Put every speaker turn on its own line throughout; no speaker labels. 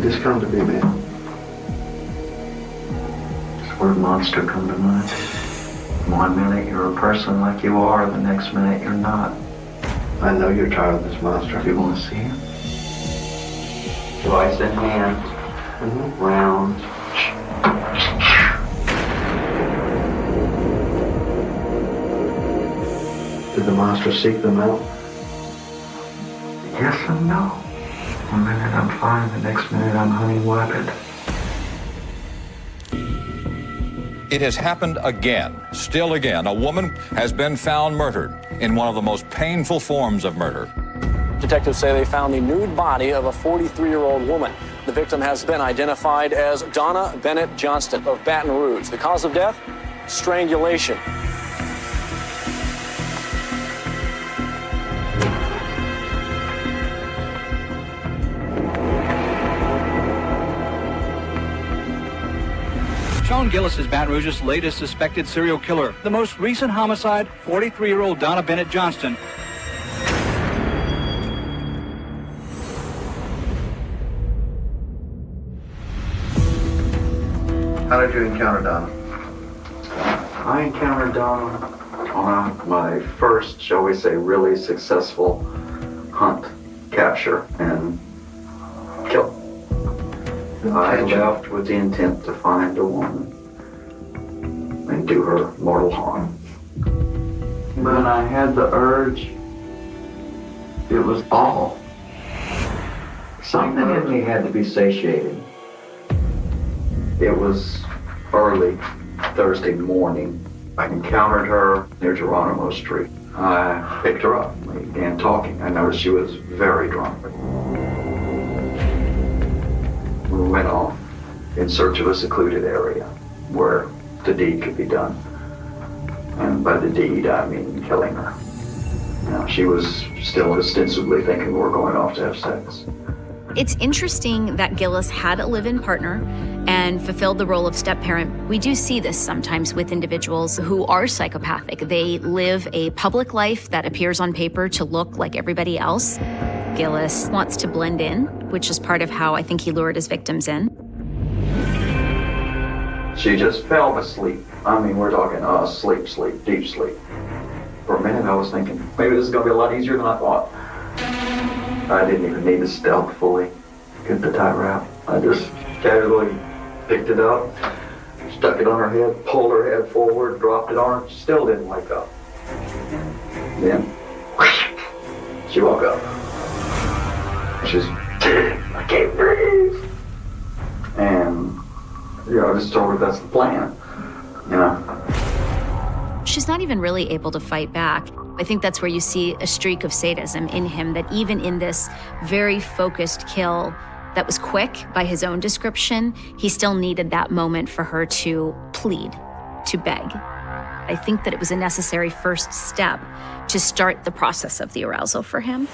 did this come to be, man?
Does the word monster come to mind? One minute you're a person like you are, the next minute you're not.
I know you're tired of this monster.
Do you want to see him? Twice in hand, round.
Did the monster seek them out?
Yes and no. One minute I'm fine, the next minute I'm honey-wetted.
It has happened again, still again. A woman has been found murdered in one of the most painful forms of murder.
Detectives say they found the nude body of a 43-year-old woman. The victim has been identified as Donna Bennett Johnston of Baton Rouge. The cause of death? Strangulation.
Sean Gillis is Baton Rouge's latest suspected serial killer. The most recent homicide, 43-year-old Donna Bennett Johnston.
How did you encounter Donna?
I encountered Donna on my first, shall we say, really successful hunt, capture, and kill. I left with the intent to find a woman and do her mortal harm. When I had the urge, it was all. Something in me had to be satiated. It was early Thursday morning. I encountered her near Geronimo Street. I picked her up. We began talking. I noticed she was very drunk. We went off in search of a secluded area where the deed could be done. And by the deed, I mean killing her. Now, she was still ostensibly thinking we were going off to have sex.
It's interesting that Gillis had a live-in partner and fulfilled the role of step-parent. We do see this sometimes with individuals who are psychopathic. They live a public life that appears on paper to look like everybody else. Gillis wants to blend in, which is part of how I think he lured his victims in.
She just fell asleep. I mean, we're talking sleep, deep sleep. For a minute, I was thinking, maybe this is going to be a lot easier than I thought. I didn't even need to stealthily get the tie wrap. I just casually picked it up, stuck it on her head, pulled her head forward, dropped it on her, still didn't wake up. Then, she woke up. She's, I can't breathe. And, I just told her that's the plan,
She's not even really able to fight back. I think that's where you see a streak of sadism in him, that even in this very focused kill that was quick by his own description, he still needed that moment for her to plead, to beg. I think that it was a necessary first step to start the process of the arousal for him.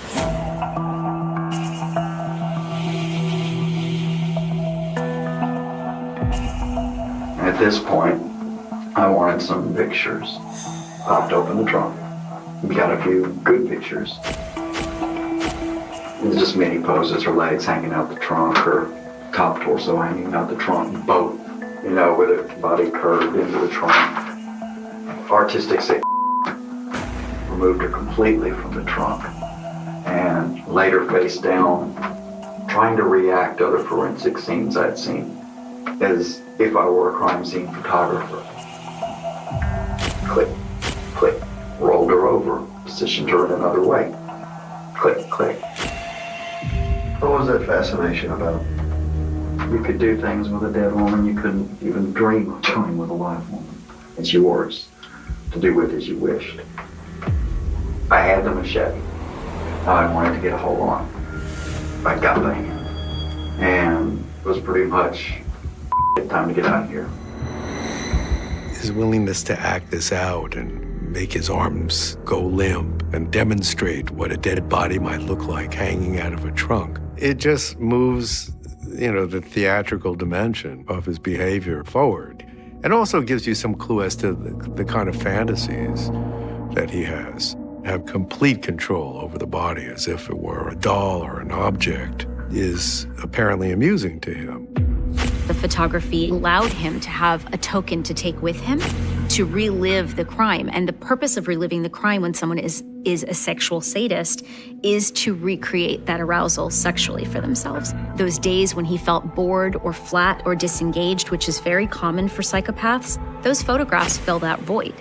At this point, I wanted some pictures. Popped open the trunk. Got a few good pictures. It's just many poses, her legs hanging out the trunk, her top torso hanging out the trunk, both, with her body curved into the trunk. Artistic say removed her completely from the trunk and laid her face down, trying to react to other forensic scenes I'd seen, as if I were a crime scene photographer. Click, click, rolled her over, positioned her in another way. Click, click.
What was that fascination about?
You could do things with a dead woman you couldn't even dream of doing with a live woman. It's yours to do with as you wished. I had the machete. I wanted to get a hold on. I got the hand. And it was pretty much time to get out of here.
His willingness to act this out and make his arms go limp and demonstrate what a dead body might look like hanging out of a trunk. It just moves, the theatrical dimension of his behavior forward. And also gives you some clue as to the kind of fantasies that he has. Have complete control over the body as if it were a doll or an object. is apparently amusing to him.
The photography allowed him to have a token to take with him to relive the crime. And the purpose of reliving the crime when someone is a sexual sadist is to recreate that arousal sexually for themselves. Those days when he felt bored or flat or disengaged, which is very common for psychopaths, those photographs fill that void.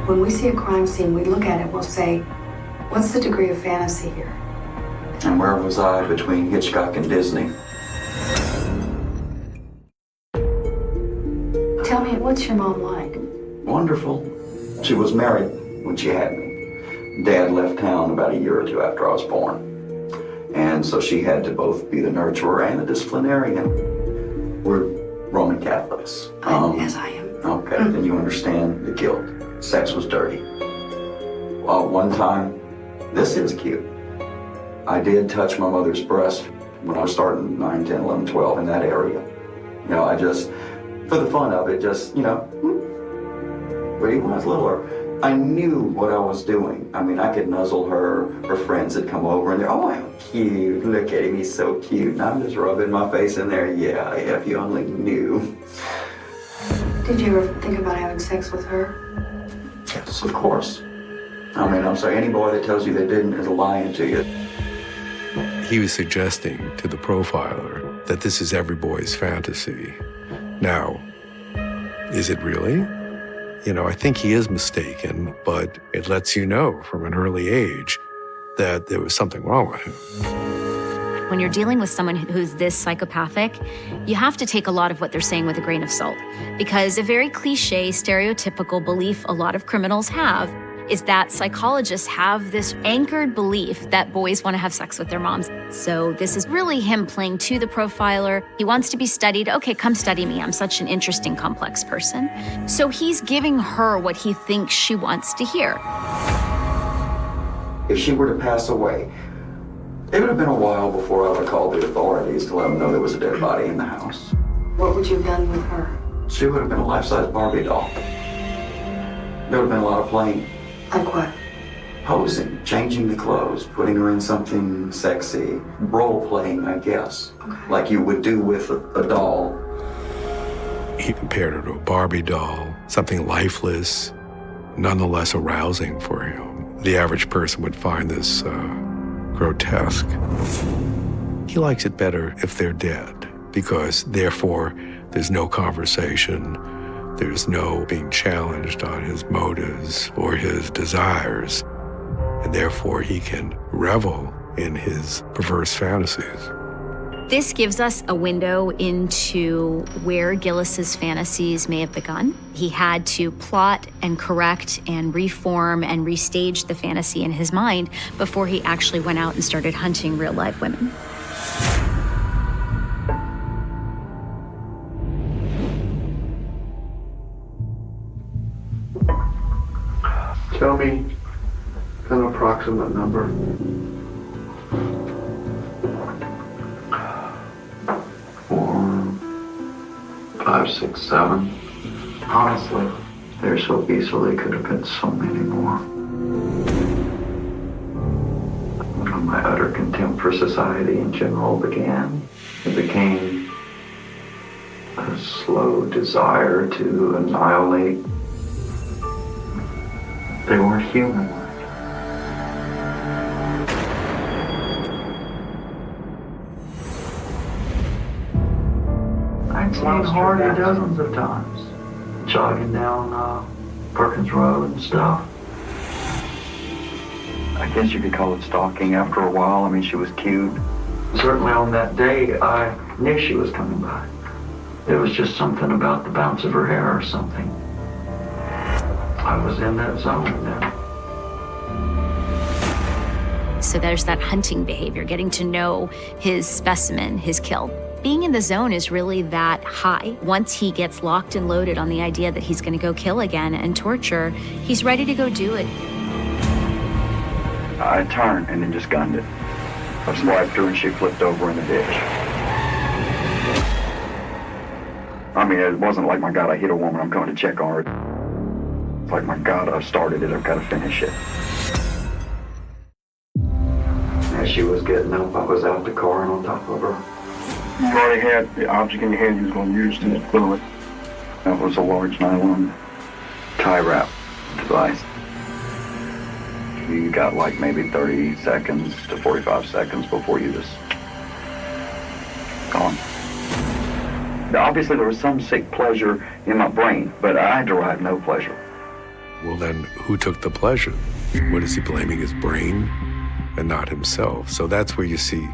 When we see a crime scene, we look at it, we'll say, what's the degree of fantasy here?
And where was I between Hitchcock and Disney?
Tell me, what's your mom like?
Wonderful. She was married when she had me. Dad left town about a year or two after I was born. And so she had to both be the nurturer and the disciplinarian. We're Roman Catholics.
As I am.
Okay, then you understand the guilt. Sex was dirty. One time, this is cute. I did touch my mother's breast when I was starting 9, 10, 11, 12 in that area. You know, I just, for the fun of it, just, you know, but even when I was littler, I knew what I was doing. I mean, I could nuzzle her. Her friends would come over and they're, oh, how cute. Look at him, he's so cute. And I'm just rubbing my face in there. Yeah, if you only knew.
Did you ever think about having sex with her?
Yes, of course. I mean, I'm sorry, any boy that tells you they didn't is lying to you.
He was suggesting to the profiler that this is every boy's fantasy. Now, is it really? You know, I think he is mistaken, but it lets you know from an early age that there was something wrong with him.
When you're dealing with someone who's this psychopathic, you have to take a lot of what they're saying with a grain of salt. Because a very cliche, stereotypical belief a lot of criminals have is that psychologists have this anchored belief that boys want to have sex with their moms. So this is really him playing to the profiler. He wants to be studied. Okay, come study me. I'm such an interesting, complex person. So he's giving her what he thinks she wants to hear.
If she were to pass away, it would have been a while before I would have called the authorities to let them know there was a dead body in the house.
What would you have done with her?
She would have been a life-size Barbie doll. There would have been a lot of playing.
Like what?
Posing, changing the clothes, putting her in something sexy, role-playing, I guess, like you would do with a doll.
He compared her to a Barbie doll, something lifeless, nonetheless arousing for him. The average person would find this grotesque. He likes it better if they're dead, because therefore there's no conversation, there's no being challenged on his motives or his desires, and therefore he can revel in his perverse fantasies.
This gives us a window into where Gillis's fantasies may have begun. He had to plot and correct and reform and restage the fantasy in his mind before he actually went out and started hunting real live women.
Tell me an approximate number. 4, 5, 6, 7. Honestly, there so easily could have been so many more. When my utter contempt for society in general began, it became a slow desire to annihilate. They weren't human. I'd seen Hardy dozens of times, jogging down Perkins Road and stuff. I guess you could call it stalking after a while. I mean, she was cute. Certainly on that day, I knew she was coming by. It was just something about the bounce of her hair or something. I was in that zone now.
So there's that hunting behavior, getting to know his specimen, his kill. Being in the zone is really that high. Once he gets locked and loaded on the idea that he's going to go kill again and torture, he's ready to go do it.
I turned and then just gunned it. I swiped her and she flipped over in the ditch. I mean, it wasn't like, my God, I hit a woman, I'm going to check on her. It's like, my God, I've started it, I've got to finish it. As she was getting up, I was out the car and on top of her.
You already had the object in your hand you was going to use to kill it.
That was a large nylon tie wrap device. You got like maybe 30 seconds to 45 seconds before you just gone. Obviously, there was some sick pleasure in my brain, but I derived no pleasure.
Well, then, who took the pleasure? What is he blaming, his brain and not himself? So that's where you see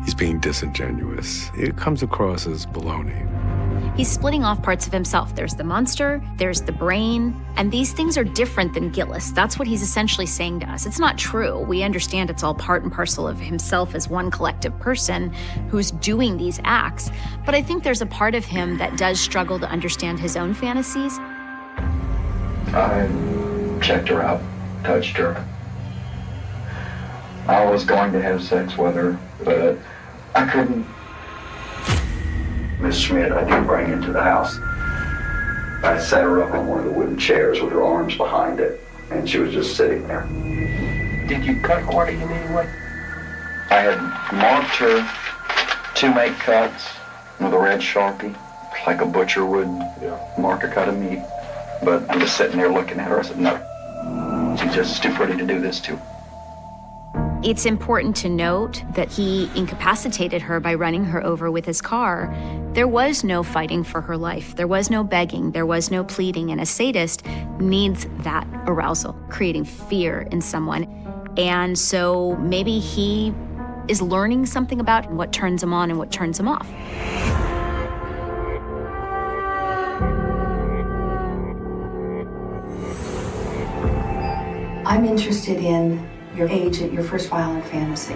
he's being disingenuous. It comes across as baloney.
He's splitting off parts of himself. There's the monster, there's the brain, and these things are different than Gillis. That's what he's essentially saying to us. It's not true. We understand it's all part and parcel of himself as one collective person who's doing these acts. But I think there's a part of him that does struggle to understand his own fantasies.
I checked her out, touched her. I was going to have sex with her, but I couldn't. Miss Schmidt, I did bring into the house. I set her up on one of the wooden chairs with her arms behind it, and she was just sitting there.
Did you cut Marty in any way?
I had marked her to make cuts with a red Sharpie, like a butcher would mark a cut of meat. But I'm just sitting there looking at her. I said, no, she's just too pretty to do this to.
It's important to note that he incapacitated her by running her over with his car. There was no fighting for her life. There was no begging. There was no pleading. And a sadist needs that arousal, creating fear in someone. And so maybe he is learning something about what turns him on and what turns him off.
I'm interested in your age at your first violent fantasy.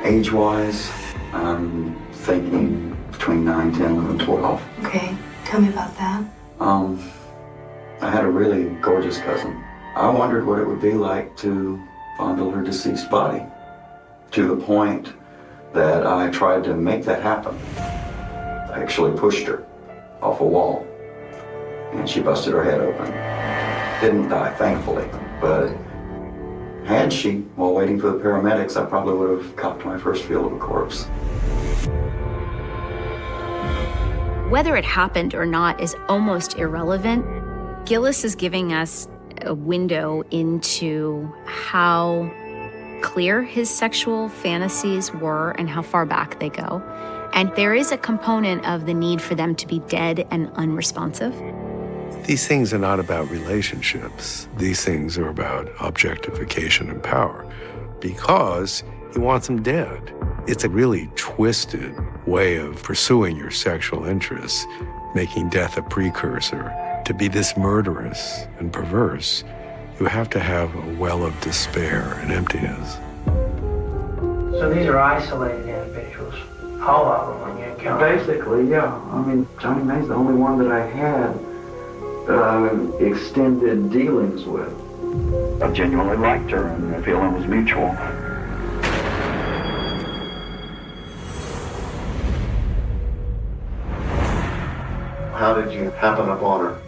Age-wise, I'm thinking between 9, 10, 11, 12.
Okay, tell me about that.
I had a really gorgeous cousin. I wondered what it would be like to fondle her deceased body, to the point that I tried to make that happen. I actually pushed her off a wall, and she busted her head open. Didn't die, thankfully, but had she, while waiting for the paramedics, I probably would have copped my first feel of a corpse.
Whether it happened or not is almost irrelevant. Gillis is giving us a window into how clear his sexual fantasies were and how far back they go. And there is a component of the need for them to be dead and unresponsive.
These things are not about relationships. These things are about objectification and power, because he wants them dead. It's a really twisted way of pursuing your sexual interests, making death a precursor. To be this murderous and perverse, you have to have a well of despair and emptiness.
So these are isolated individuals, all of them when you encounter them.
Basically, yeah. I mean, Johnny May's the only one that I had extended dealings with. I genuinely liked her, and the feeling was mutual. How did you happen upon her?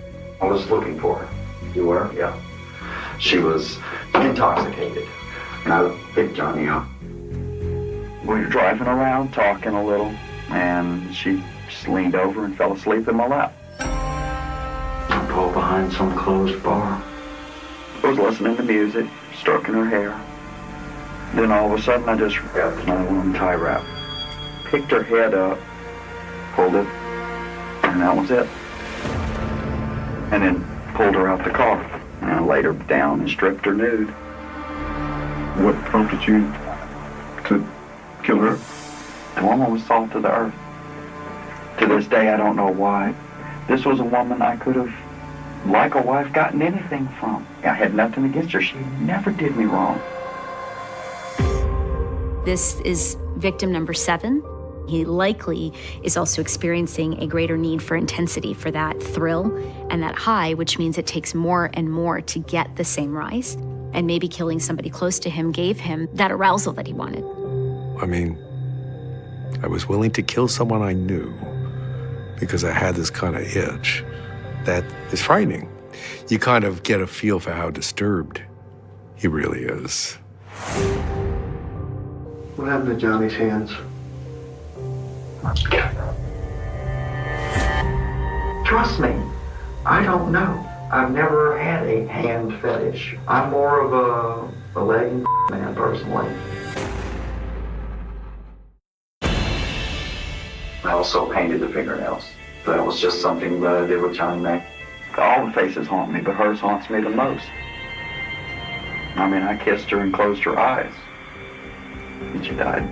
I was looking for her. You were? Yeah. She was intoxicated, and I picked Johnny up. We were driving around, talking a little, and she just leaned over and fell asleep in my lap. I pulled behind some closed bar. I was listening to music, stroking her hair. Then all of a sudden I just got the nylon tie wrap, picked her head up, pulled it, and that was it. And then pulled her out the car. And I laid her down and stripped her nude.
What prompted you to kill her?
The woman was salt of the earth. To this day, I don't know why. This was a woman I could have, like a wife, gotten anything from. I had nothing against her. She never did me wrong.
This is victim number 7. He likely is also experiencing a greater need for intensity, for that thrill and that high, which means it takes more and more to get the same rise. And maybe killing somebody close to him gave him that arousal that he wanted.
I mean, I was willing to kill someone I knew because I had this kind of itch that is frightening. you kind of get a feel for how disturbed he really is.
What happened to Johnny's hands? Trust me, I don't know. I've never had a hand fetish. I'm more of a leg and man, personally.
I also painted the fingernails. That was just something that I did with Johnny May.
All the faces haunt me, but hers haunts me the most. I mean, I kissed her and closed her eyes, and she died.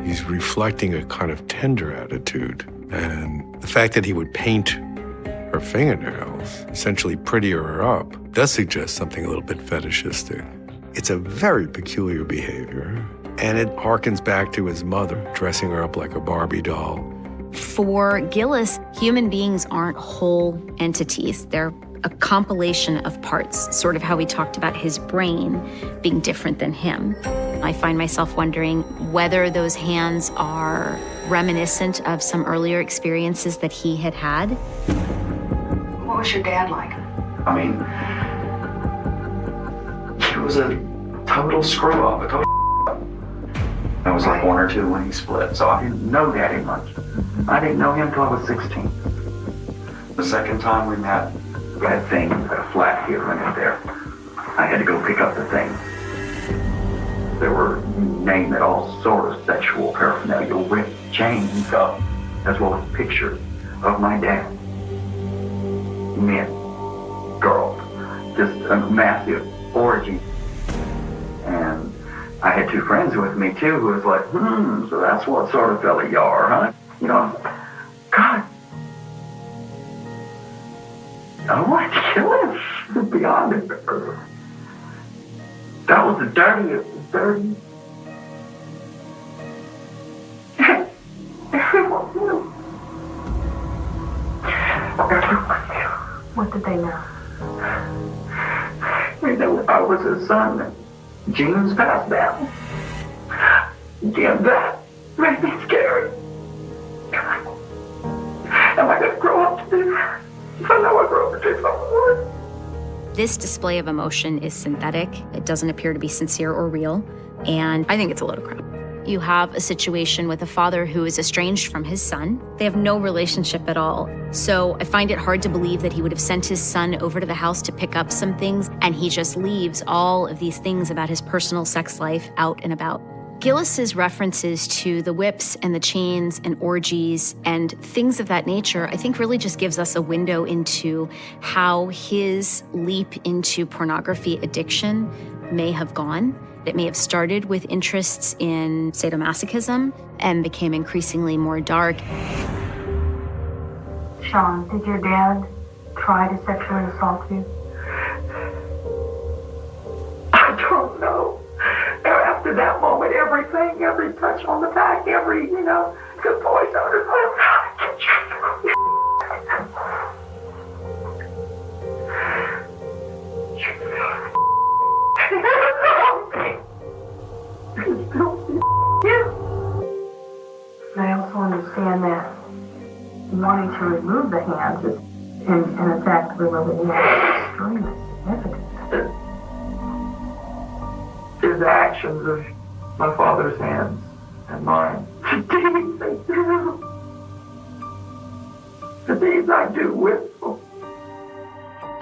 He's reflecting a kind of tender attitude, and the fact that he would paint her fingernails, essentially prettier her up, does suggest something a little bit fetishistic. It's a very peculiar behavior, and it harkens back to his mother, dressing her up like a Barbie doll.
For Gillis, human beings aren't whole entities. They're a compilation of parts, sort of how we talked about his brain being different than him. I find myself wondering whether those hands are reminiscent of some earlier experiences that he had had.
What was your dad like?
I mean, he was a total screw-up, a total I was like 1 or 2 when he split, so I didn't know Daddy much. I didn't know him till I was 16. The second time we met, that thing, a flat here and there. I had to go pick up the thing. There were, you name it, all sort of sexual paraphernalia, whips, chains, as well as pictures of my dad. Men, girls, just a massive orgy. And I had 2 friends with me too who was like, so that's what sort of fella you are, huh? You know, God, I wanted to kill him beyond it. That was the dirtiest, dirty.
What did they know?
They knew I was his son. Genes passed down. Again, that made me scary. Am I going to grow up to do that? I know I grow up to do something worse.
This display of emotion is synthetic. It doesn't appear to be sincere or real, and I think it's a load of crap. You have a situation with a father who is estranged from his son. They have no relationship at all. So I find it hard to believe that he would have sent his son over to the house to pick up some things, and he just leaves all of these things about his personal sex life out and about. Gillis's references to the whips and the chains and orgies and things of that nature, I think really just gives us a window into how his leap into pornography addiction may have gone. It may have started with interests in sadomasochism and became increasingly more dark.
Sean, did your dad try to sexually assault you?
I don't know. After that moment, everything, every touch on the back, every, good voice under
I also understand that wanting to remove the hands is, in effect, removing the extremely significant.
His actions of my father's hands and mine. The deeds I do with them.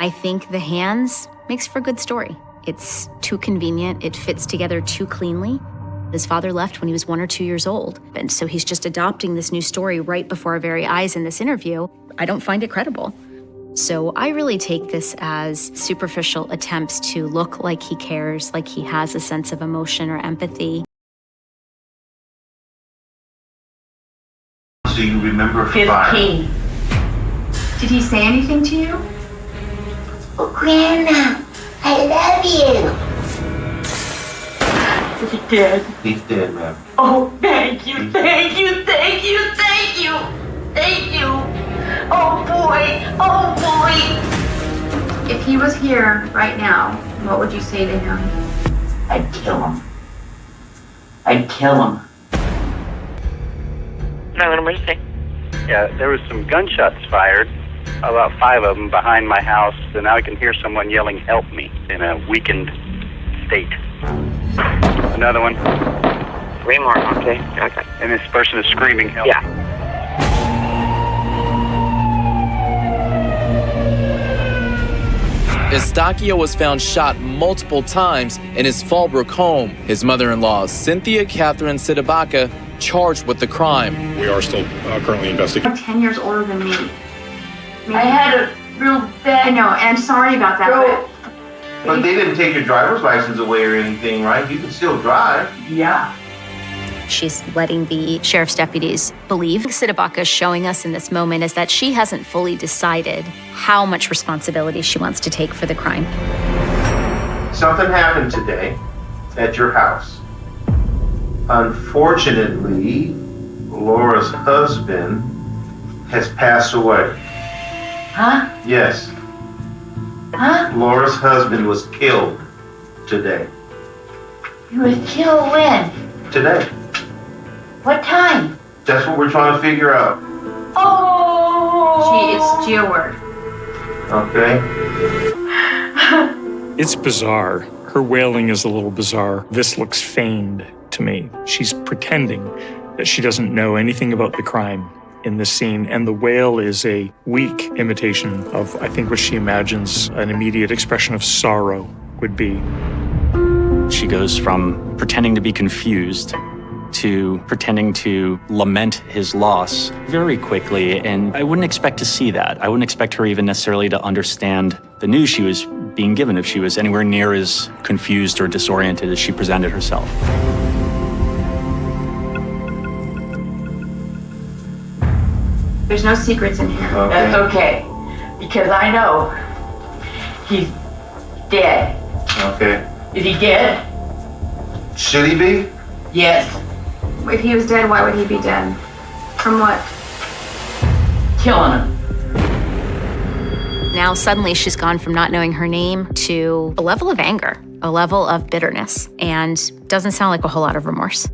I think the hands makes for a good story. It's too convenient. It fits together too cleanly. His father left when he was 1 or 2 years old, and so he's just adopting this new story right before our very eyes in this interview. I don't find it credible. So I really take this as superficial attempts to look like he cares, like he has a sense of emotion or empathy.
Do you remember
15. Did he say anything to you?
Oh, Grandma, I love you.
Is he dead?
He's dead, ma'am.
Oh, thank you, thank you, thank you, thank you, thank you. Oh boy, oh boy. If he was here right now, what would you say to him?
I'd kill him. I'd kill him.
911 emergency. Yeah, there was some gunshots fired
about 5 of them behind my house, and now I can hear someone yelling, "Help me," in a weakened state. Another one.
3 more, okay.
And this person is screaming, "Help."
Yeah.
Eustaquio was found shot multiple times in his Fallbrook home. His mother-in-law, Cynthia Catherine Sidabaca, charged with the crime.
We are still currently investigating.
You're 10 years older than me. I had a real bad... I know, and I'm sorry about that,
But they didn't take your driver's license away or anything, right? You can still drive.
Yeah.
She's letting the sheriff's deputies believe. Sidabaca is showing us in this moment is that she hasn't fully decided how much responsibility she wants to take for the crime.
Something happened today at your house. Unfortunately, Laura's husband has passed away.
Huh?
Yes.
Huh?
Laura's husband was killed today.
You was killed when?
Today.
What time?
That's what we're trying to figure out.
Oh! It's G a word.
Okay.
It's bizarre. Her wailing is a little bizarre. This looks feigned to me. She's pretending that she doesn't know anything about the crime in this scene, and the wail is a weak imitation of, I think, what she imagines an immediate expression of sorrow would be.
She goes from pretending to be confused to pretending to lament his loss very quickly, and I wouldn't expect to see that. I wouldn't expect her even necessarily to understand the news she was being given if she was anywhere near as confused or disoriented as she presented herself.
There's no secrets in here.
Okay.
That's okay. Because I know he's dead.
Okay.
Is he dead?
Should he be?
Yes.
If he was dead, why would he be dead? From what?
Killing him.
Now suddenly she's gone from not knowing her name to a level of anger, a level of bitterness, and doesn't sound like a whole lot of remorse.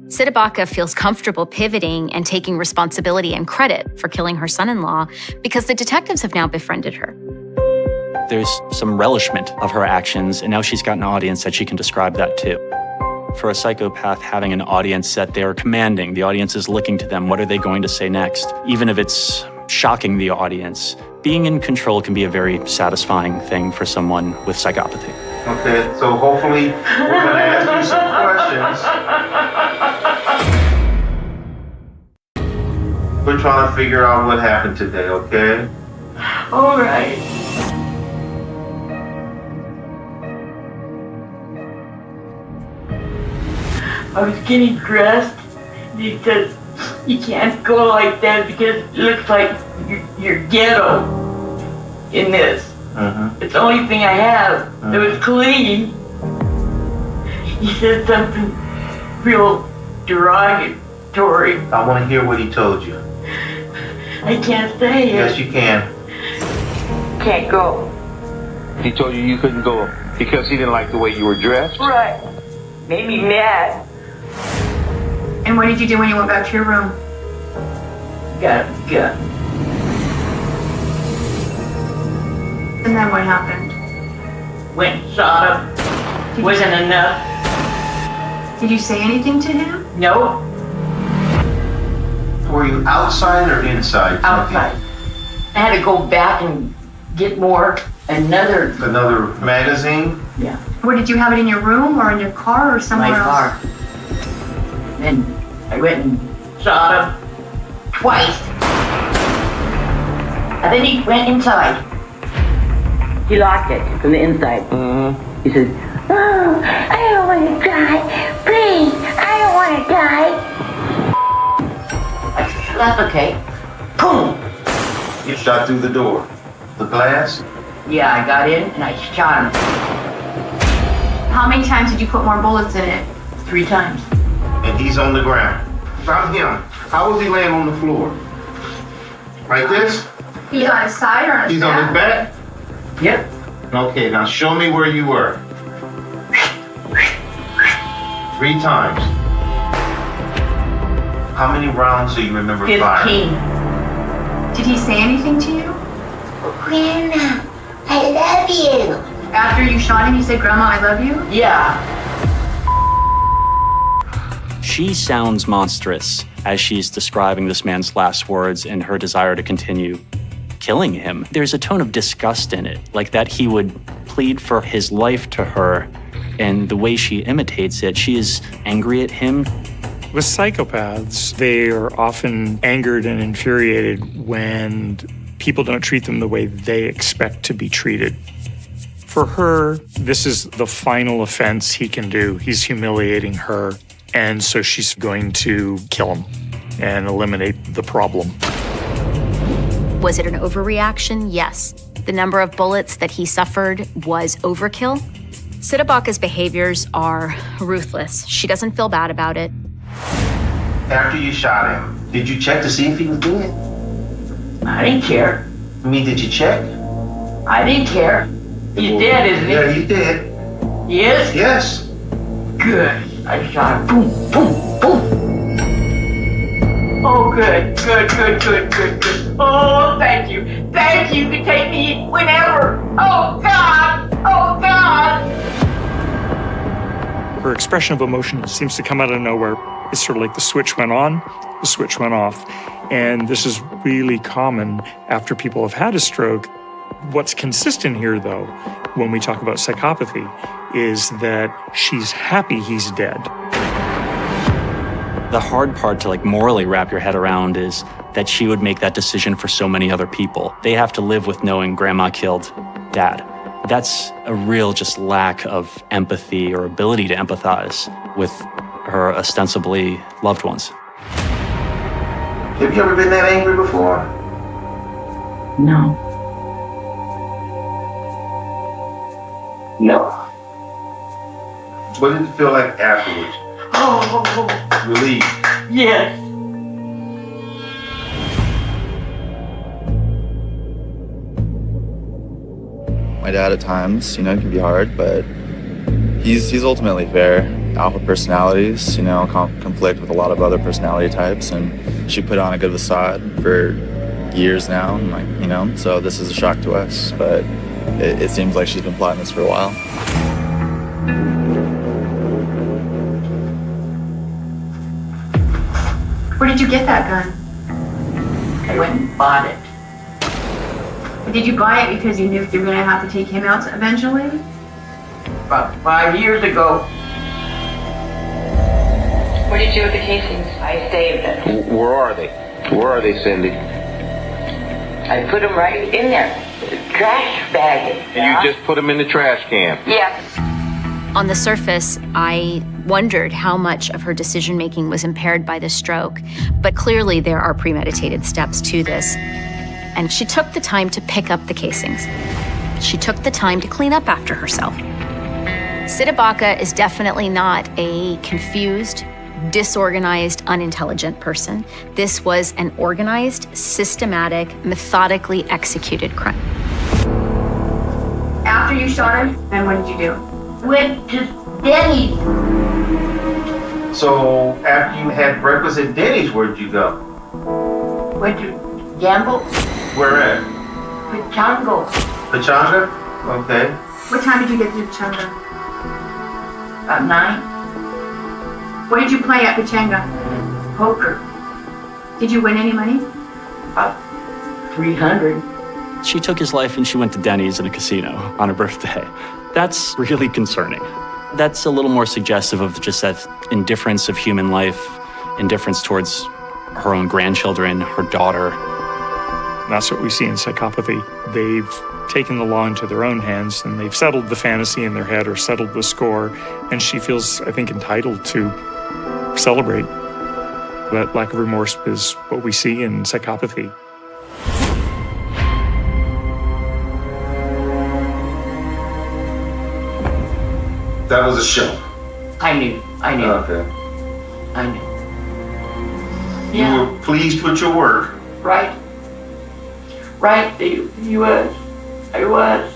Sidabaca feels comfortable pivoting and taking responsibility and credit for killing her son-in-law because the detectives have now befriended her.
There's some relishment of her actions, and now she's got an audience that she can describe that to. For a psychopath, having an audience that they're commanding, the audience is looking to them, what are they going to say next? Even if it's shocking the audience, being in control can be a very satisfying thing for someone with psychopathy.
Okay, so hopefully we're going to ask you some questions. We're trying to figure out what happened today, okay?
All right. I was getting dressed, and he said, "You can't go like that because it looks like you're ghetto in this. It's the only thing I have that was clean." He said something real derogatory.
I want to hear what he told you.
I can't say it.
Yes, you can.
Can't go.
He told you couldn't go because he didn't like the way you were dressed?
Right. Made me mad.
And what did you do when you went back to your room?
Got a gun.
And then what happened?
Went and shot him. Wasn't enough.
Did you say anything to him?
No.
Were you outside or inside?
Outside. I had to go back and get another
magazine?
Yeah.
Where did you have it, in your room or in your car or somewhere else?
My car. Then I went and shot him twice. And then he went inside. He locked it from the inside. He said, "Oh, I don't want to die. Please, I don't want to die." I suffocate. Boom!
You shot through the door. The glass?
Yeah, I got in and I shot him.
How many times did you put more bullets in it?
3 times.
And he's on the ground. Found him. How was he laying on the floor? Like this?
He's on his side or on his
He's
back?
on his back?
Yep.
Okay, now show me where you were. 3 times. How many rounds do you remember firing?
15. Did he say anything to you?
Grandma, I love you.
After you shot him, you said, Grandma, I love you?
Yeah.
She sounds monstrous as she's describing this man's last words and her desire to continue killing him. There's a tone of disgust in it, like that he would plead for his life to her, and the way she imitates it, she is angry at him.
With psychopaths, they are often angered and infuriated when people don't treat them the way they expect to be treated. For her, this is the final offense he can do. He's humiliating her, and so she's going to kill him and eliminate the problem.
Was it an overreaction? Yes. The number of bullets that he suffered was overkill. Sidabaka's behaviors are ruthless. She doesn't feel bad about it.
After you shot him, did you check to see if he was dead?
I didn't care.
I mean, did you check?
I didn't care. He's dead, isn't he?
Yeah, he's dead.
He is?
Yes.
Good. I shot him. Boom, boom, boom. Oh, good. Oh, thank you. Thank you. You can take me whenever. Oh, God. Oh, God.
Her expression of emotion seems to come out of nowhere. It's sort of like the switch went on, the switch went off. And this is really common after people have had a stroke. What's consistent here, though, when we talk about psychopathy, is that she's happy he's dead.
The hard part to morally wrap your head around is that she would make that decision for so many other people. They have to live with knowing Grandma killed Dad. That's a real just lack of empathy or ability to empathize with her ostensibly loved ones.
Have you ever been that angry before?
No. No.
What did it feel like afterwards?
Oh.
Relief.
Yes.
My dad at times, can be hard, but he's ultimately fair. Alpha personalities, conflict with a lot of other personality types, and she put on a good facade for years now, and so this is a shock to us, but it seems like she's been plotting this for a while.
Where did you get that gun?
I went and bought it.
Did you buy it because you knew you were going to have to take him out eventually?
About 5 years ago.
What did you do with the casings?
I saved it.
Where are they? Where are they, Cindy?
I put them right in there. Trash bag.
And you just put them in the trash can?
Yes.
On the surface, I wondered how much of her decision-making was impaired by the stroke, but clearly there are premeditated steps to this. And she took the time to pick up the casings. She took the time to clean up after herself. Sidabaka is definitely not a confused, disorganized, unintelligent person. This was an organized, systematic, methodically executed crime.
After you shot him, then what did you do?
Went to Denny's.
So after you had breakfast at Denny's, where'd you go?
Went to gamble.
Where at?
Pachango.
Pachanga? Okay.
What time did you get to Pachanga?
About 9.
What did you play at Pachanga?
Poker.
Did you win any money?
About 300.
She took his life and she went to Denny's in a casino on her birthday. That's really concerning. That's a little more suggestive of just that indifference of human life, indifference towards her own grandchildren, her daughter.
That's what we see in psychopathy. They've taken the law into their own hands and they've settled the fantasy in their head or settled the score. And she feels, I think, entitled to celebrate. That lack of remorse is what we see in psychopathy.
That was a show.
I knew.
Okay.
I knew.
You were pleased with your work.
Right. Right, you was. I was.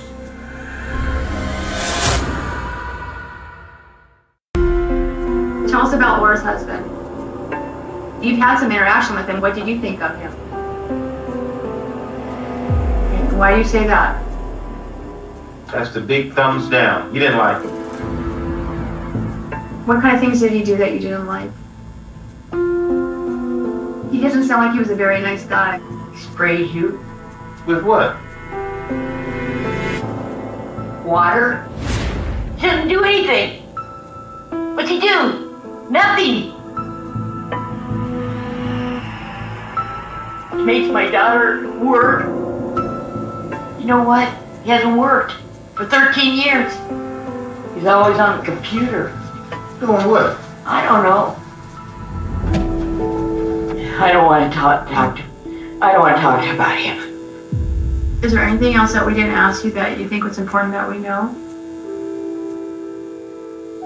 Tell us about Laura's husband. You've had some interaction with him. What did you think of him? Why do you say that?
That's the big thumbs down. You didn't like him.
What kind of things did he do that you didn't like? He doesn't sound like he was a very nice guy.
He sprays you.
With what?
Water. He doesn't do anything. What's he do? Nothing. He makes my daughter work. You know what? He hasn't worked for 13 years. He's always on the computer.
Doing what?
I don't know. I don't want to talk about him.
Is there anything else that we didn't ask you that you think was important that we know?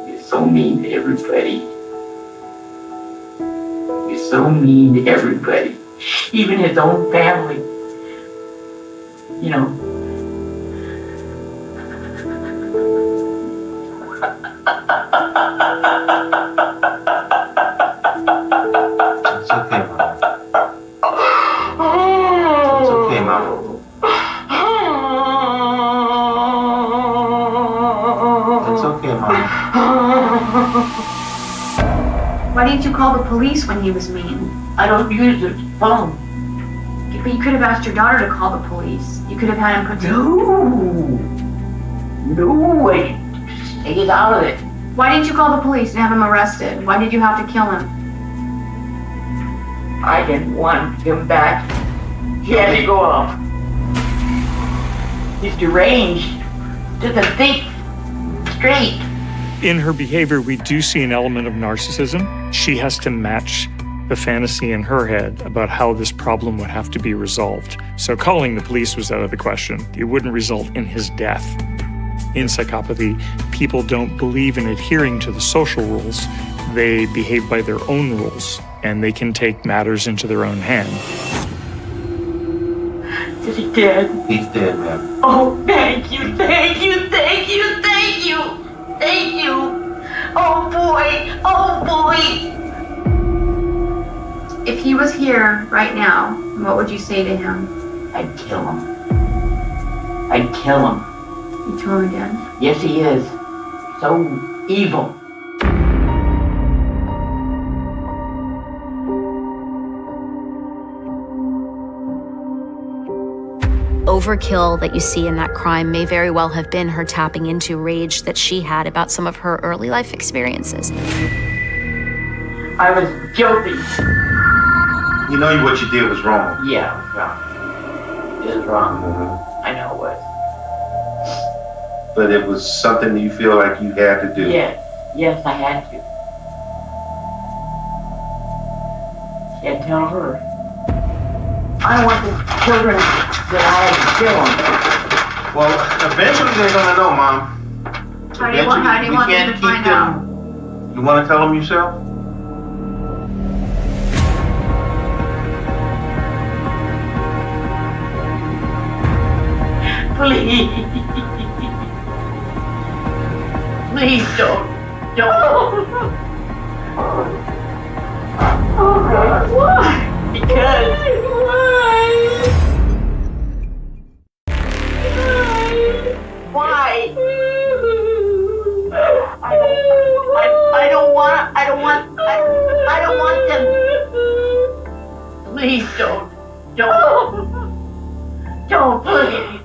You're so mean to everybody. You're so mean to everybody. Even his own family. You know.
It's okay, Mom. It's okay, Mom. It's okay, Mom.
Why didn't you call the police when he was mean?
I don't use the phone.
But you could have asked your daughter to call the police. You could have had him put
No, I stay out of it.
Why didn't you call the police and have him arrested? Why did you have to kill him?
I didn't want him back. He had to go off. He's deranged. Doesn't think straight.
In her behavior, we do see an element of narcissism. She has to match the fantasy in her head about how this problem would have to be resolved. So calling the police was out of the question. It wouldn't result in his death. In psychopathy, people don't believe in adhering to the social rules. They behave by their own rules, and they can take matters into their own hand.
Is he dead?
He's dead, ma'am.
Oh, thank you, thank you, thank you, thank you, thank you. Oh boy, oh boy.
If he was here right now, what would you say to him?
I'd kill him. I'd kill him.
You kill him again?
Yes, he is. So evil.
Overkill that you see in that crime may very well have been her tapping into rage that she had about some of her early life experiences.
I was guilty.
You know what you did was wrong.
Yeah, it was wrong. It was wrong. I know it was.
But it was something that you feel like you had to do.
Yes, yes, I had to. Yeah, tell her. I want the children that I had to kill them.
Well, eventually they're gonna know, Mom.
How do you want them to find out?
You want to tell them yourself?
Please. Please don't. Okay, why? Because. Why? I don't want them. Please don't, please.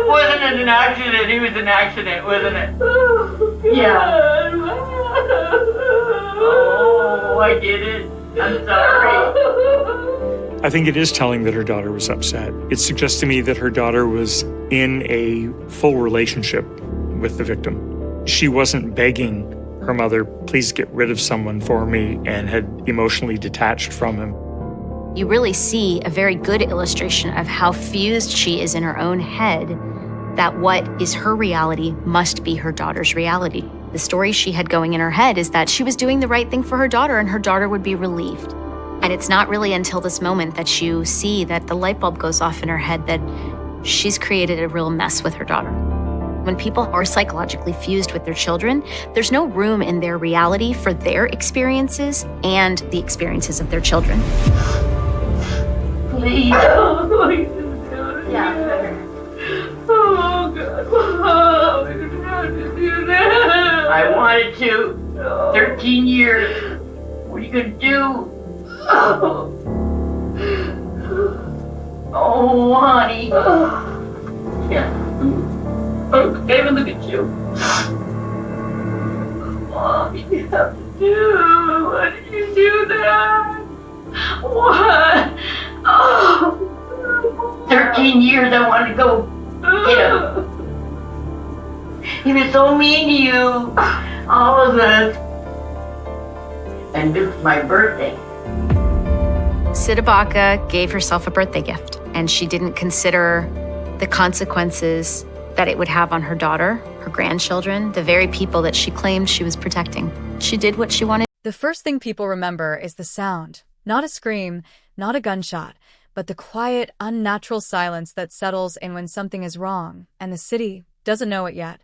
Wasn't it an accident? He was an accident, wasn't it? Yeah. Oh, I did it. I'm sorry.
I think it is telling that her daughter was upset. It suggests to me that her daughter was in a full relationship with the victim. She wasn't begging her mother, please get rid of someone for me, and had emotionally detached from him.
You really see a very good illustration of how fused she is in her own head, that what is her reality must be her daughter's reality. The story she had going in her head is that she was doing the right thing for her daughter and her daughter would be relieved. And it's not really until this moment that you see that the light bulb goes off in her head that she's created a real mess with her daughter. When people are psychologically fused with their children, there's no room in their reality for their experiences and the experiences of their children.
Please. Yeah, better. Oh, God. Oh, we didn't have to do that. I wanted to. 13 years. What are you going to do? Oh, honey. Yeah. Okay, but look at you. Mom, you have to do. Why did you do that? What? Oh. 13 years I wanted to go get him. He was so mean to you. All of us. And this is my birthday.
Sidabaka gave herself a birthday gift, and she didn't consider the consequences that it would have on her daughter, her grandchildren, the very people that she claimed she was protecting. She did what she wanted.
The first thing people remember is the sound. Not a scream, not a gunshot, but the quiet, unnatural silence that settles in when something is wrong, and the city doesn't know it yet.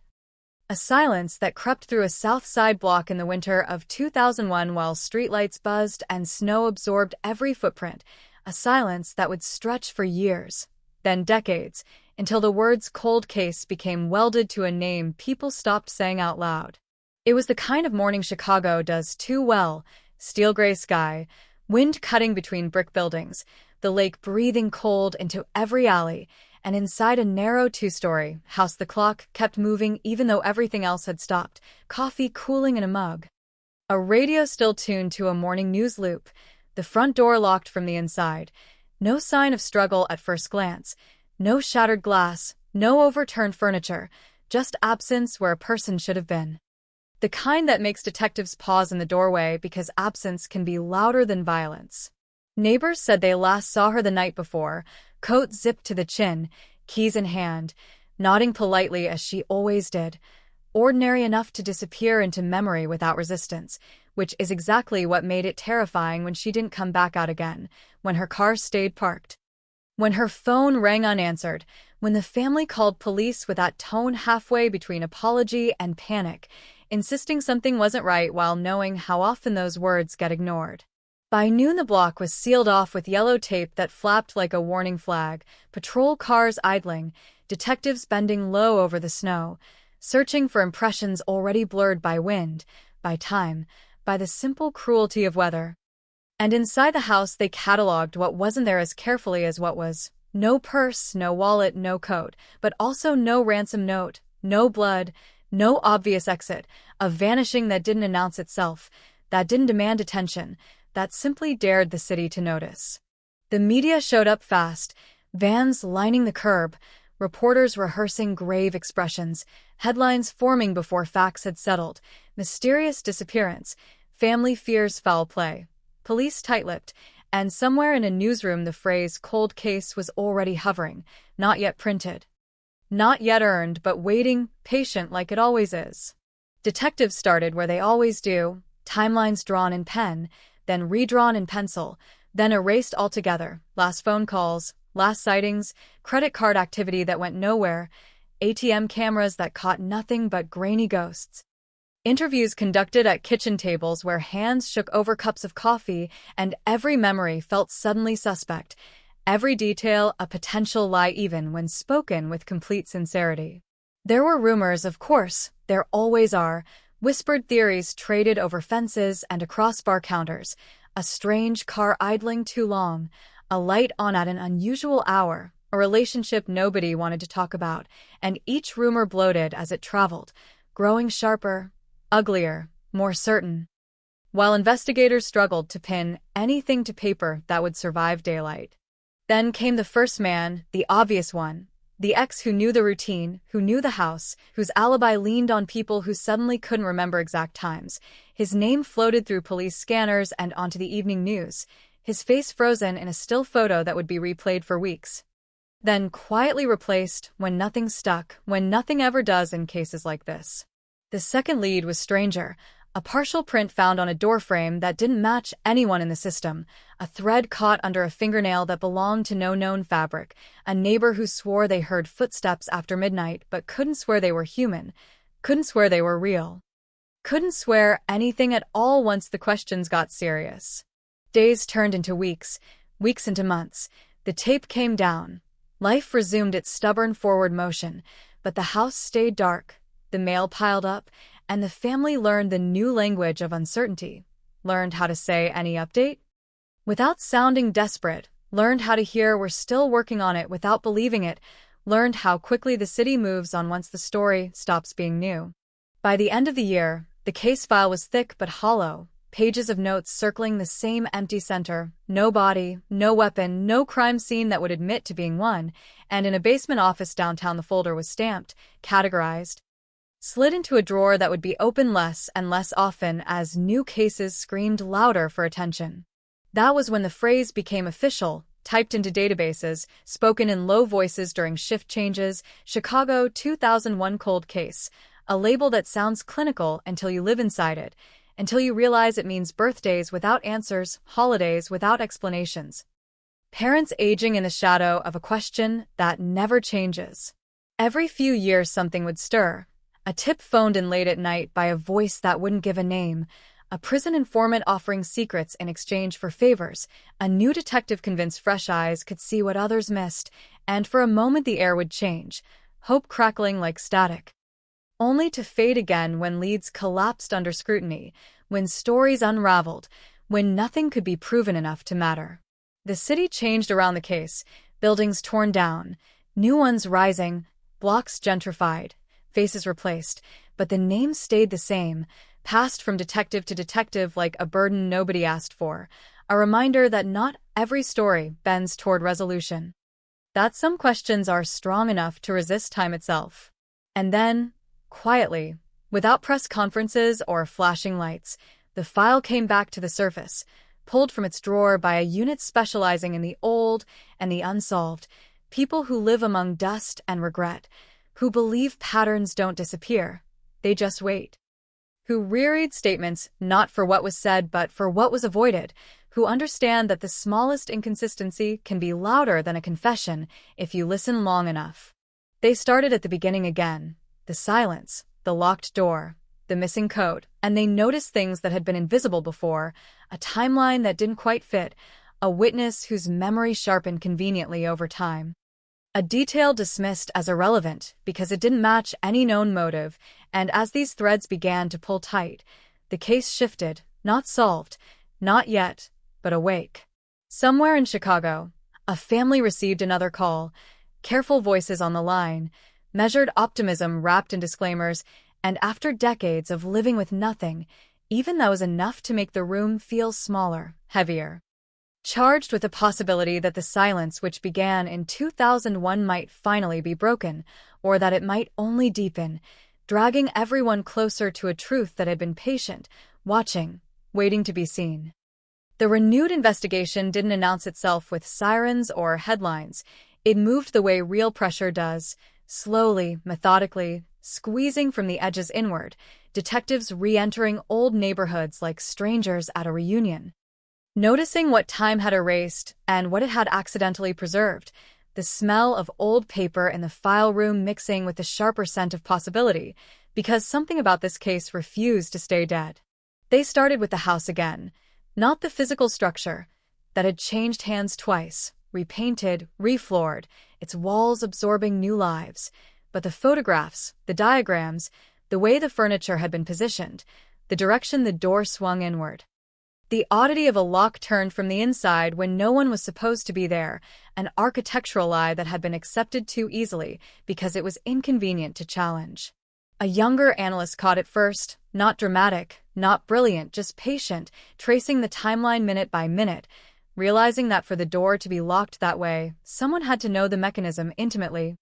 A silence that crept through a South Side block in the winter of 2001 while streetlights buzzed and snow absorbed every footprint. A silence that would stretch for years, then decades, until the words cold case became welded to a name people stopped saying out loud. It was the kind of morning Chicago does too well. Steel gray sky, wind cutting between brick buildings, the lake breathing cold into every alley, and inside a narrow two-story house the clock kept moving even though everything else had stopped, coffee cooling in a mug. A radio still tuned to a morning news loop, the front door locked from the inside. No sign of struggle at first glance, no shattered glass, no overturned furniture, just absence where a person should have been. The kind that makes detectives pause in the doorway because absence can be louder than violence. Neighbors said they last saw her the night before, coat zipped to the chin, keys in hand, nodding politely as she always did, ordinary enough to disappear into memory without resistance, which is exactly what made it terrifying when she didn't come back out again, when her car stayed parked. When her phone rang unanswered, when the family called police with that tone halfway between apology and panic, insisting something wasn't right while knowing how often those words get ignored. By noon, the block was sealed off with yellow tape that flapped like a warning flag, patrol cars idling, detectives bending low over the snow, searching for impressions already blurred by wind, by time, by the simple cruelty of weather. And inside the house, they cataloged what wasn't there as carefully as what was. No purse, no wallet, no coat, but also no ransom note, no blood, no obvious exit, a vanishing that didn't announce itself, that didn't demand attention, that simply dared the city to notice. The media showed up fast, vans lining the curb, reporters rehearsing grave expressions, headlines forming before facts had settled, mysterious disappearance, family fears foul play, police tight-lipped, and somewhere in a newsroom the phrase cold case was already hovering, not yet printed. Not yet earned, but waiting, patient like it always is. Detectives started where they always do, timelines drawn in pen, then redrawn in pencil, then erased altogether, last phone calls, last sightings, credit card activity that went nowhere, ATM cameras that caught nothing but grainy ghosts. Interviews conducted at kitchen tables where hands shook over cups of coffee and every memory felt suddenly suspect, every detail a potential lie even when spoken with complete sincerity. There were rumors, of course, there always are, whispered theories traded over fences and across bar counters, a strange car idling too long, a light on at an unusual hour, a relationship nobody wanted to talk about, and each rumor bloated as it traveled, growing sharper, uglier, more certain. While investigators struggled to pin anything to paper that would survive daylight. Then came the first man, the obvious one, the ex who knew the routine, who knew the house, whose alibi leaned on people who suddenly couldn't remember exact times. His name floated through police scanners and onto the evening news, his face frozen in a still photo that would be replayed for weeks. Then quietly replaced when nothing stuck, when nothing ever does in cases like this. The second lead was stranger, a partial print found on a doorframe that didn't match anyone in the system, a thread caught under a fingernail that belonged to no known fabric, a neighbor who swore they heard footsteps after midnight but couldn't swear they were human, couldn't swear they were real. Couldn't swear anything at all once the questions got serious. Days turned into weeks, weeks into months, The tape came down. Life resumed its stubborn forward motion, but the house stayed dark. The mail piled up, and the family learned the new language of uncertainty. Learned how to say any update? Without sounding desperate. Learned how to hear we're still working on it without believing it. Learned how quickly the city moves on once the story stops being new. By the end of the year, the case file was thick but hollow. Pages of notes circling the same empty center. No body, no weapon, no crime scene that would admit to being one, and in a basement office downtown the folder was stamped, categorized, slid into a drawer that would be open less and less often as new cases screamed louder for attention. That was when the phrase became official, typed into databases, spoken in low voices during shift changes. Chicago 2001 cold case, a label that sounds clinical until you live inside it, until you realize it means birthdays without answers, holidays without explanations. Parents aging in the shadow of a question that never changes. Every few years something would stir. A tip phoned in late at night by a voice that wouldn't give a name. A prison informant offering secrets in exchange for favors. A new detective convinced fresh eyes could see what others missed, and for a moment the air would change, hope crackling like static, only to fade again when leads collapsed under scrutiny, when stories unraveled, when nothing could be proven enough to matter. The city changed around the case, buildings torn down, new ones rising, blocks gentrified, faces replaced, but the name stayed the same, passed from detective to detective like a burden nobody asked for, a reminder that not every story bends toward resolution, that some questions are strong enough to resist time itself. And then, quietly, without press conferences or flashing lights, the file came back to the surface, pulled from its drawer by a unit specializing in the old and the unsolved, people who live among dust and regret, who believe patterns don't disappear, they just wait, who reread statements not for what was said but for what was avoided, who understand that the smallest inconsistency can be louder than a confession if you listen long enough. They started at the beginning again. The silence, the locked door, the missing code, and they noticed things that had been invisible before, a timeline that didn't quite fit, a witness whose memory sharpened conveniently over time, a detail dismissed as irrelevant because it didn't match any known motive, and as these threads began to pull tight, the case shifted, not solved, not yet, but awake. Somewhere in Chicago, a family received another call, careful voices on the line, measured optimism wrapped in disclaimers, and after decades of living with nothing, even that was enough to make the room feel smaller, heavier. Charged with the possibility that the silence which began in 2001 might finally be broken, or that it might only deepen, dragging everyone closer to a truth that had been patient, watching, waiting to be seen. The renewed investigation didn't announce itself with sirens or headlines. It moved the way real pressure does, slowly, methodically, squeezing from the edges inward, detectives re-entering old neighborhoods like strangers at a reunion. Noticing what time had erased and what it had accidentally preserved, the smell of old paper in the file room mixing with the sharper scent of possibility, because something about this case refused to stay dead. They started with the house again, not the physical structure that had changed hands twice, repainted, refloored, its walls absorbing new lives, but the photographs, the diagrams, the way the furniture had been positioned, the direction the door swung inward. The oddity of a lock turned from the inside when no one was supposed to be there, an architectural lie that had been accepted too easily because it was inconvenient to challenge. A younger analyst caught it first, not dramatic, not brilliant, just patient, tracing the timeline minute by minute, realizing that for the door to be locked that way, someone had to know the mechanism intimately,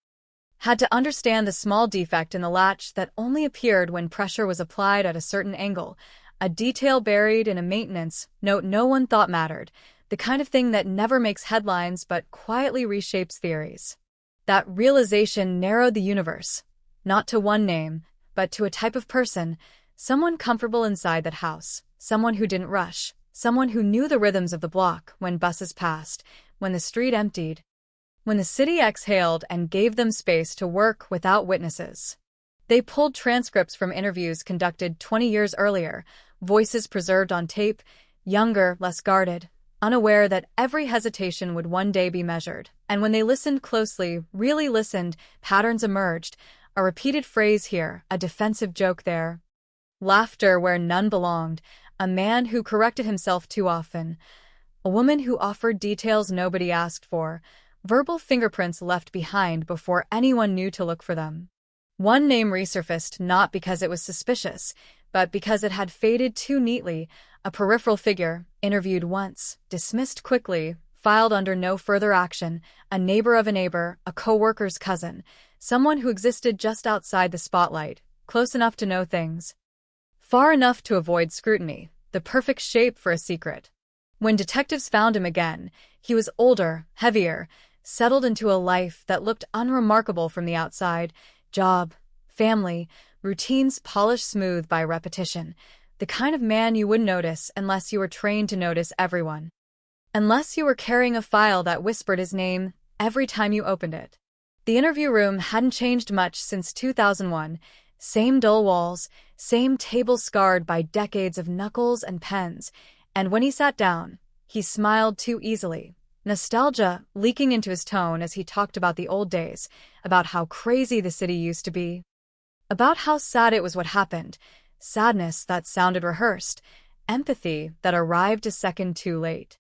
had to understand the small defect in the latch that only appeared when pressure was applied at a certain angle, a detail buried in a maintenance note no one thought mattered, the kind of thing that never makes headlines but quietly reshapes theories. That realization narrowed the universe, not to one name, but to a type of person, someone comfortable inside that house, someone who didn't rush, someone who knew the rhythms of the block when buses passed, when the street emptied, when the city exhaled and gave them space to work without witnesses. They pulled transcripts from interviews conducted 20 years earlier, voices preserved on tape, younger, less guarded, unaware that every hesitation would one day be measured. And when they listened closely, really listened, patterns emerged. A repeated phrase here, a defensive joke there. Laughter where none belonged, a man who corrected himself too often, a woman who offered details nobody asked for, verbal fingerprints left behind before anyone knew to look for them. One name resurfaced not because it was suspicious, but because it had faded too neatly, a peripheral figure, interviewed once, dismissed quickly, filed under no further action, a neighbor of a neighbor, a co-worker's cousin, someone who existed just outside the spotlight, close enough to know things, far enough to avoid scrutiny, the perfect shape for a secret. When detectives found him again, he was older, heavier, settled into a life that looked unremarkable from the outside, job, family, routines polished smooth by repetition, the kind of man you wouldn't notice unless you were trained to notice everyone. Unless you were carrying a file that whispered his name every time you opened it. The interview room hadn't changed much since 2001, same dull walls, same table scarred by decades of knuckles and pens, and when he sat down, he smiled too easily. Nostalgia leaking into his tone as he talked about the old days, about how crazy the city used to be, about how sad it was what happened, sadness that sounded rehearsed, empathy that arrived a second too late.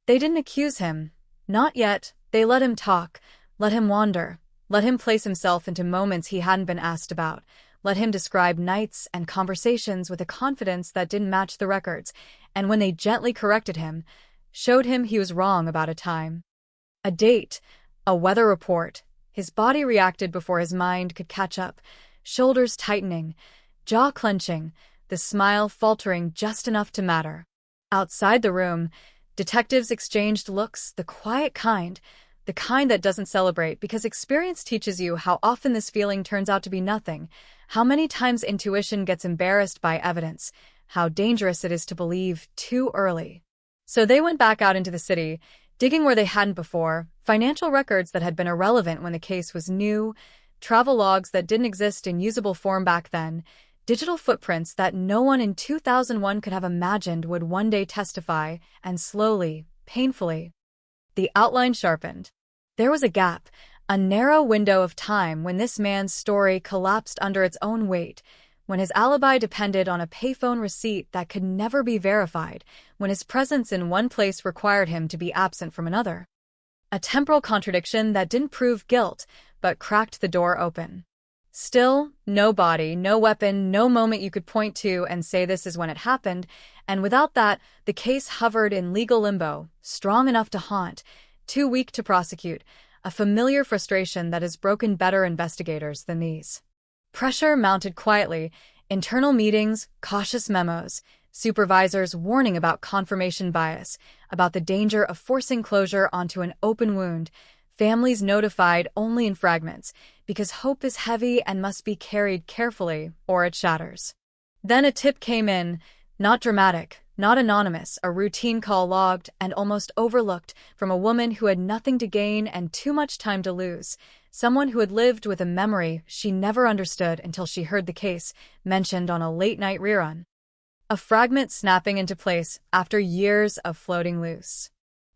They didn't accuse him. Not yet. They let him talk, let him wander, let him place himself into moments he hadn't been asked about, let him describe nights and conversations with a confidence that didn't match the records, and when they gently corrected him, showed him he was wrong about a time, a date, a weather report, his body reacted before his mind could catch up, shoulders tightening, jaw clenching, the smile faltering just enough to matter. Outside the room, detectives exchanged looks, the quiet kind, the kind that doesn't celebrate because experience teaches you how often this feeling turns out to be nothing, how many times intuition gets embarrassed by evidence, how dangerous it is to believe too early. So they went back out into the city, digging where they hadn't before, financial records that had been irrelevant when the case was new, travel logs that didn't exist in usable form back then, digital footprints that no one in 2001 could have imagined would one day testify, and slowly, painfully, the outline sharpened. There was a gap, a narrow window of time when this man's story collapsed under its own weight, when his alibi depended on a payphone receipt that could never be verified, when his presence in one place required him to be absent from another. A temporal contradiction that didn't prove guilt, but cracked the door open. Still, no body, no weapon, no moment you could point to and say this is when it happened, and without that, the case hovered in legal limbo, strong enough to haunt, too weak to prosecute, a familiar frustration that has broken better investigators than these. Pressure mounted quietly, internal meetings, cautious memos, supervisors warning about confirmation bias, about the danger of forcing closure onto an open wound, families notified only in fragments, because hope is heavy and must be carried carefully, or it shatters. Then a tip came in, not dramatic, not anonymous, a routine call logged and almost overlooked from a woman who had nothing to gain and too much time to lose, someone who had lived with a memory she never understood until she heard the case mentioned on a late-night rerun. A fragment snapping into place after years of floating loose.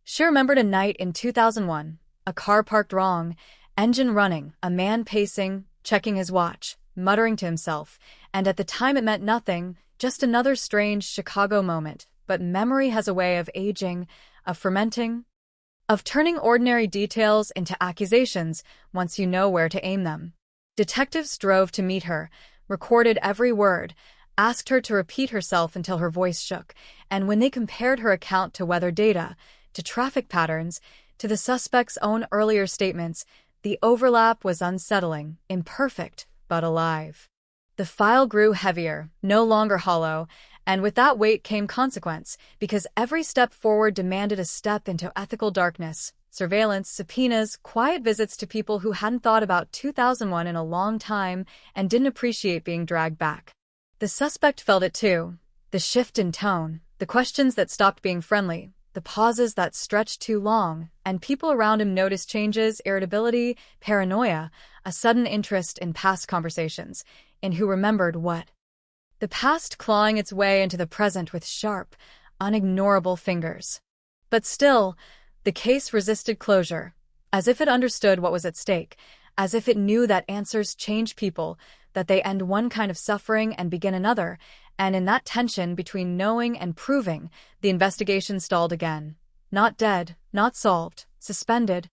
She remembered a night in 2001, a car parked wrong, engine running, a man pacing, checking his watch, muttering to himself, and at the time it meant nothing, just another strange Chicago moment, but memory has a way of aging, of fermenting, of turning ordinary details into accusations once you know where to aim them. Detectives drove to meet her, recorded every word, asked her to repeat herself until her voice shook, and when they compared her account to weather data, to traffic patterns, to the suspect's own earlier statements, the overlap was unsettling, imperfect, but alive. The file grew heavier, no longer hollow, and with that weight came consequence, because every step forward demanded a step into ethical darkness, surveillance, subpoenas, quiet visits to people who hadn't thought about 2001 in a long time and didn't appreciate being dragged back. The suspect felt it too, the shift in tone, the questions that stopped being friendly, the pauses that stretched too long, and people around him noticed changes, irritability, paranoia, a sudden interest in past conversations, in who remembered what. The past clawing its way into the present with sharp, unignorable fingers. But still, the case resisted closure, as if it understood what was at stake, as if it knew that answers change people, that they end one kind of suffering and begin another, and in that tension between knowing and proving, the investigation stalled again. Not dead, not solved, suspended,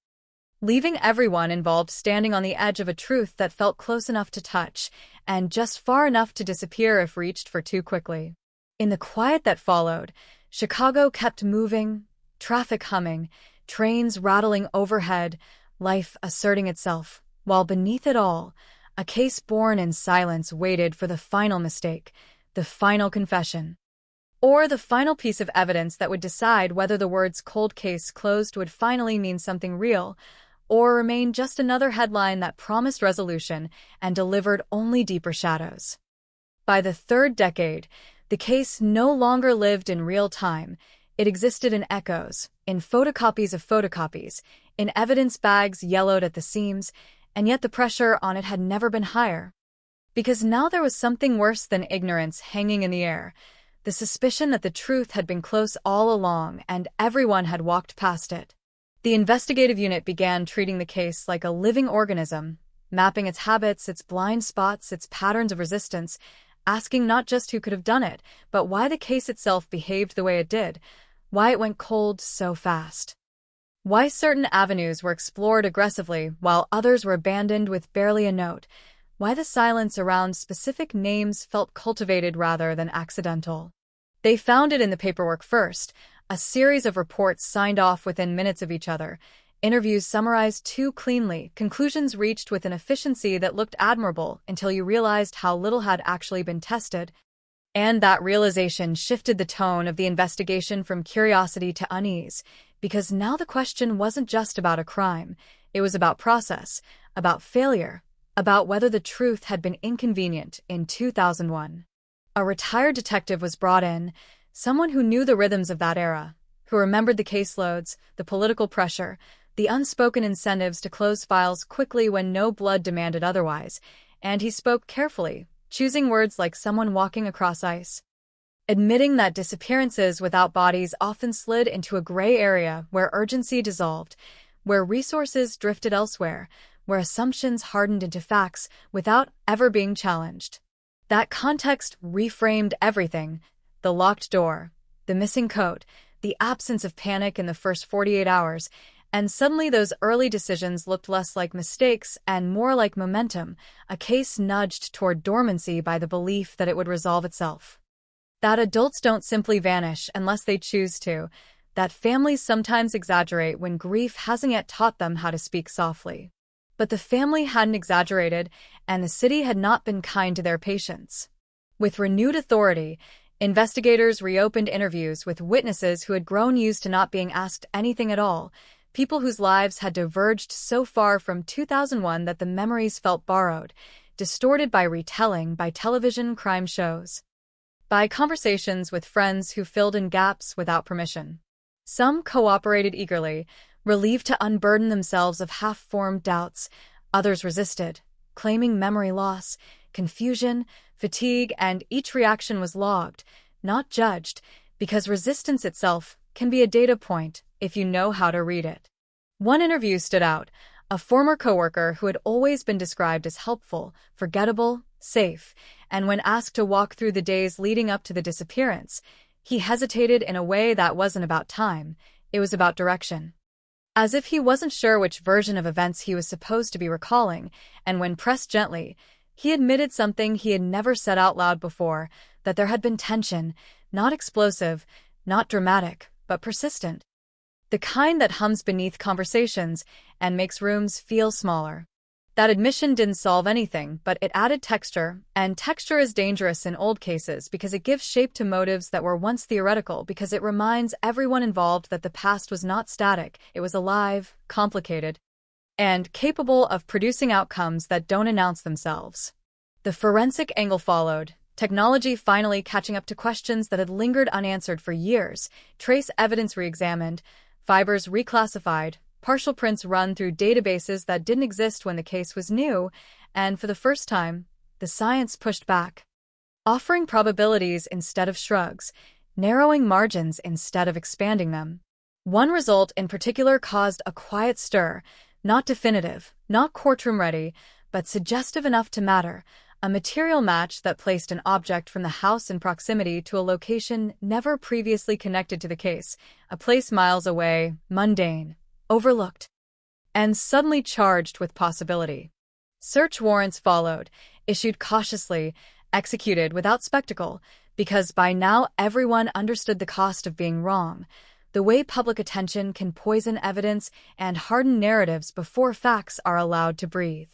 leaving everyone involved standing on the edge of a truth that felt close enough to touch, and just far enough to disappear if reached for too quickly. In the quiet that followed, Chicago kept moving, traffic humming, trains rattling overhead, life asserting itself, while beneath it all, a case born in silence waited for the final mistake, the final confession, or the final piece of evidence that would decide whether the words "cold case closed" would finally mean something real, or remain just another headline that promised resolution and delivered only deeper shadows. By the third decade, the case no longer lived in real time. It existed in echoes, in photocopies of photocopies, in evidence bags yellowed at the seams, and yet the pressure on it had never been higher. Because now there was something worse than ignorance hanging in the air, the suspicion that the truth had been close all along and everyone had walked past it. The investigative unit began treating the case like a living organism, mapping its habits, its blind spots, its patterns of resistance, asking not just who could have done it, but why the case itself behaved the way it did, why it went cold so fast. Why certain avenues were explored aggressively while others were abandoned with barely a note. Why the silence around specific names felt cultivated rather than accidental. They found it in the paperwork first, a series of reports signed off within minutes of each other, interviews summarized too cleanly, conclusions reached with an efficiency that looked admirable until you realized how little had actually been tested. And that realization shifted the tone of the investigation from curiosity to unease, because now the question wasn't just about a crime, it was about process, about failure, about whether the truth had been inconvenient. In 2001, a retired detective was brought in, someone who knew the rhythms of that era, who remembered the caseloads, the political pressure, the unspoken incentives to close files quickly when no blood demanded otherwise, and he spoke carefully, choosing words like someone walking across ice, admitting that disappearances without bodies often slid into a gray area where urgency dissolved, where resources drifted elsewhere, where assumptions hardened into facts without ever being challenged. That context reframed everything: the locked door, the missing coat, the absence of panic in the first 48 hours, and suddenly those early decisions looked less like mistakes and more like momentum, a case nudged toward dormancy by the belief that it would resolve itself. That adults don't simply vanish unless they choose to, that families sometimes exaggerate when grief hasn't yet taught them how to speak softly. But the family hadn't exaggerated, and the city had not been kind to their patients. With renewed authority, investigators reopened interviews with witnesses who had grown used to not being asked anything at all, people whose lives had diverged so far from 2001 that the memories felt borrowed, distorted by retelling, by television crime shows, by conversations with friends who filled in gaps without permission. Some cooperated eagerly, relieved to unburden themselves of half-formed doubts. Others resisted, claiming memory loss, confusion, fatigue, and each reaction was logged, not judged, because resistance itself can be a data point if you know how to read it. One interview stood out: a former coworker who had always been described as helpful, forgettable, safe, and when asked to walk through the days leading up to the disappearance, he hesitated in a way that wasn't about time, it was about direction. As if he wasn't sure which version of events he was supposed to be recalling, and when pressed gently, he admitted something he had never said out loud before, that there had been tension, not explosive, not dramatic, but persistent. The kind that hums beneath conversations and makes rooms feel smaller. That admission didn't solve anything, but it added texture, and texture is dangerous in old cases because it gives shape to motives that were once theoretical, because it reminds everyone involved that the past was not static, it was alive, complicated, and capable of producing outcomes that don't announce themselves. The forensic angle followed, technology finally catching up to questions that had lingered unanswered for years, trace evidence re-examined, fibers reclassified, partial prints run through databases that didn't exist when the case was new, and for the first time, the science pushed back, offering probabilities instead of shrugs, narrowing margins instead of expanding them. One result in particular caused a quiet stir, not definitive, not courtroom-ready, but suggestive enough to matter, a material match that placed an object from the house in proximity to a location never previously connected to the case, a place miles away, mundane, overlooked, and suddenly charged with possibility. Search warrants followed, issued cautiously, executed without spectacle, because by now everyone understood the cost of being wrong, the way public attention can poison evidence and harden narratives before facts are allowed to breathe.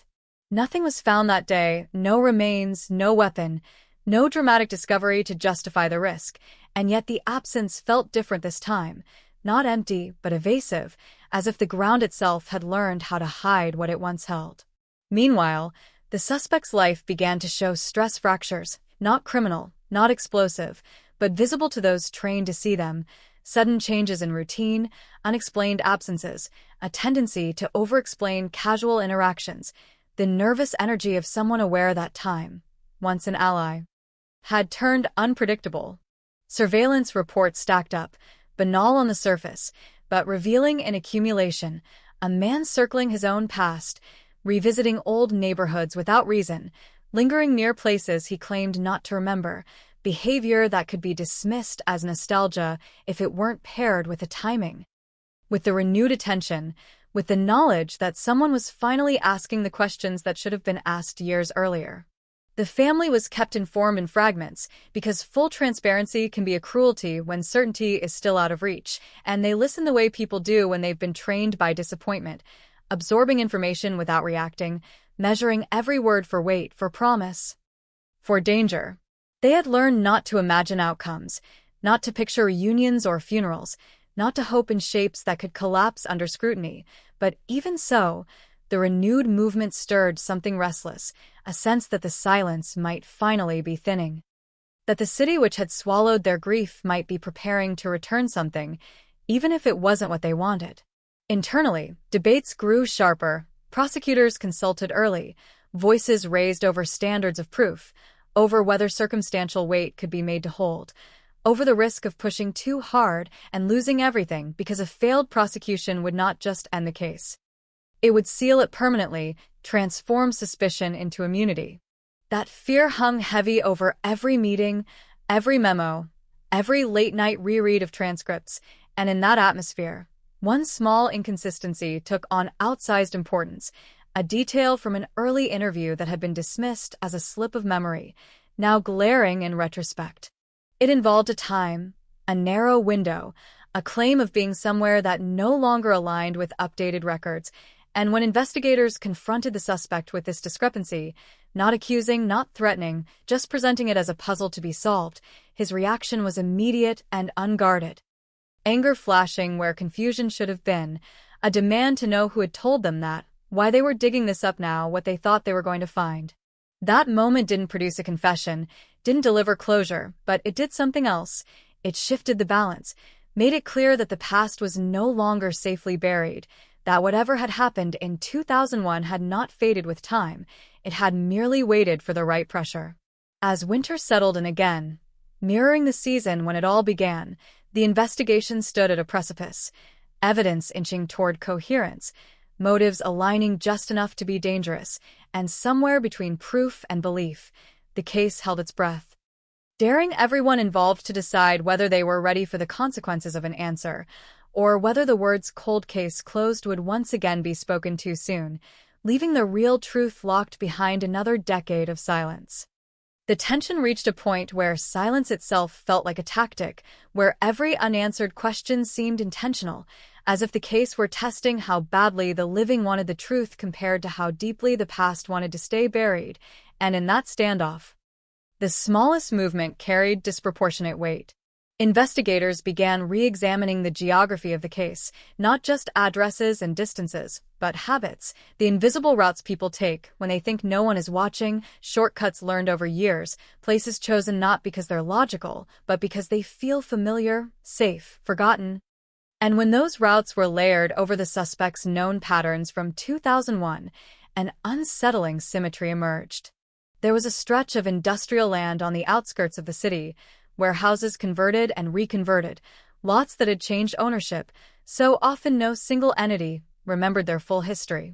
Nothing was found that day, no remains, no weapon, no dramatic discovery to justify the risk, and yet the absence felt different this time, not empty, but evasive, as if the ground itself had learned how to hide what it once held. Meanwhile, the suspect's life began to show stress fractures, not criminal, not explosive, but visible to those trained to see them, sudden changes in routine, unexplained absences, a tendency to over-explain casual interactions, the nervous energy of someone aware that time, once an ally, had turned unpredictable. Surveillance reports stacked up, banal on the surface, but revealing in accumulation, a man circling his own past, revisiting old neighborhoods without reason, lingering near places he claimed not to remember, behavior that could be dismissed as nostalgia if it weren't paired with the timing. With the renewed attention, with the knowledge that someone was finally asking the questions that should have been asked years earlier. The family was kept informed in fragments, because full transparency can be a cruelty when certainty is still out of reach, and they listen the way people do when they've been trained by disappointment, absorbing information without reacting, measuring every word for weight, for promise, for danger. They had learned not to imagine outcomes, not to picture reunions or funerals, not to hope in shapes that could collapse under scrutiny, but even so, the renewed movement stirred something restless, a sense that the silence might finally be thinning. That the city which had swallowed their grief might be preparing to return something, even if it wasn't what they wanted. Internally, debates grew sharper, prosecutors consulted early, voices raised over standards of proof, over whether circumstantial weight could be made to hold, over the risk of pushing too hard and losing everything because a failed prosecution would not just end the case. It would seal it permanently, transform suspicion into immunity. That fear hung heavy over every meeting, every memo, every late-night reread of transcripts, and in that atmosphere, one small inconsistency took on outsized importance, a detail from an early interview that had been dismissed as a slip of memory, now glaring in retrospect. It involved a time, a narrow window, a claim of being somewhere that no longer aligned with updated records, and when investigators confronted the suspect with this discrepancy, not accusing, not threatening, just presenting it as a puzzle to be solved, his reaction was immediate and unguarded. Anger flashing where confusion should have been, a demand to know who had told them that, why they were digging this up now, what they thought they were going to find. That moment didn't produce a confession, didn't deliver closure, but it did something else. It shifted the balance, made it clear that the past was no longer safely buried, that whatever had happened in 2001 had not faded with time, it had merely waited for the right pressure. As winter settled in again, mirroring the season when it all began, the investigation stood at a precipice, evidence inching toward coherence, motives aligning just enough to be dangerous, and somewhere between proof and belief, the case held its breath, daring everyone involved to decide whether they were ready for the consequences of an answer, or whether the words "cold case closed" would once again be spoken too soon, leaving the real truth locked behind another decade of silence. The tension reached a point where silence itself felt like a tactic, where every unanswered question seemed intentional, as if the case were testing how badly the living wanted the truth compared to how deeply the past wanted to stay buried, and in that standoff, the smallest movement carried disproportionate weight. Investigators began re-examining the geography of the case, not just addresses and distances, but habits, the invisible routes people take when they think no one is watching, shortcuts learned over years, places chosen not because they're logical, but because they feel familiar, safe, forgotten. And when those routes were layered over the suspect's known patterns from 2001, an unsettling symmetry emerged. There was a stretch of industrial land on the outskirts of the city, where houses converted and reconverted, lots that had changed ownership, so often no single entity remembered their full history.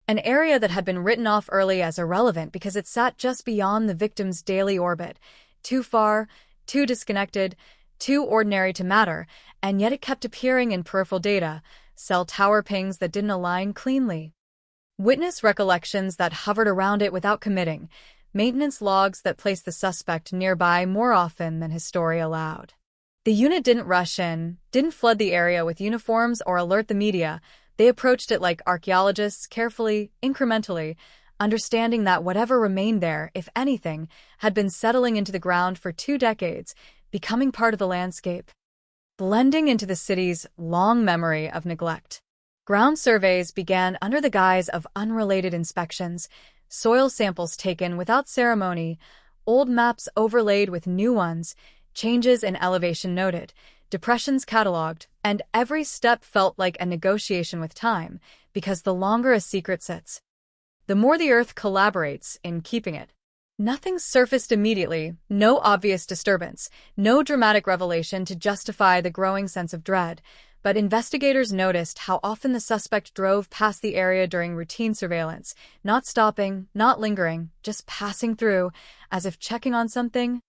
An area that had been written off early as irrelevant because it sat just beyond the victim's daily orbit, too far, too disconnected, too ordinary to matter, and yet it kept appearing in peripheral data, cell tower pings that didn't align cleanly. Witness recollections that hovered around it without committing, maintenance logs that placed the suspect nearby more often than his story allowed. The unit didn't rush in, didn't flood the area with uniforms or alert the media. They approached it like archaeologists, carefully, incrementally, understanding that whatever remained there, if anything, had been settling into the ground for 2 decades, becoming part of the landscape, blending into the city's long memory of neglect. Ground surveys began under the guise of unrelated inspections, soil samples taken without ceremony, old maps overlaid with new ones, changes in elevation noted, depressions catalogued, and every step felt like a negotiation with time, because the longer a secret sits, the more the Earth collaborates in keeping it. Nothing surfaced immediately, no obvious disturbance, no dramatic revelation to justify the growing sense of dread, but investigators noticed how often the suspect drove past the area during routine surveillance, not stopping, not lingering, just passing through, as if checking on something,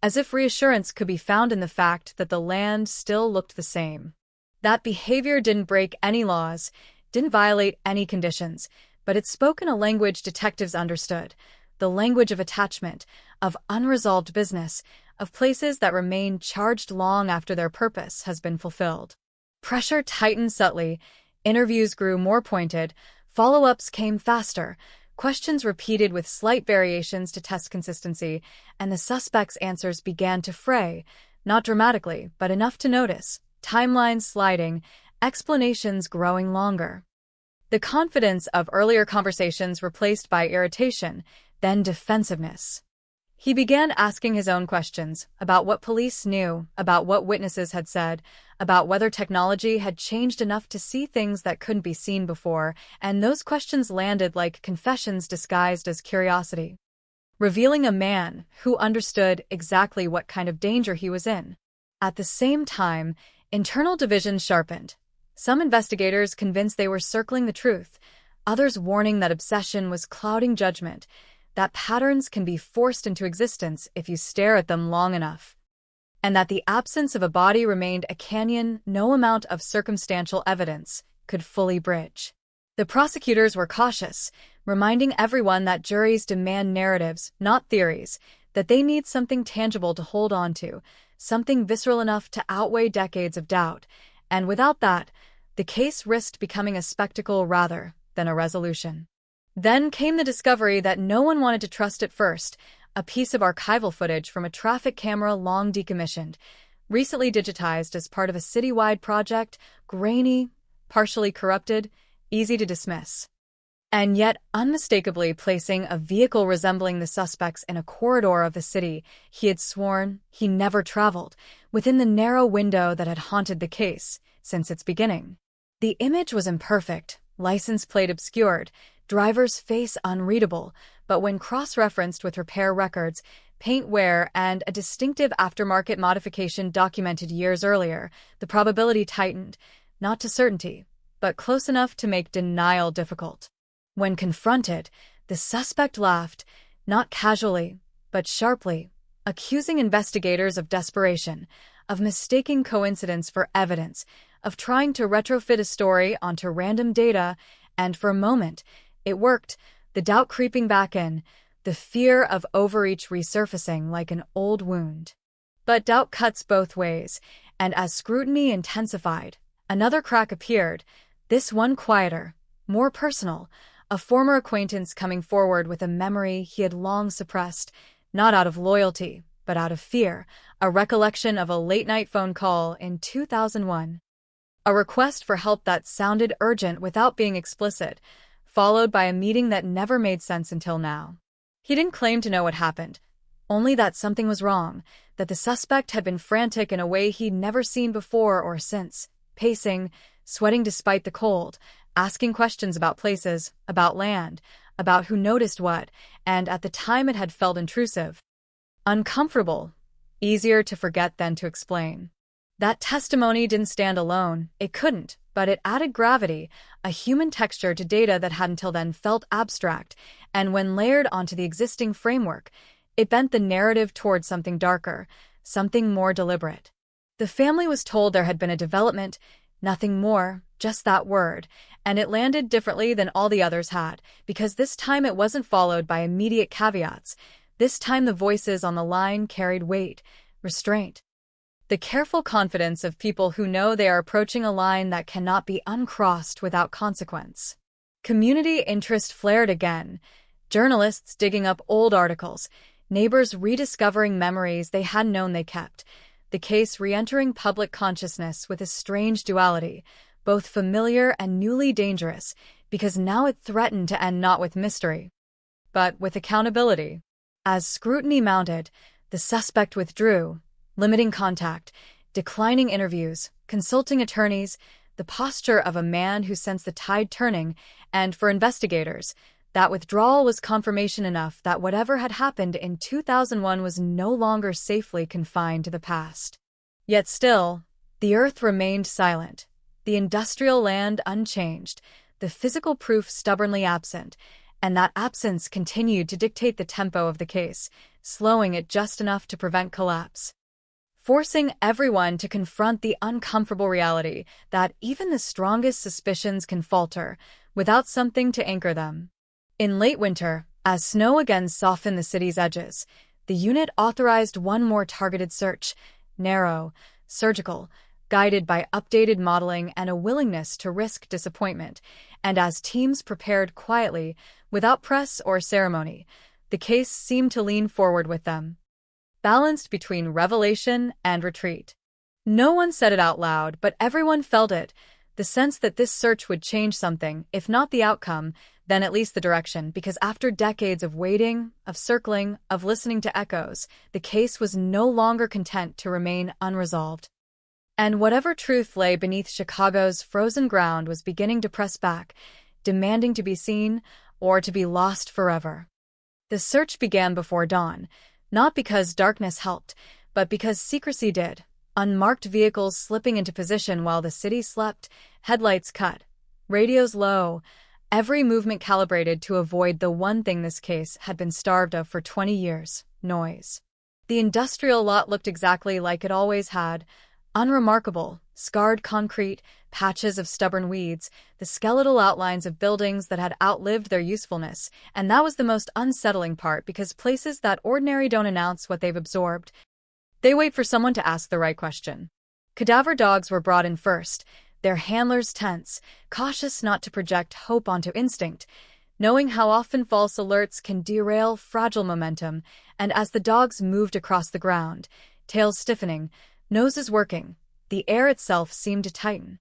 as if reassurance could be found in the fact that the land still looked the same. That behavior didn't break any laws, didn't violate any conditions, but it spoke in a language detectives understood, the language of attachment, of unresolved business, of places that remain charged long after their purpose has been fulfilled. Pressure tightened subtly, interviews grew more pointed, follow-ups came faster, questions repeated with slight variations to test consistency, and the suspect's answers began to fray, not dramatically, but enough to notice, timelines sliding, explanations growing longer. The confidence of earlier conversations replaced by irritation, then defensiveness. He began asking his own questions about what police knew, about what witnesses had said, about whether technology had changed enough to see things that couldn't be seen before, and those questions landed like confessions disguised as curiosity, revealing a man who understood exactly what kind of danger he was in. At the same time, internal divisions sharpened. Some investigators convinced they were circling the truth, others warning that obsession was clouding judgment, that patterns can be forced into existence if you stare at them long enough, and that the absence of a body remained a canyon no amount of circumstantial evidence could fully bridge. The prosecutors were cautious, reminding everyone that juries demand narratives, not theories, that they need something tangible to hold on to, something visceral enough to outweigh decades of doubt, and without that, the case risked becoming a spectacle rather than a resolution. Then came the discovery that no one wanted to trust at first, a piece of archival footage from a traffic camera long decommissioned, recently digitized as part of a citywide project, grainy, partially corrupted, easy to dismiss, and yet unmistakably placing a vehicle resembling the suspect's in a corridor of the city he had sworn he never traveled, within the narrow window that had haunted the case since its beginning. The image was imperfect, license plate obscured, driver's face unreadable, but when cross-referenced with repair records, paint wear, and a distinctive aftermarket modification documented years earlier, the probability tightened, not to certainty, but close enough to make denial difficult. When confronted, the suspect laughed, not casually, but sharply, accusing investigators of desperation, of mistaking coincidence for evidence, of trying to retrofit a story onto random data, and for a moment, it worked, the doubt creeping back in, the fear of overreach resurfacing like an old wound. But doubt cuts both ways, and as scrutiny intensified, another crack appeared, this one quieter, more personal, a former acquaintance coming forward with a memory he had long suppressed, not out of loyalty, but out of fear, a recollection of a late-night phone call in 2001. A request for help that sounded urgent without being explicit, followed by a meeting that never made sense until now. He didn't claim to know what happened, only that something was wrong, that the suspect had been frantic in a way he'd never seen before or since, pacing, sweating despite the cold, asking questions about places, about land, about who noticed what, and at the time it had felt intrusive. Uncomfortable, easier to forget than to explain. That testimony didn't stand alone. It couldn't, but it added gravity, a human texture to data that had until then felt abstract, and when layered onto the existing framework, it bent the narrative toward something darker, something more deliberate. The family was told there had been a development, nothing more, just that word, and it landed differently than all the others had, because this time it wasn't followed by immediate caveats. This time the voices on the line carried weight, restraint. The careful confidence of people who know they are approaching a line that cannot be uncrossed without consequence. Community interest flared again, journalists digging up old articles, neighbors rediscovering memories they hadn't known they kept, the case re-entering public consciousness with a strange duality, both familiar and newly dangerous, because now it threatened to end not with mystery, but with accountability. As scrutiny mounted, the suspect withdrew, limiting contact, declining interviews, consulting attorneys, the posture of a man who sensed the tide turning, and for investigators, that withdrawal was confirmation enough that whatever had happened in 2001 was no longer safely confined to the past. Yet still, the earth remained silent, the industrial land unchanged, the physical proof stubbornly absent, and that absence continued to dictate the tempo of the case, slowing it just enough to prevent collapse. Forcing everyone to confront the uncomfortable reality that even the strongest suspicions can falter without something to anchor them. In late winter, as snow again softened the city's edges, the unit authorized one more targeted search, narrow, surgical, guided by updated modeling and a willingness to risk disappointment, and as teams prepared quietly, without press or ceremony, the case seemed to lean forward with them, balanced between revelation and retreat. No one said it out loud, but everyone felt it, the sense that this search would change something, if not the outcome, then at least the direction, because after decades of waiting, of circling, of listening to echoes, the case was no longer content to remain unresolved. And whatever truth lay beneath Chicago's frozen ground was beginning to press back, demanding to be seen or to be lost forever. The search began before dawn, not because darkness helped, but because secrecy did. Unmarked vehicles slipping into position while the city slept, headlights cut, radios low, every movement calibrated to avoid the one thing this case had been starved of for 20 years, noise. The industrial lot looked exactly like it always had, unremarkable, scarred concrete, patches of stubborn weeds, the skeletal outlines of buildings that had outlived their usefulness, and that was the most unsettling part because places that ordinary don't announce what they've absorbed. They wait for someone to ask the right question. Cadaver dogs were brought in first, their handlers tense, cautious not to project hope onto instinct, knowing how often false alerts can derail fragile momentum, and as the dogs moved across the ground, tails stiffening, noses working, the air itself seemed to tighten.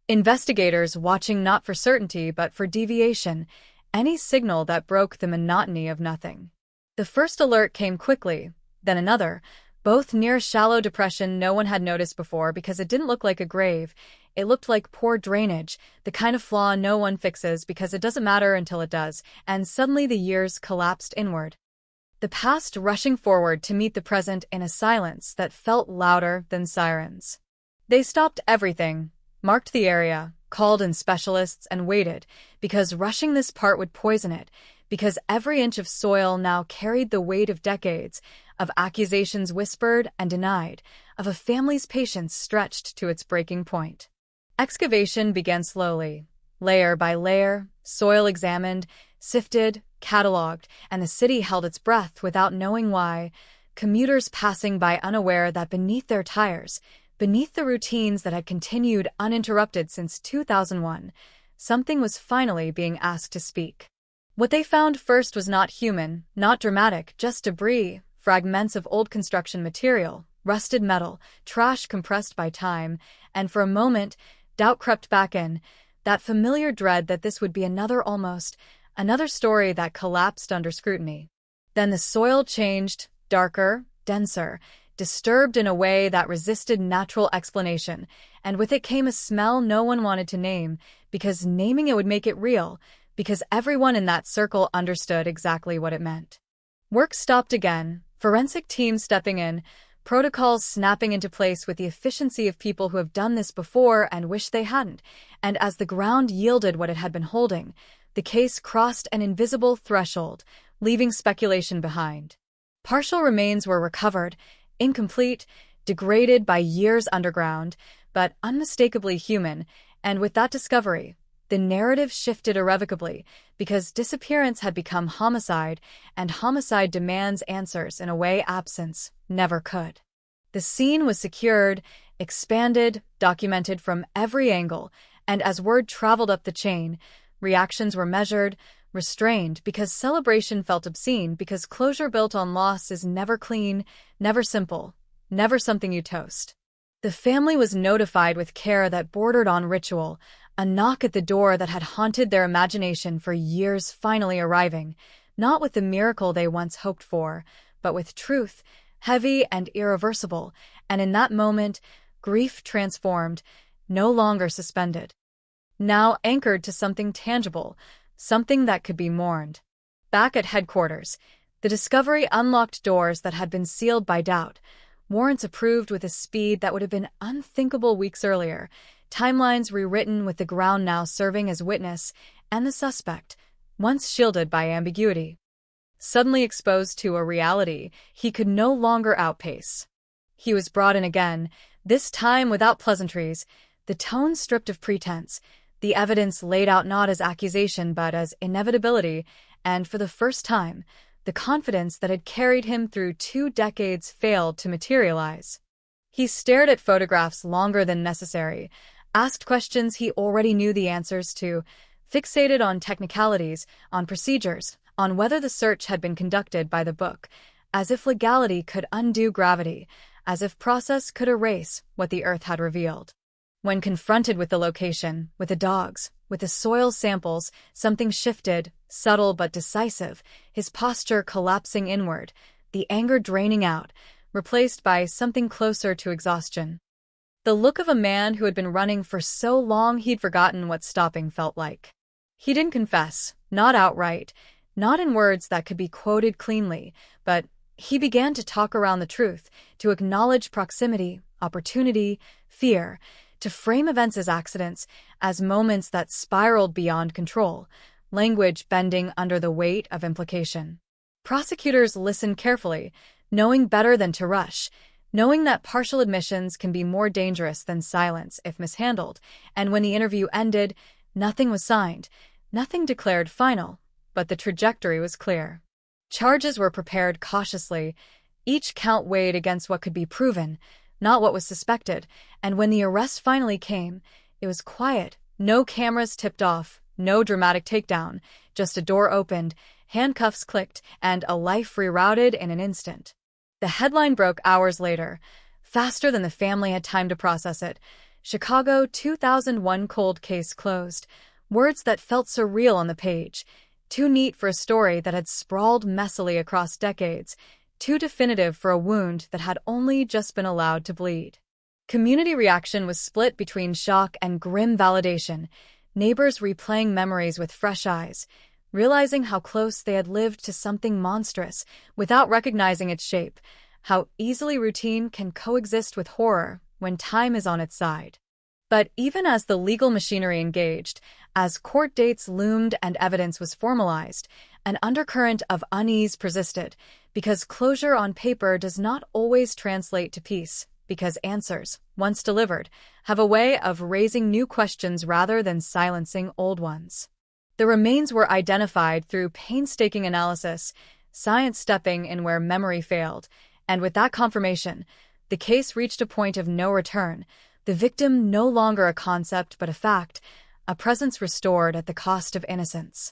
Investigators watching not for certainty but for deviation, any signal that broke the monotony of nothing. The first alert came quickly, then another, both near a shallow depression no one had noticed before because it didn't look like a grave. It looked like poor drainage, the kind of flaw no one fixes because it doesn't matter until it does, and suddenly the years collapsed inward. The past rushing forward to meet the present in a silence that felt louder than sirens. They stopped everything, marked the area, called in specialists, and waited, because rushing this part would poison it, because every inch of soil now carried the weight of decades, of accusations whispered and denied, of a family's patience stretched to its breaking point. Excavation began slowly, layer by layer, soil examined, sifted, catalogued, and the city held its breath without knowing why, commuters passing by unaware that beneath their tires, beneath the routines that had continued uninterrupted since 2001, something was finally being asked to speak. What they found first was not human, not dramatic, just debris, fragments of old construction material, rusted metal, trash compressed by time, and for a moment, doubt crept back in, that familiar dread that this would be another story that collapsed under scrutiny. Then the soil changed, darker, denser, disturbed in a way that resisted natural explanation, and with it came a smell no one wanted to name, because naming it would make it real, because everyone in that circle understood exactly what it meant. Work stopped again, forensic teams stepping in, protocols snapping into place with the efficiency of people who have done this before and wish they hadn't, and as the ground yielded what it had been holding, the case crossed an invisible threshold, leaving speculation behind. Partial remains were recovered, incomplete, degraded by years underground, but unmistakably human, and with that discovery, the narrative shifted irrevocably because disappearance had become homicide, and homicide demands answers in a way absence never could. The scene was secured, expanded, documented from every angle, and as word traveled up the chain, reactions were measured, restrained because celebration felt obscene, because closure built on loss is never clean, never simple, never something you toast. The family was notified with care that bordered on ritual, a knock at the door that had haunted their imagination for years finally arriving, not with the miracle they once hoped for, but with truth, heavy and irreversible, and in that moment, grief transformed, no longer suspended. Now anchored to something tangible, something that could be mourned. Back at headquarters, the discovery unlocked doors that had been sealed by doubt, warrants approved with a speed that would have been unthinkable weeks earlier, timelines rewritten with the ground now serving as witness, and the suspect, once shielded by ambiguity, suddenly exposed to a reality he could no longer outpace. He was brought in again, this time without pleasantries, the tone stripped of pretense, the evidence laid out not as accusation but as inevitability, and for the first time, the confidence that had carried him through 2 decades failed to materialize. He stared at photographs longer than necessary, asked questions he already knew the answers to, fixated on technicalities, on procedures, on whether the search had been conducted by the book, as if legality could undo gravity, as if process could erase what the earth had revealed. When confronted with the location, with the dogs, with the soil samples, something shifted, subtle but decisive, his posture collapsing inward, the anger draining out, replaced by something closer to exhaustion. The look of a man who had been running for so long he'd forgotten what stopping felt like. He didn't confess, not outright, not in words that could be quoted cleanly, but he began to talk around the truth, to acknowledge proximity, opportunity, fear, to frame events as accidents, as moments that spiraled beyond control, language bending under the weight of implication. Prosecutors listened carefully, knowing better than to rush, knowing that partial admissions can be more dangerous than silence if mishandled, and when the interview ended, nothing was signed, nothing declared final, but the trajectory was clear. Charges were prepared cautiously, each count weighed against what could be proven, not what was suspected, and when the arrest finally came, it was quiet, no cameras tipped off, no dramatic takedown, just a door opened, handcuffs clicked, and a life rerouted in an instant. The headline broke hours later, faster than the family had time to process it. Chicago 2001 cold case closed, words that felt surreal on the page, too neat for a story that had sprawled messily across decades, too definitive for a wound that had only just been allowed to bleed. Community reaction was split between shock and grim validation, neighbors replaying memories with fresh eyes, realizing how close they had lived to something monstrous without recognizing its shape, how easily routine can coexist with horror when time is on its side. But even as the legal machinery engaged, as court dates loomed and evidence was formalized, an undercurrent of unease persisted, because closure on paper does not always translate to peace, because answers, once delivered, have a way of raising new questions rather than silencing old ones. The remains were identified through painstaking analysis, science stepping in where memory failed, and with that confirmation, the case reached a point of no return, the victim no longer a concept but a fact, a presence restored at the cost of innocence.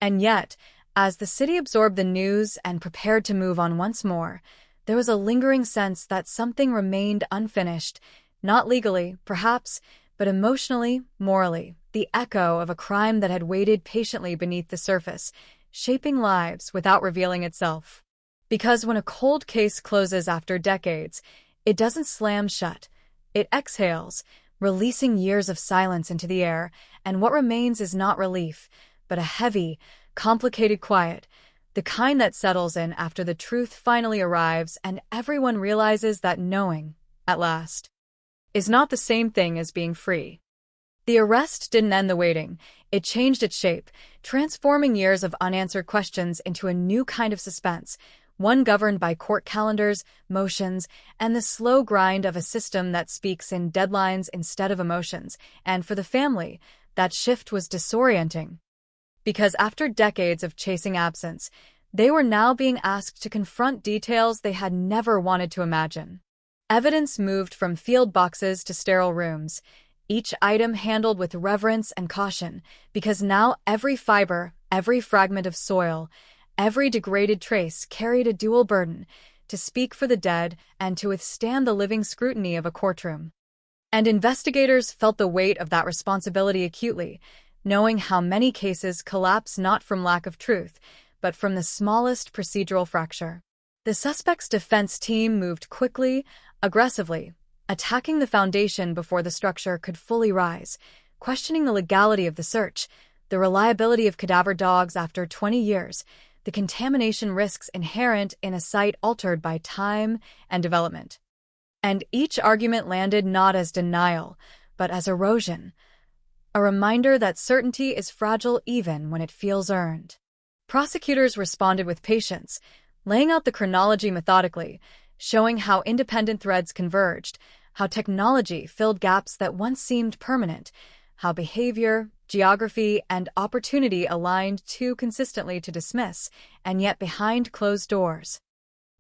And yet, as the city absorbed the news and prepared to move on once more, there was a lingering sense that something remained unfinished, not legally, perhaps, but emotionally, morally, the echo of a crime that had waited patiently beneath the surface, shaping lives without revealing itself. Because when a cold case closes after decades, it doesn't slam shut. It exhales, releasing years of silence into the air, and what remains is not relief, but a heavy, complicated quiet, The kind that settles in after the truth finally arrives and everyone realizes that knowing, at last, is not the same thing as being free. The arrest didn't end the waiting. It changed its shape, transforming years of unanswered questions into a new kind of suspense, one governed by court calendars, motions, and the slow grind of a system that speaks in deadlines instead of emotions. And for the family, that shift was disorienting. Because after decades of chasing absence, they were now being asked to confront details they had never wanted to imagine. Evidence moved from field boxes to sterile rooms, each item handled with reverence and caution, because now every fiber, every fragment of soil, every degraded trace carried a dual burden, to speak for the dead and to withstand the living scrutiny of a courtroom. And investigators felt the weight of that responsibility acutely, knowing how many cases collapse not from lack of truth, but from the smallest procedural fracture. The suspect's defense team moved quickly, aggressively, attacking the foundation before the structure could fully rise, questioning the legality of the search, the reliability of cadaver dogs after 20 years, the contamination risks inherent in a site altered by time and development. And each argument landed not as denial, but as erosion, a reminder that certainty is fragile even when it feels earned. Prosecutors responded with patience, laying out the chronology methodically, showing how independent threads converged, how technology filled gaps that once seemed permanent, how behavior, geography, and opportunity aligned too consistently to dismiss, and yet behind closed doors.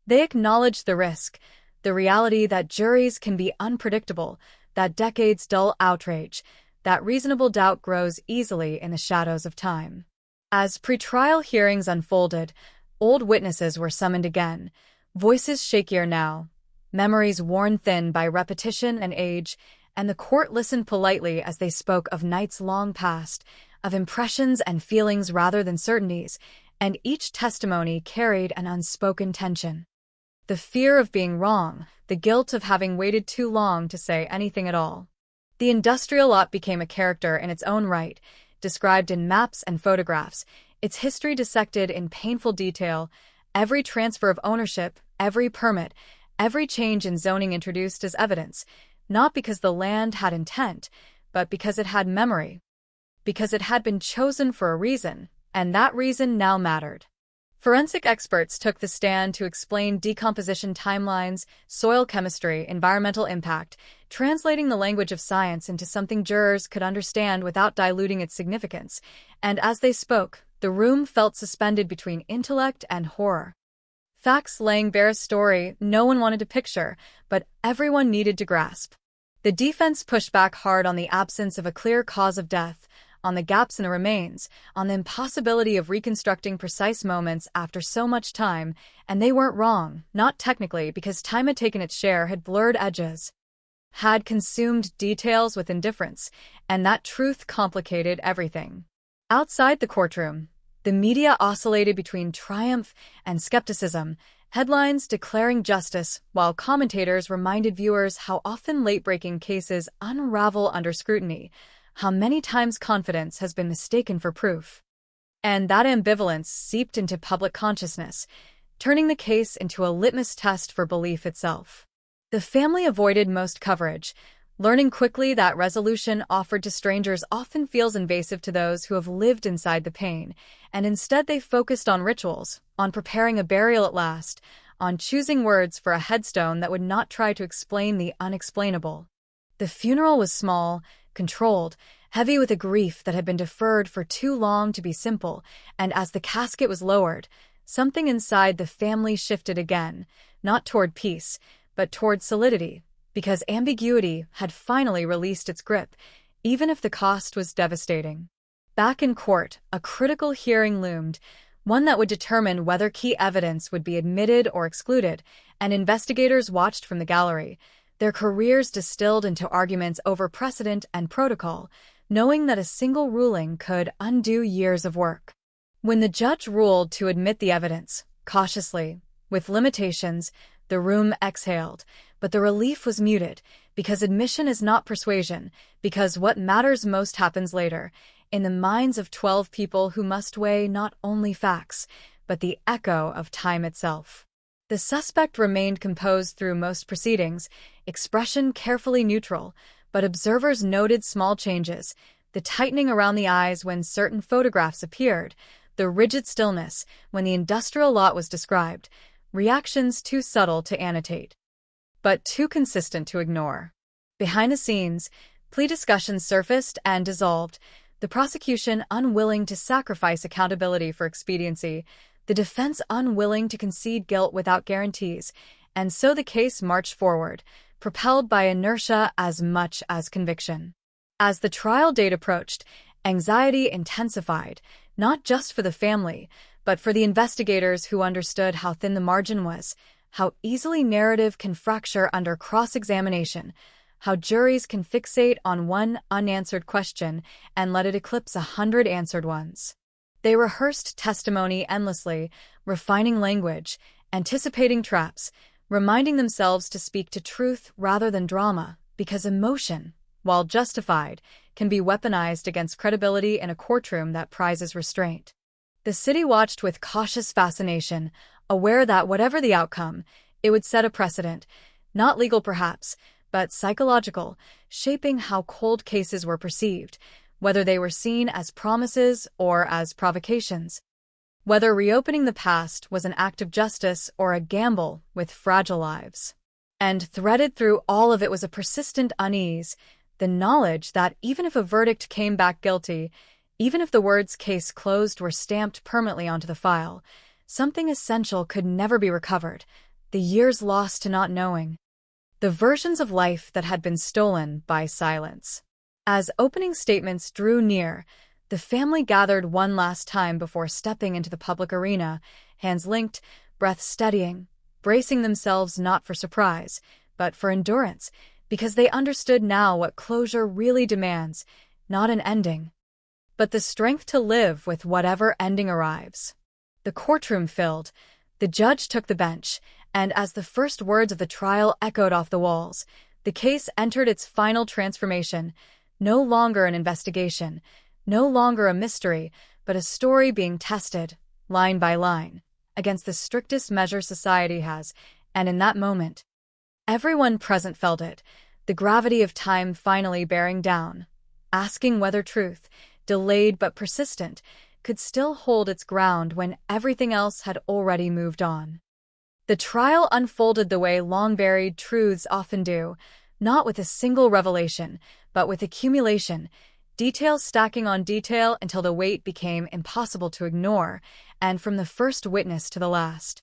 They acknowledged the risk, the reality that juries can be unpredictable, that decades dull outrage, that reasonable doubt grows easily in the shadows of time. As pretrial hearings unfolded, old witnesses were summoned again, voices shakier now, memories worn thin by repetition and age, and the court listened politely as they spoke of nights long past, of impressions and feelings rather than certainties, and each testimony carried an unspoken tension. The fear of being wrong, the guilt of having waited too long to say anything at all. The industrial lot became a character in its own right, described in maps and photographs, its history dissected in painful detail, every transfer of ownership, every permit, every change in zoning introduced as evidence, not because the land had intent, but because it had memory, because it had been chosen for a reason, and that reason now mattered. Forensic experts took the stand to explain decomposition timelines, soil chemistry, environmental impact, translating the language of science into something jurors could understand without diluting its significance, and as they spoke, the room felt suspended between intellect and horror. Facts laying bare a story no one wanted to picture, but everyone needed to grasp. The defense pushed back hard on the absence of a clear cause of death, on the gaps in the remains, on the impossibility of reconstructing precise moments after so much time, and they weren't wrong, not technically, because time had taken its share, had blurred edges, had consumed details with indifference, and that truth complicated everything. Outside the courtroom, the media oscillated between triumph and skepticism, headlines declaring justice, while commentators reminded viewers how often late-breaking cases unravel under scrutiny, how many times confidence has been mistaken for proof. And that ambivalence seeped into public consciousness, turning the case into a litmus test for belief itself. The family avoided most coverage, learning quickly that resolution offered to strangers often feels invasive to those who have lived inside the pain, and instead they focused on rituals, on preparing a burial at last, on choosing words for a headstone that would not try to explain the unexplainable. The funeral was small, controlled, heavy with a grief that had been deferred for too long to be simple, and as the casket was lowered, something inside the family shifted again, not toward peace, but toward solidity, because ambiguity had finally released its grip, even if the cost was devastating. Back in court, a critical hearing loomed, one that would determine whether key evidence would be admitted or excluded, and investigators watched from the gallery, their careers distilled into arguments over precedent and protocol, knowing that a single ruling could undo years of work. When the judge ruled to admit the evidence, cautiously, with limitations, the room exhaled, but the relief was muted, because admission is not persuasion, because what matters most happens later, in the minds of 12 people who must weigh not only facts, but the echo of time itself. The suspect remained composed through most proceedings, expression carefully neutral, but observers noted small changes, the tightening around the eyes when certain photographs appeared, the rigid stillness when the industrial lot was described, reactions too subtle to annotate, but too consistent to ignore. Behind the scenes, plea discussions surfaced and dissolved, the prosecution unwilling to sacrifice accountability for expediency, the defense unwilling to concede guilt without guarantees, and so the case marched forward, propelled by inertia as much as conviction. As the trial date approached, anxiety intensified, not just for the family, but for the investigators who understood how thin the margin was, how easily narrative can fracture under cross-examination, how juries can fixate on one unanswered question and let it eclipse 100 answered ones. They rehearsed testimony endlessly, refining language, anticipating traps, reminding themselves to speak to truth rather than drama, because emotion, while justified, can be weaponized against credibility in a courtroom that prizes restraint. The city watched with cautious fascination, aware that whatever the outcome, it would set a precedent, not legal perhaps, but psychological, shaping how cold cases were perceived, whether they were seen as promises or as provocations, whether reopening the past was an act of justice or a gamble with fragile lives. And threaded through all of it was a persistent unease, the knowledge that even if a verdict came back guilty, even if the words "case closed" were stamped permanently onto the file, something essential could never be recovered, the years lost to not knowing, the versions of life that had been stolen by silence. As opening statements drew near, the family gathered one last time before stepping into the public arena, hands linked, breath steadying, bracing themselves not for surprise, but for endurance, because they understood now what closure really demands, not an ending, but the strength to live with whatever ending arrives. The courtroom filled, the judge took the bench, and as the first words of the trial echoed off the walls, the case entered its final transformation, no longer an investigation, no longer a mystery, but a story being tested, line by line, against the strictest measure society has, and in that moment, everyone present felt it, the gravity of time finally bearing down, asking whether truth, delayed but persistent, could still hold its ground when everything else had already moved on. The trial unfolded the way long-buried truths often do, not with a single revelation, but with accumulation, detail stacking on detail until the weight became impossible to ignore, and from the first witness to the last.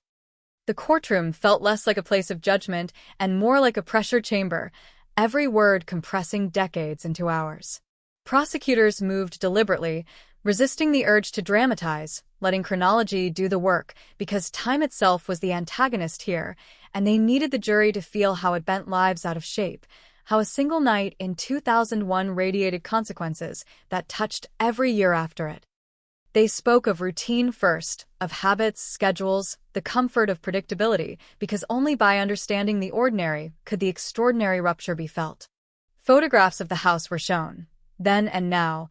The courtroom felt less like a place of judgment and more like a pressure chamber, every word compressing decades into hours. Prosecutors moved deliberately, resisting the urge to dramatize, letting chronology do the work, because time itself was the antagonist here, and they needed the jury to feel how it bent lives out of shape, how a single night in 2001 radiated consequences that touched every year after it. They spoke of routine first, of habits, schedules, the comfort of predictability, because only by understanding the ordinary could the extraordinary rupture be felt. Photographs of the house were shown, then and now,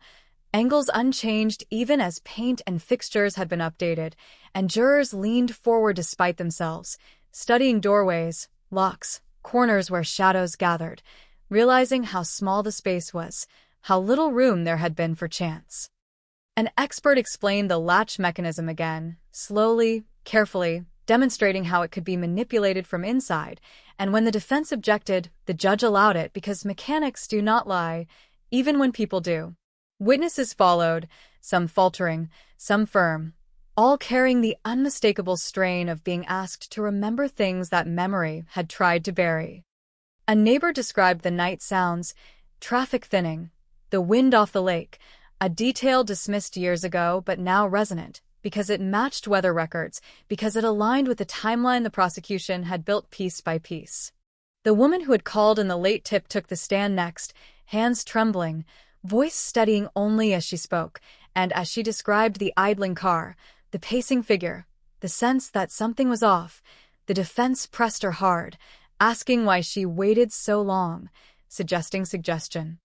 angles unchanged even as paint and fixtures had been updated, and jurors leaned forward despite themselves, studying doorways, locks, corners where shadows gathered, realizing how small the space was, how little room there had been for chance. An expert explained the latch mechanism again, slowly, carefully, demonstrating how it could be manipulated from inside, and when the defense objected, the judge allowed it because mechanics do not lie, even when people do. Witnesses followed, some faltering, some firm, all carrying the unmistakable strain of being asked to remember things that memory had tried to bury. A neighbor described the night sounds, traffic thinning, the wind off the lake, a detail dismissed years ago but now resonant, because it matched weather records, because it aligned with the timeline the prosecution had built piece by piece. The woman who had called in the late tip took the stand next, hands trembling, voice steadying only as she spoke, and as she described the idling car, the pacing figure, the sense that something was off, the defense pressed her hard, asking why she waited so long, suggesting suggestion.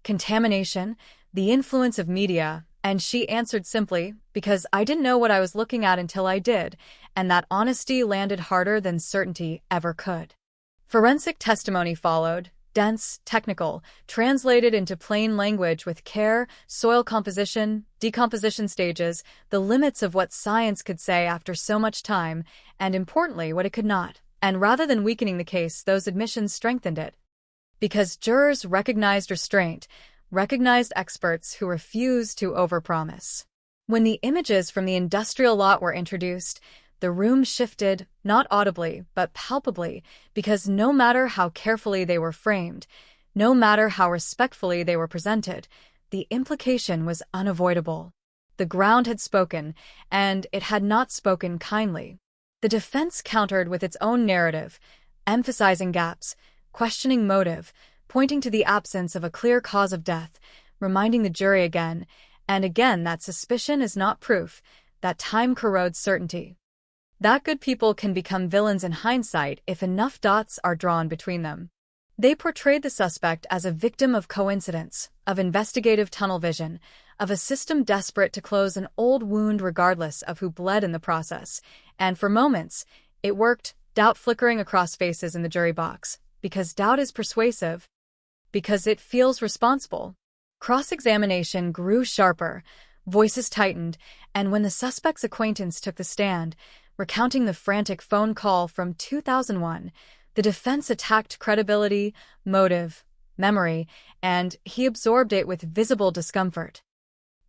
Contamination, the influence of media, And she answered simply, because I didn't know what I was looking at until I did, and that honesty landed harder than certainty ever could. Forensic testimony followed, dense, technical, translated into plain language with care, soil composition, decomposition stages, the limits of what science could say after so much time, and importantly, what it could not. And rather than weakening the case, those admissions strengthened it. Because jurors recognized restraint, recognized experts who refused to overpromise. When the images from the industrial lot were introduced, the room shifted, not audibly, but palpably, because no matter how carefully they were framed, no matter how respectfully they were presented, the implication was unavoidable. The ground had spoken, and it had not spoken kindly. The defense countered with its own narrative, emphasizing gaps, questioning motive, pointing to the absence of a clear cause of death, reminding the jury again and again that suspicion is not proof, that time corrodes certainty. That good people can become villains in hindsight if enough dots are drawn between them. They portrayed the suspect as a victim of coincidence, of investigative tunnel vision, of a system desperate to close an old wound regardless of who bled in the process. And for moments, it worked, doubt flickering across faces in the jury box, because doubt is persuasive, because it feels responsible. Cross-examination grew sharper, voices tightened, and when the suspect's acquaintance took the stand, recounting the frantic phone call from 2001, the defense attacked credibility, motive, memory, and he absorbed it with visible discomfort.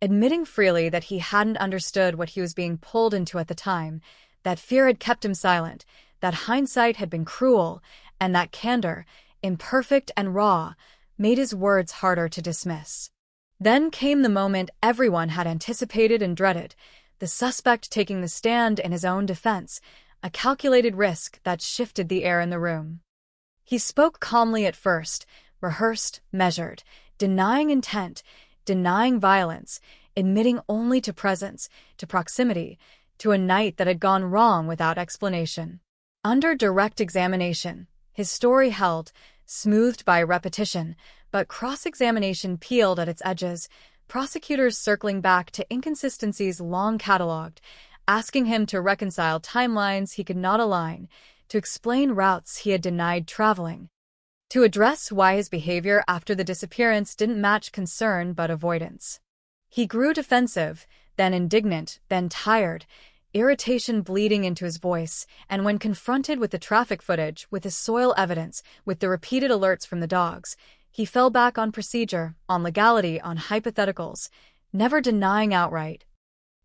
Admitting freely that he hadn't understood what he was being pulled into at the time, that fear had kept him silent, that hindsight had been cruel, and that candor, imperfect and raw, made his words harder to dismiss. Then came the moment everyone had anticipated and dreaded, the suspect taking the stand in his own defense, a calculated risk that shifted the air in the room. He spoke calmly at first, rehearsed, measured, denying intent, denying violence, admitting only to presence, to proximity, to a night that had gone wrong without explanation. Under direct examination, his story held, smoothed by repetition, but cross-examination peeled at its edges, prosecutors circling back to inconsistencies long catalogued, asking him to reconcile timelines he could not align, to explain routes he had denied traveling, to address why his behavior after the disappearance didn't match concern but avoidance. He grew defensive, then indignant, then tired, irritation bleeding into his voice, and when confronted with the traffic footage, with the soil evidence, with the repeated alerts from the dogs, he fell back on procedure, on legality, on hypotheticals, never denying outright,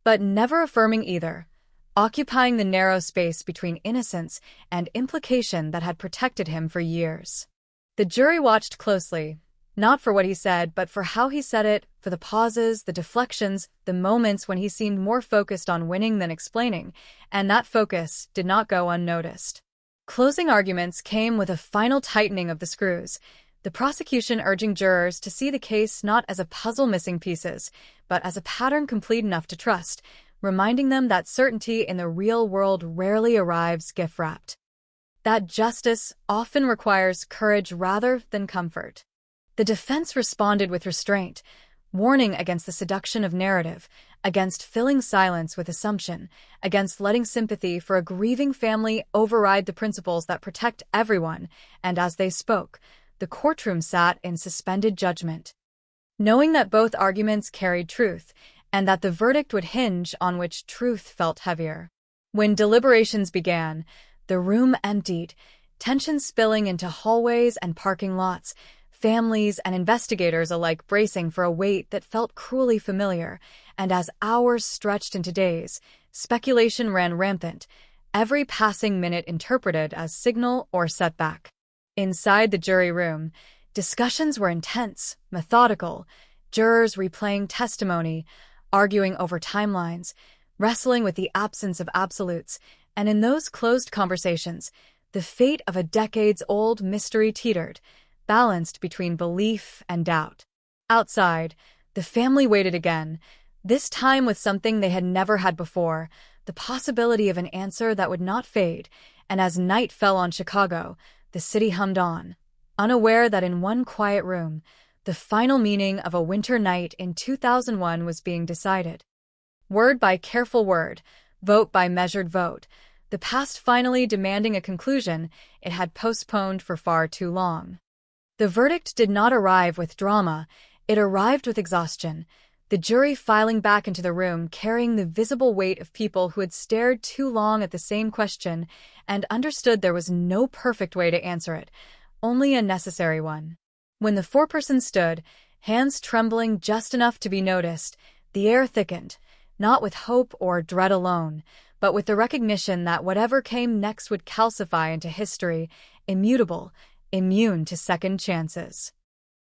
but never affirming either, occupying the narrow space between innocence and implication that had protected him for years. The jury watched closely, not for what he said, but for how he said it, for the pauses, the deflections, the moments when he seemed more focused on winning than explaining, and that focus did not go unnoticed. Closing arguments came with a final tightening of the screws, the prosecution urging jurors to see the case not as a puzzle missing pieces, but as a pattern complete enough to trust, reminding them that certainty in the real world rarely arrives gift-wrapped. That justice often requires courage rather than comfort. The defense responded with restraint, warning against the seduction of narrative, against filling silence with assumption, against letting sympathy for a grieving family override the principles that protect everyone, and as they spoke, the courtroom sat in suspended judgment, knowing that both arguments carried truth, and that the verdict would hinge on which truth felt heavier. When deliberations began, the room emptied, tension spilling into hallways and parking lots, families and investigators alike bracing for a wait that felt cruelly familiar, and as hours stretched into days, speculation ran rampant, every passing minute interpreted as signal or setback. Inside the jury room, discussions were intense, methodical, jurors replaying testimony, arguing over timelines, wrestling with the absence of absolutes, and in those closed conversations, the fate of a decades-old mystery teetered, balanced between belief and doubt. Outside, the family waited again, this time with something they had never had before, the possibility of an answer that would not fade, and as night fell on Chicago, the city hummed on, unaware that in one quiet room, The final meaning of a winter night in 2001 was being decided. Word by careful word, vote by measured vote, the past finally demanding a conclusion it had postponed for far too long. The verdict did not arrive with drama, it arrived with exhaustion, the jury filing back into the room carrying the visible weight of people who had stared too long at the same question and understood there was no perfect way to answer it, only a necessary one. When the foreperson stood, hands trembling just enough to be noticed, the air thickened, not with hope or dread alone, but with the recognition that whatever came next would calcify into history, immutable, immune to second chances.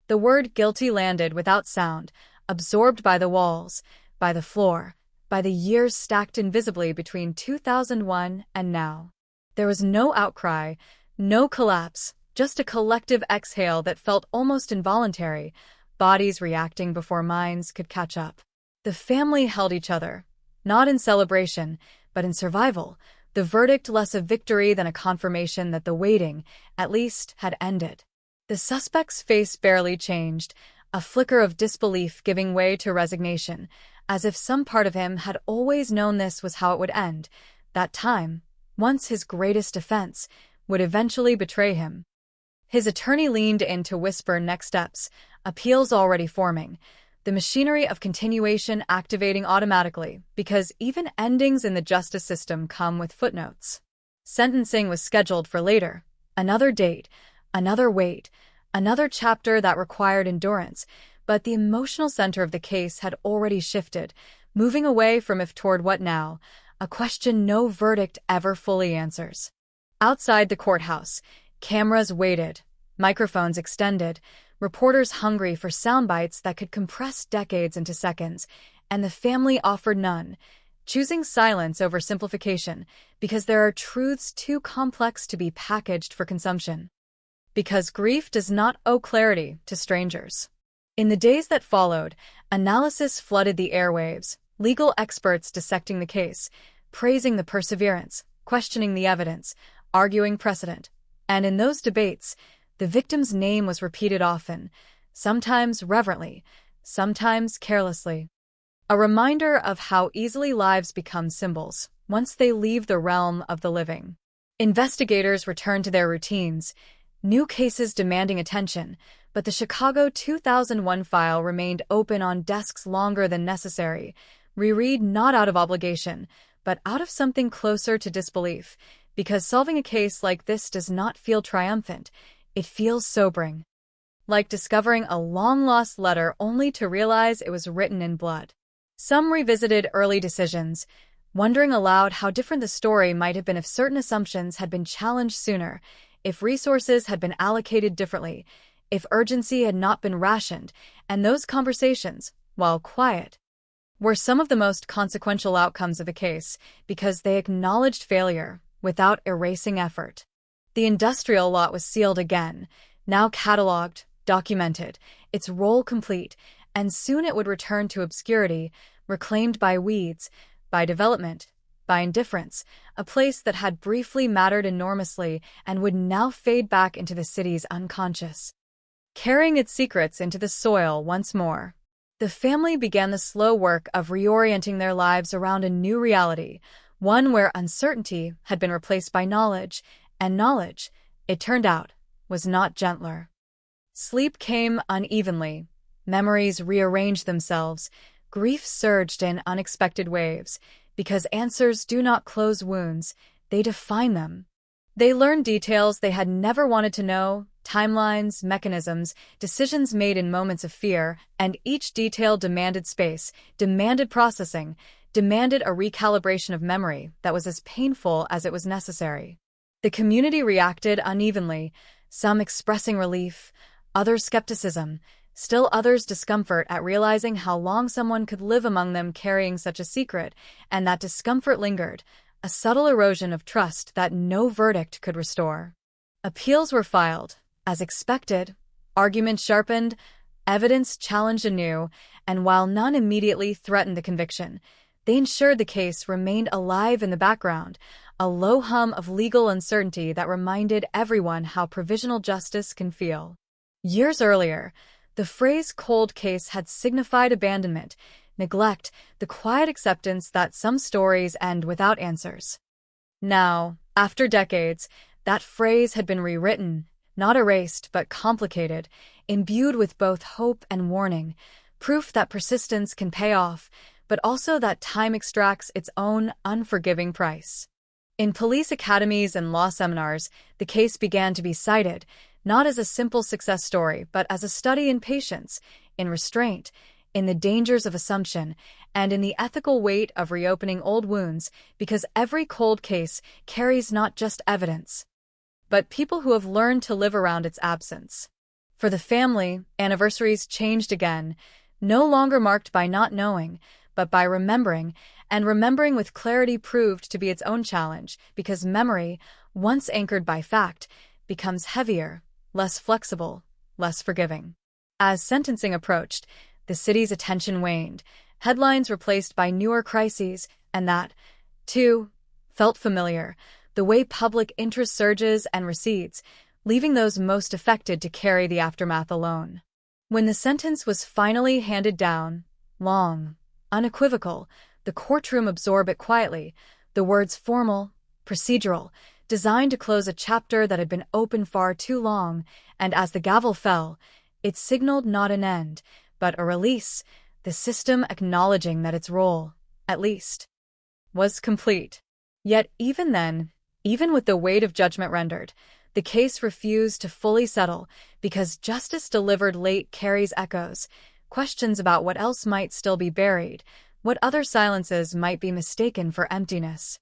The word guilty landed without sound, absorbed by the walls, by the floor, by the years stacked invisibly between 2001 and now. There was no outcry, no collapse, just a collective exhale that felt almost involuntary, bodies reacting before minds could catch up. The family held each other, not in celebration, but in survival, the verdict less a victory than a confirmation that the waiting, at least, had ended. The suspect's face barely changed, a flicker of disbelief giving way to resignation, as if some part of him had always known this was how it would end, that time, once his greatest defense, would eventually betray him. His attorney leaned in to whisper next steps, appeals already forming, the machinery of continuation activating automatically, because even endings in the justice system come with footnotes. Sentencing was scheduled for later, another date, another wait, another chapter that required endurance, but the emotional center of the case had already shifted, moving away from if toward what now, a question no verdict ever fully answers. Outside the courthouse, cameras waited, microphones extended, reporters hungry for sound bites that could compress decades into seconds, and the family offered none, choosing silence over simplification because there are truths too complex to be packaged for consumption. Because grief does not owe clarity to strangers. In the days that followed, analysis flooded the airwaves, legal experts dissecting the case, praising the perseverance, questioning the evidence, arguing precedent. And in those debates, the victim's name was repeated often, sometimes reverently, sometimes carelessly. A reminder of how easily lives become symbols once they leave the realm of the living. Investigators returned to their routines, new cases demanding attention, but the Chicago 2001 file remained open on desks longer than necessary, reread not out of obligation, but out of something closer to disbelief, because solving a case like this does not feel triumphant, it feels sobering. Like discovering a long-lost letter only to realize it was written in blood. Some revisited early decisions, wondering aloud how different the story might have been if certain assumptions had been challenged sooner, if resources had been allocated differently, if urgency had not been rationed, and those conversations, while quiet, were some of the most consequential outcomes of the case because they acknowledged failure without erasing effort. The industrial lot was sealed again, now cataloged, documented, its role complete, and soon it would return to obscurity, reclaimed by weeds, by development, by indifference, a place that had briefly mattered enormously and would now fade back into the city's unconscious. Carrying its secrets into the soil once more, the family began the slow work of reorienting their lives around a new reality, one where uncertainty had been replaced by knowledge, and knowledge, it turned out, was not gentler. Sleep came unevenly, memories rearranged themselves, grief surged in unexpected waves, because answers do not close wounds, they define them. They learned details they had never wanted to know, timelines, mechanisms, decisions made in moments of fear, and each detail demanded space, demanded processing, demanded a recalibration of memory that was as painful as it was necessary. The community reacted unevenly, some expressing relief, others skepticism, still others discomfort at realizing how long someone could live among them carrying such a secret, and that discomfort lingered, a subtle erosion of trust that no verdict could restore. Appeals were filed, as expected, arguments sharpened, evidence challenged anew, and while none immediately threatened the conviction, they ensured the case remained alive in the background, a low hum of legal uncertainty that reminded everyone how provisional justice can feel. Years earlier, The phrase cold case had signified abandonment, neglect, the quiet acceptance that some stories end without answers. Now, after decades, that phrase had been rewritten, not erased but complicated, imbued with both hope and warning, proof that persistence can pay off, but also that time extracts its own unforgiving price. In police academies and law seminars, the case began to be cited, not as a simple success story, but as a study in patience, in restraint, in the dangers of assumption, and in the ethical weight of reopening old wounds, because every cold case carries not just evidence, but people who have learned to live around its absence. For the family, anniversaries changed again, no longer marked by not knowing, but by remembering, and remembering with clarity proved to be its own challenge, because memory, once anchored by fact, becomes heavier, less flexible, less forgiving. As sentencing approached, the city's attention waned, headlines replaced by newer crises, and that, too, felt familiar, the way public interest surges and recedes, leaving those most affected to carry the aftermath alone. When the sentence was finally handed down, long, unequivocal, the courtroom absorbed it quietly, the words formal, procedural, designed to close a chapter that had been open far too long, and as the gavel fell, it signaled not an end, but a release, the system acknowledging that its role, at least, was complete. Yet even then, even with the weight of judgment rendered, the case refused to fully settle, because justice delivered late carries echoes, questions about what else might still be buried, what other silences might be mistaken for emptiness,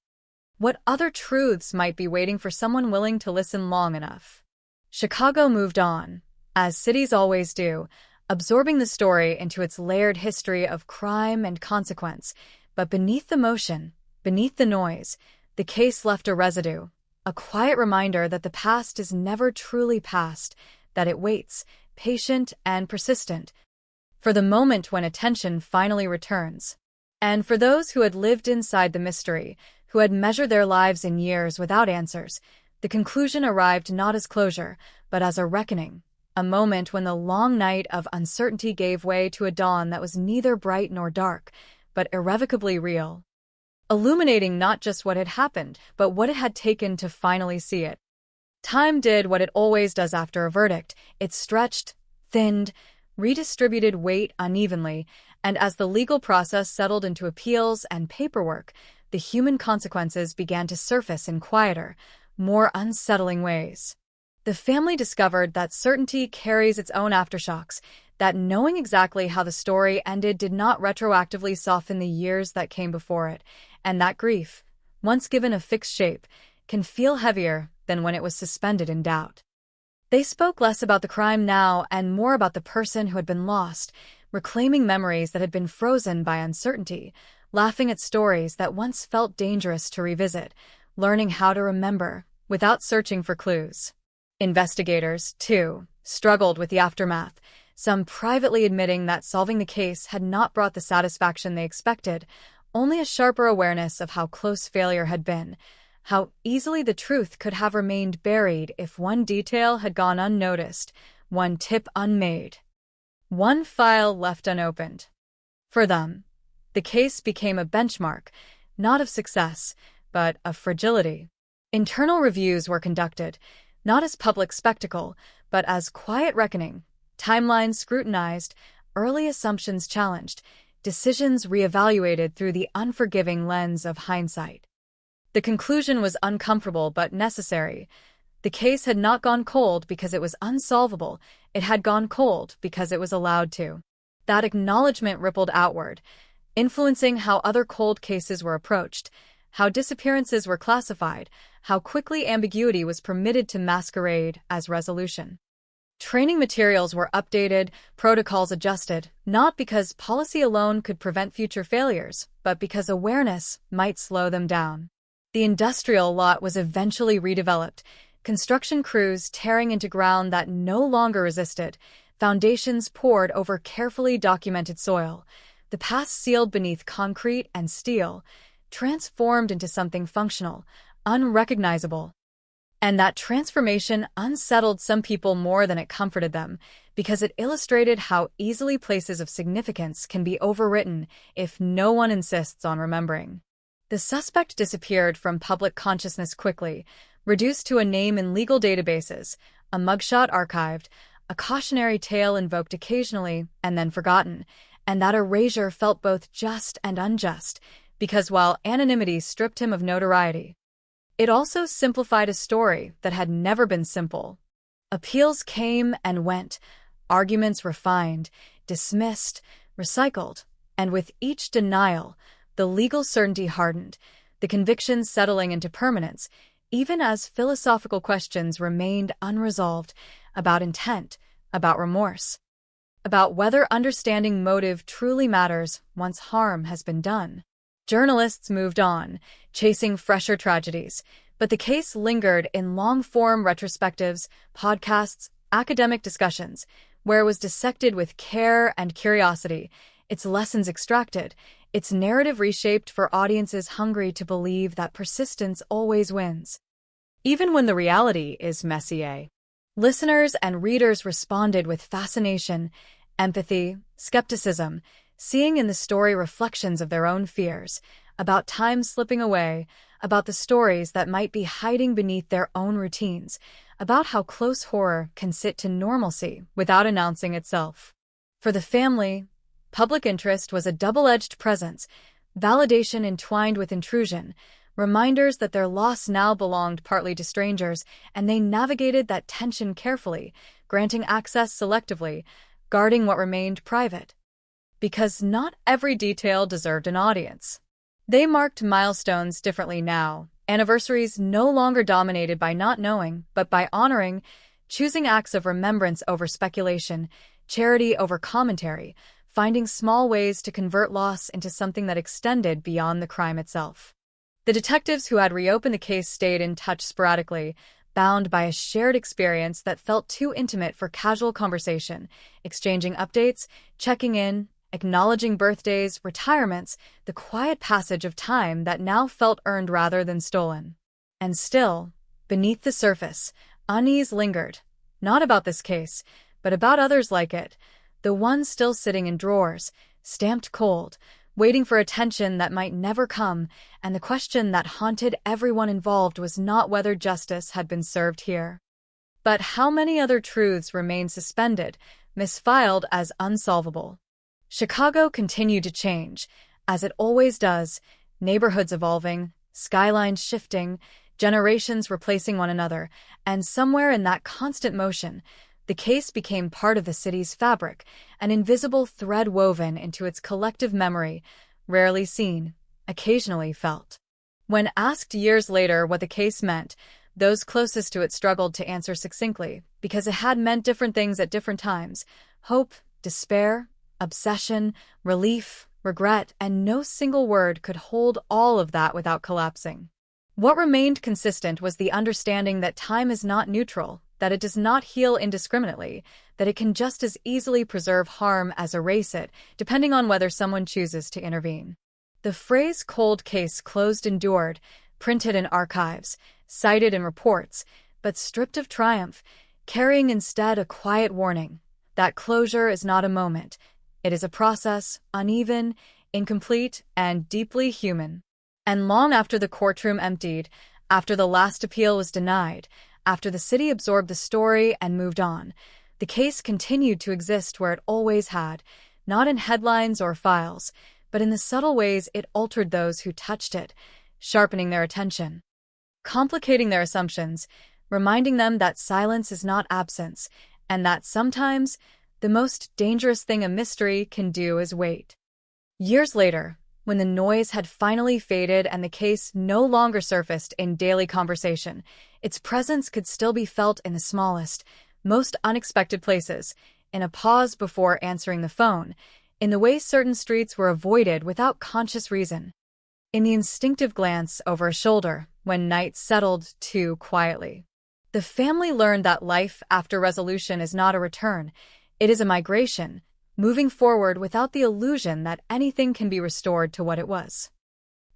what other truths might be waiting for someone willing to listen long enough. Chicago moved on, as cities always do, absorbing the story into its layered history of crime and consequence, but beneath the motion, beneath the noise, the case left a residue, a quiet reminder that the past is never truly past, that it waits, patient and persistent, for the moment when attention finally returns. And for those who had lived inside the mystery, who had measured their lives in years without answers, the conclusion arrived not as closure, but as a reckoning, a moment when the long night of uncertainty gave way to a dawn that was neither bright nor dark, but irrevocably real, illuminating not just what had happened, but what it had taken to finally see it. Time did what it always does after a verdict. It stretched, thinned, redistributed weight unevenly, and as the legal process settled into appeals and paperwork, the human consequences began to surface in quieter, more unsettling ways. The family discovered that certainty carries its own aftershocks, that knowing exactly how the story ended did not retroactively soften the years that came before it, and that grief, once given a fixed shape, can feel heavier than when it was suspended in doubt. They spoke less about the crime now and more about the person who had been lost, reclaiming memories that had been frozen by uncertainty, laughing at stories that once felt dangerous to revisit, learning how to remember without searching for clues. Investigators, too, struggled with the aftermath, some privately admitting that solving the case had not brought the satisfaction they expected, only a sharper awareness of how close failure had been, how easily the truth could have remained buried if one detail had gone unnoticed, one tip unmade, one file left unopened. For them, the case became a benchmark, not of success, but of fragility. Internal reviews were conducted, not as public spectacle, but as quiet reckoning, timelines scrutinized, early assumptions challenged, decisions reevaluated through the unforgiving lens of hindsight. The conclusion was uncomfortable but necessary. The case had not gone cold because it was unsolvable, it had gone cold because it was allowed to. That acknowledgement rippled outward, influencing how other cold cases were approached, how disappearances were classified, how quickly ambiguity was permitted to masquerade as resolution. Training materials were updated, protocols adjusted, not because policy alone could prevent future failures, but because awareness might slow them down. The industrial lot was eventually redeveloped, construction crews tearing into ground that no longer resisted, foundations poured over carefully documented soil, the past sealed beneath concrete and steel, transformed into something functional, unrecognizable. And that transformation unsettled some people more than it comforted them, because it illustrated how easily places of significance can be overwritten if no one insists on remembering. The suspect disappeared from public consciousness quickly, reduced to a name in legal databases, a mugshot archived, a cautionary tale invoked occasionally and then forgotten, and that erasure felt both just and unjust, because while anonymity stripped him of notoriety, it also simplified a story that had never been simple. Appeals came and went, arguments refined, dismissed, recycled, and with each denial, the legal certainty hardened, the convictions settling into permanence, even as philosophical questions remained unresolved about intent, about remorse, about whether understanding motive truly matters once harm has been done. Journalists moved on, chasing fresher tragedies, but the case lingered in long-form retrospectives, podcasts, academic discussions, where it was dissected with care and curiosity, its lessons extracted, its narrative reshaped for audiences hungry to believe that persistence always wins. Even when the reality is messy. Listeners and readers responded with fascination, empathy, skepticism, seeing in the story reflections of their own fears, about time slipping away, about the stories that might be hiding beneath their own routines, about how close horror can sit to normalcy without announcing itself. For the family, public interest was a double-edged presence, validation entwined with intrusion, reminders that their loss now belonged partly to strangers, and they navigated that tension carefully, granting access selectively, guarding what remained private. Because not every detail deserved an audience. They marked milestones differently now, anniversaries no longer dominated by not knowing, but by honoring, choosing acts of remembrance over speculation, charity over commentary, finding small ways to convert loss into something that extended beyond the crime itself. The detectives who had reopened the case stayed in touch sporadically, bound by a shared experience that felt too intimate for casual conversation, exchanging updates, checking in, acknowledging birthdays, retirements, the quiet passage of time that now felt earned rather than stolen. And still, beneath the surface, unease lingered, not about this case, but about others like it, the ones still sitting in drawers, stamped cold, waiting for attention that might never come, and the question that haunted everyone involved was not whether justice had been served here, but how many other truths remained suspended, misfiled as unsolvable. Chicago continued to change, as it always does, neighborhoods evolving, skylines shifting, generations replacing one another, and somewhere in that constant motion, the case became part of the city's fabric, an invisible thread woven into its collective memory, rarely seen, occasionally felt. When asked years later what the case meant, those closest to it struggled to answer succinctly, because it had meant different things at different times: hope, despair, obsession, relief, regret, and no single word could hold all of that without collapsing. What remained consistent was the understanding that time is not neutral, that it does not heal indiscriminately, that it can just as easily preserve harm as erase it, depending on whether someone chooses to intervene. The phrase "cold case closed" endured, printed in archives, cited in reports, but stripped of triumph, carrying instead a quiet warning that closure is not a moment. It is a process, uneven, incomplete, and deeply human. And long after the courtroom emptied, after the last appeal was denied, after the city absorbed the story and moved on, the case continued to exist where it always had, not in headlines or files, but in the subtle ways it altered those who touched it, sharpening their attention, complicating their assumptions, reminding them that silence is not absence, and that sometimes the most dangerous thing a mystery can do is wait. Years later, when the noise had finally faded and the case no longer surfaced in daily conversation, its presence could still be felt in the smallest, most unexpected places, in a pause before answering the phone, in the way certain streets were avoided without conscious reason, in the instinctive glance over a shoulder when night settled too quietly. The family learned that life after resolution is not a return, it is a migration, moving forward without the illusion that anything can be restored to what it was.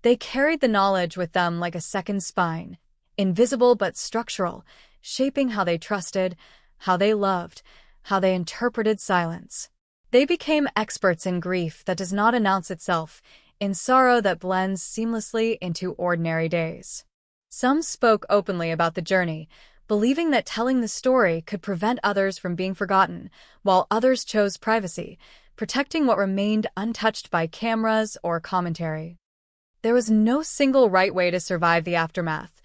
They carried the knowledge with them like a second spine, invisible but structural, shaping how they trusted, how they loved, how they interpreted silence. They became experts in grief that does not announce itself, in sorrow that blends seamlessly into ordinary days. Some spoke openly about the journey, believing that telling the story could prevent others from being forgotten, while others chose privacy, protecting what remained untouched by cameras or commentary. There was no single right way to survive the aftermath,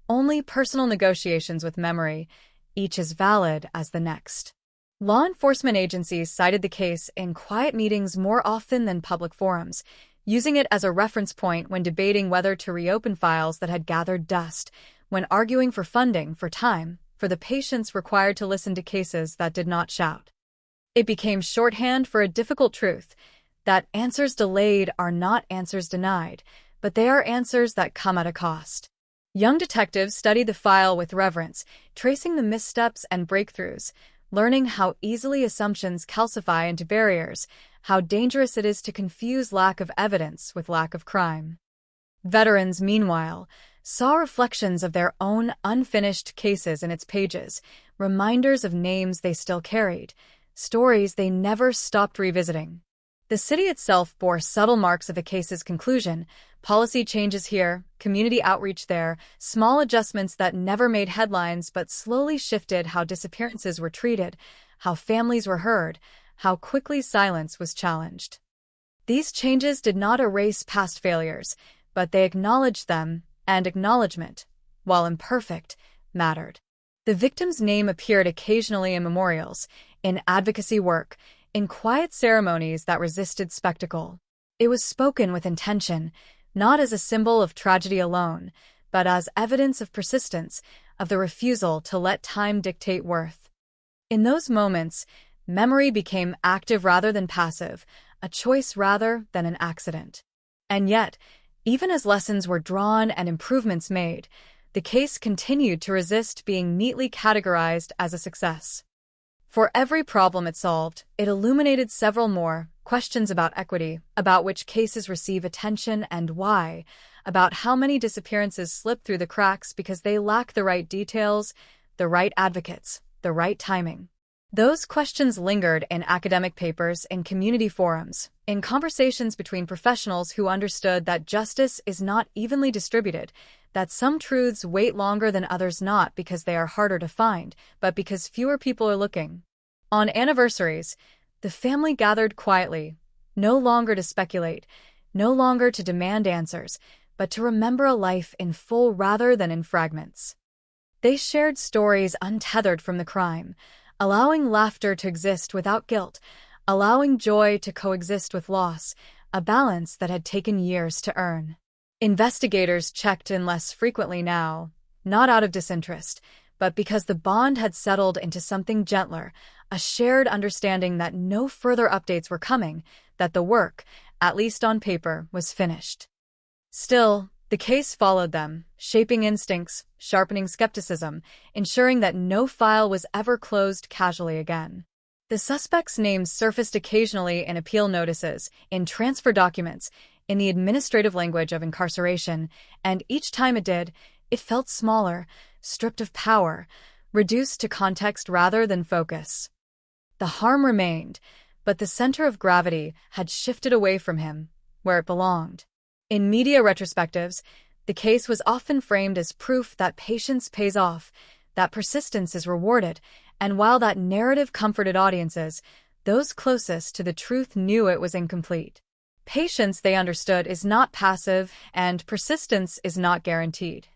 only personal negotiations with memory, each as valid as the next. Law enforcement agencies cited the case in quiet meetings more often than public forums, using it as a reference point when debating whether to reopen files that had gathered dust, when arguing for funding, for time, for the patience required to listen to cases that did not shout. It became shorthand for a difficult truth, that answers delayed are not answers denied, but they are answers that come at a cost. Young detectives studied the file with reverence, tracing the missteps and breakthroughs, learning how easily assumptions calcify into barriers, how dangerous it is to confuse lack of evidence with lack of crime. Veterans, meanwhile, saw reflections of their own unfinished cases in its pages, reminders of names they still carried, stories they never stopped revisiting. The city itself bore subtle marks of the case's conclusion, policy changes here, community outreach there, small adjustments that never made headlines but slowly shifted how disappearances were treated, how families were heard, how quickly silence was challenged. These changes did not erase past failures, but they acknowledged them, and acknowledgement, while imperfect, mattered. The victim's name appeared occasionally in memorials, in advocacy work, in quiet ceremonies that resisted spectacle. It was spoken with intention, not as a symbol of tragedy alone, but as evidence of persistence, of the refusal to let time dictate worth. In those moments, memory became active rather than passive, a choice rather than an accident. And yet, even as lessons were drawn and improvements made, the case continued to resist being neatly categorized as a success. For every problem it solved, it illuminated several more, questions about equity, about which cases receive attention and why, about how many disappearances slip through the cracks because they lack the right details, the right advocates, the right timing. Those questions lingered in academic papers, in community forums, in conversations between professionals who understood that justice is not evenly distributed, that some truths wait longer than others not because they are harder to find, but because fewer people are looking. On anniversaries, the family gathered quietly, no longer to speculate, no longer to demand answers, but to remember a life in full rather than in fragments. They shared stories untethered from the crime, allowing laughter to exist without guilt, allowing joy to coexist with loss, a balance that had taken years to earn. Investigators checked in less frequently now, not out of disinterest, but because the bond had settled into something gentler, a shared understanding that no further updates were coming, that the work, at least on paper, was finished. Still, the case followed them, shaping instincts, sharpening skepticism, ensuring that no file was ever closed casually again. The suspect's names surfaced occasionally in appeal notices, in transfer documents, in the administrative language of incarceration, and each time it did, it felt smaller, stripped of power, reduced to context rather than focus. The harm remained, but the center of gravity had shifted away from him, where it belonged. In media retrospectives, the case was often framed as proof that patience pays off, that persistence is rewarded, and while that narrative comforted audiences, those closest to the truth knew it was incomplete. Patience, they understood, is not passive, and persistence is not guaranteed.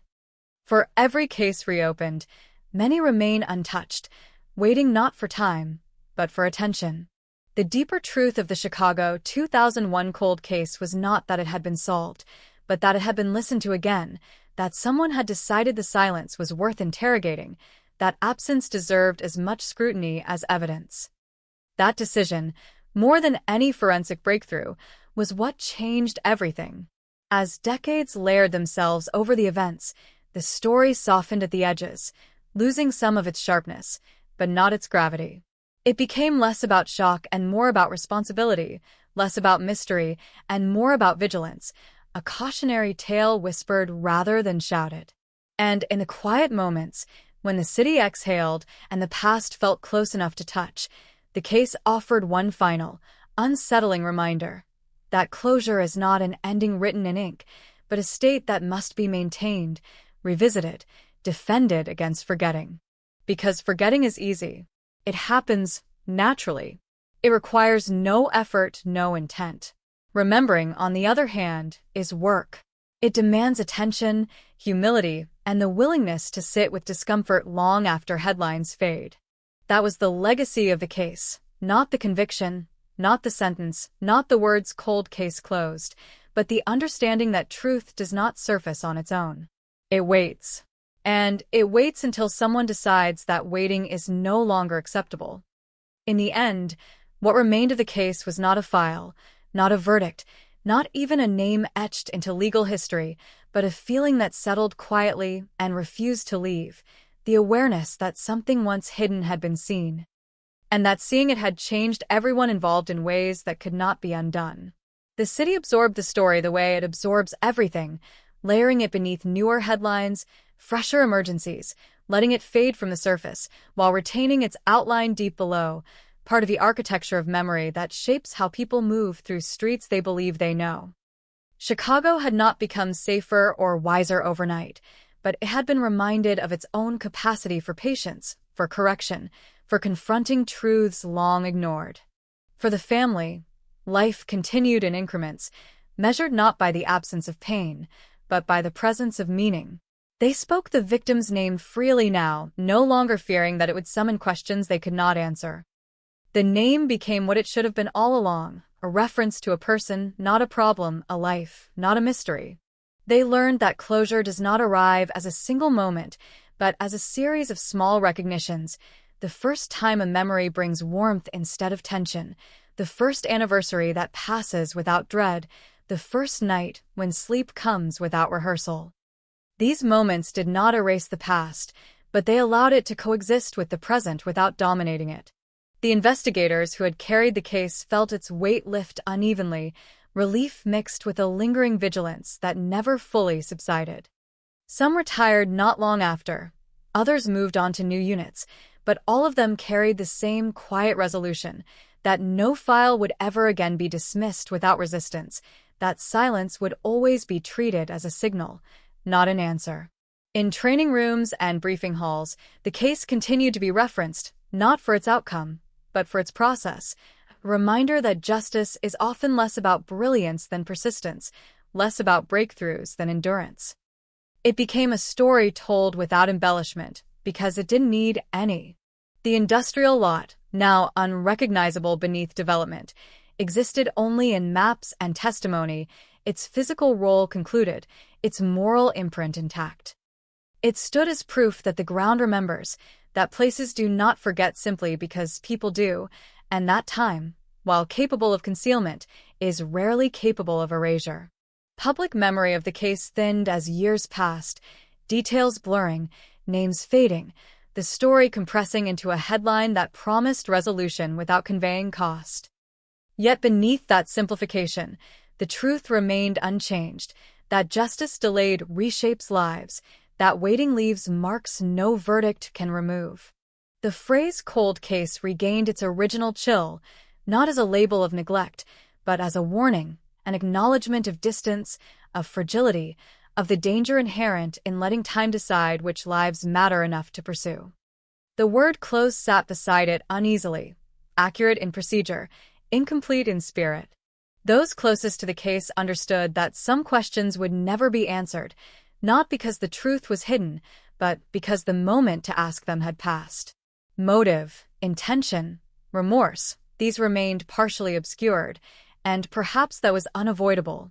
For every case reopened, many remain untouched, waiting not for time, but for attention. The deeper truth of the Chicago 2001 cold case was not that it had been solved, but that it had been listened to again, that someone had decided the silence was worth interrogating, that absence deserved as much scrutiny as evidence. That decision, more than any forensic breakthrough, was what changed everything. As decades layered themselves over the events, the story softened at the edges, losing some of its sharpness, but not its gravity. It became less about shock and more about responsibility, less about mystery and more about vigilance, a cautionary tale whispered rather than shouted. And in the quiet moments, when the city exhaled and the past felt close enough to touch, the case offered one final, unsettling reminder that closure is not an ending written in ink, but a state that must be maintained, revisited, defended against forgetting. Because forgetting is easy. It happens naturally. It requires no effort, no intent. Remembering, on the other hand, is work. It demands attention, humility, and the willingness to sit with discomfort long after headlines fade. That was the legacy of the case, not the conviction, not the sentence, not the words "cold case closed," but the understanding that truth does not surface on its own. It waits. And it waits until someone decides that waiting is no longer acceptable. In the end, what remained of the case was not a file, not a verdict, not even a name etched into legal history, but a feeling that settled quietly and refused to leave, the awareness that something once hidden had been seen, and that seeing it had changed everyone involved in ways that could not be undone. The city absorbed the story the way it absorbs everything, layering it beneath newer headlines, fresher emergencies, letting it fade from the surface, while retaining its outline deep below, part of the architecture of memory that shapes how people move through streets they believe they know. Chicago had not become safer or wiser overnight, but it had been reminded of its own capacity for patience, for correction, for confronting truths long ignored. For the family, life continued in increments, measured not by the absence of pain, but by the presence of meaning. They spoke the victim's name freely now, no longer fearing that it would summon questions they could not answer. The name became what it should have been all along, a reference to a person, not a problem, a life, not a mystery. They learned that closure does not arrive as a single moment, but as a series of small recognitions, the first time a memory brings warmth instead of tension, the first anniversary that passes without dread, the first night when sleep comes without rehearsal. These moments did not erase the past, but they allowed it to coexist with the present without dominating it. The investigators who had carried the case felt its weight lift unevenly, relief mixed with a lingering vigilance that never fully subsided. Some retired not long after, others moved on to new units, but all of them carried the same quiet resolution that no file would ever again be dismissed without resistance, that silence would always be treated as a signal, not an answer. In training rooms and briefing halls, the case continued to be referenced, not for its outcome, but for its process, a reminder that justice is often less about brilliance than persistence, less about breakthroughs than endurance. It became a story told without embellishment, because it didn't need any. The industrial lot, now unrecognizable beneath development, existed only in maps and testimony, its physical role concluded, its moral imprint intact. It stood as proof that the ground remembers, that places do not forget simply because people do, and that time, while capable of concealment, is rarely capable of erasure. Public memory of the case thinned as years passed, details blurring, names fading, the story compressing into a headline that promised resolution without conveying cost. Yet beneath that simplification, the truth remained unchanged, that justice delayed reshapes lives, that waiting leaves marks no verdict can remove. The phrase cold case regained its original chill, not as a label of neglect, but as a warning, an acknowledgement of distance, of fragility, of the danger inherent in letting time decide which lives matter enough to pursue. The word close sat beside it uneasily, accurate in procedure, incomplete in spirit. Those closest to the case understood that some questions would never be answered, not because the truth was hidden, but because the moment to ask them had passed. Motive, intention, remorse, these remained partially obscured, and perhaps that was unavoidable.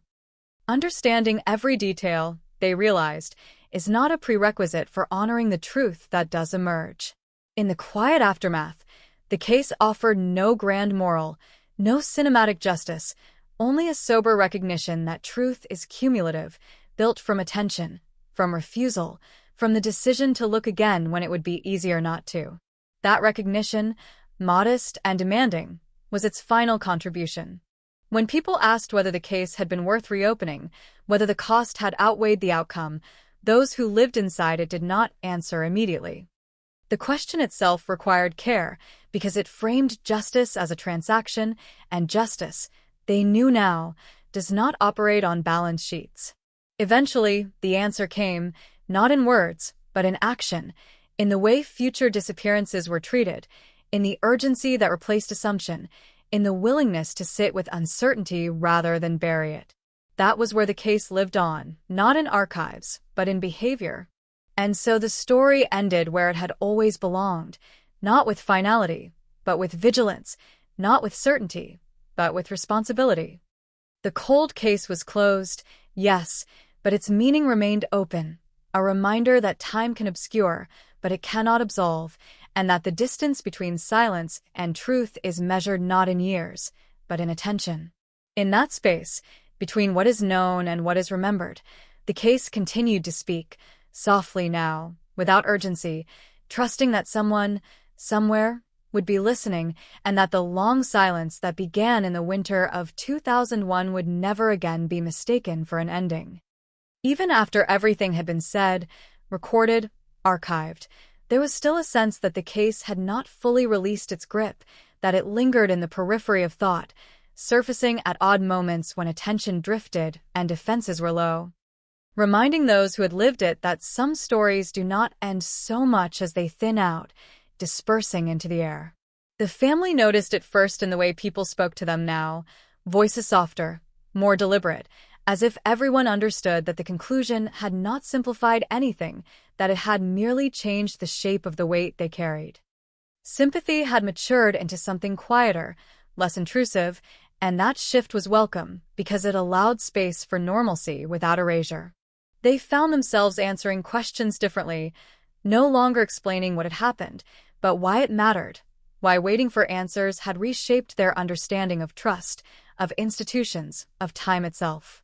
Understanding every detail, they realized, is not a prerequisite for honoring the truth that does emerge. In the quiet aftermath, the case offered no grand moral, no cinematic justice, only a sober recognition that truth is cumulative, built from attention, from refusal, from the decision to look again when it would be easier not to. That recognition, modest and demanding, was its final contribution. When people asked whether the case had been worth reopening, whether the cost had outweighed the outcome, Those who lived inside it did not answer immediately. The question itself required care because it framed justice as a transaction, and justice, they knew now, does not operate on balance sheets. Eventually, the answer came, not in words, but in action, in the way future disappearances were treated, in the urgency that replaced assumption, in the willingness to sit with uncertainty rather than bury it. That was where the case lived on, not in archives, but in behavior. And so the story ended where it had always belonged, not with finality, but with vigilance, not with certainty, but with responsibility. The cold case was closed, yes, but its meaning remained open, a reminder that time can obscure, but it cannot absolve, and that the distance between silence and truth is measured not in years, but in attention. In that space, between what is known and what is remembered, the case continued to speak, softly now, without urgency, trusting that someone, somewhere, would be listening, and that the long silence that began in the winter of 2001 would never again be mistaken for an ending. Even after everything had been said, recorded, archived, there was still a sense that the case had not fully released its grip, that it lingered in the periphery of thought, surfacing at odd moments when attention drifted and defenses were low, reminding those who had lived it that some stories do not end so much as they thin out, dispersing into the air. The family noticed it first in the way people spoke to them now, voices softer, more deliberate, as if everyone understood that the conclusion had not simplified anything, that it had merely changed the shape of the weight they carried. Sympathy had matured into something quieter, less intrusive, and that shift was welcome because it allowed space for normalcy without erasure. They found themselves answering questions differently, no longer explaining what had happened, but why it mattered, why waiting for answers had reshaped their understanding of trust, of institutions, of time itself.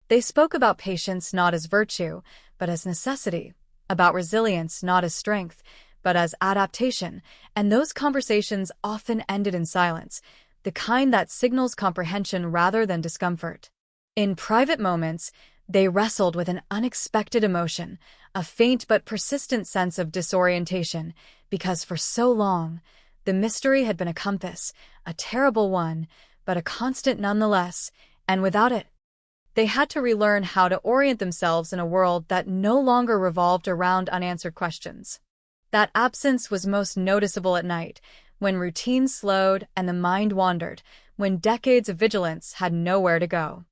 They spoke about patience not as virtue, but as necessity, about resilience not as strength, but as adaptation, and those conversations often ended in silence, the kind that signals comprehension rather than discomfort. In private moments, they wrestled with an unexpected emotion, a faint but persistent sense of disorientation, because for so long, the mystery had been a compass, a terrible one, but a constant nonetheless, and without it, they had to relearn how to orient themselves in a world that no longer revolved around unanswered questions. That absence was most noticeable at night, when routine slowed and the mind wandered, when decades of vigilance had nowhere to go.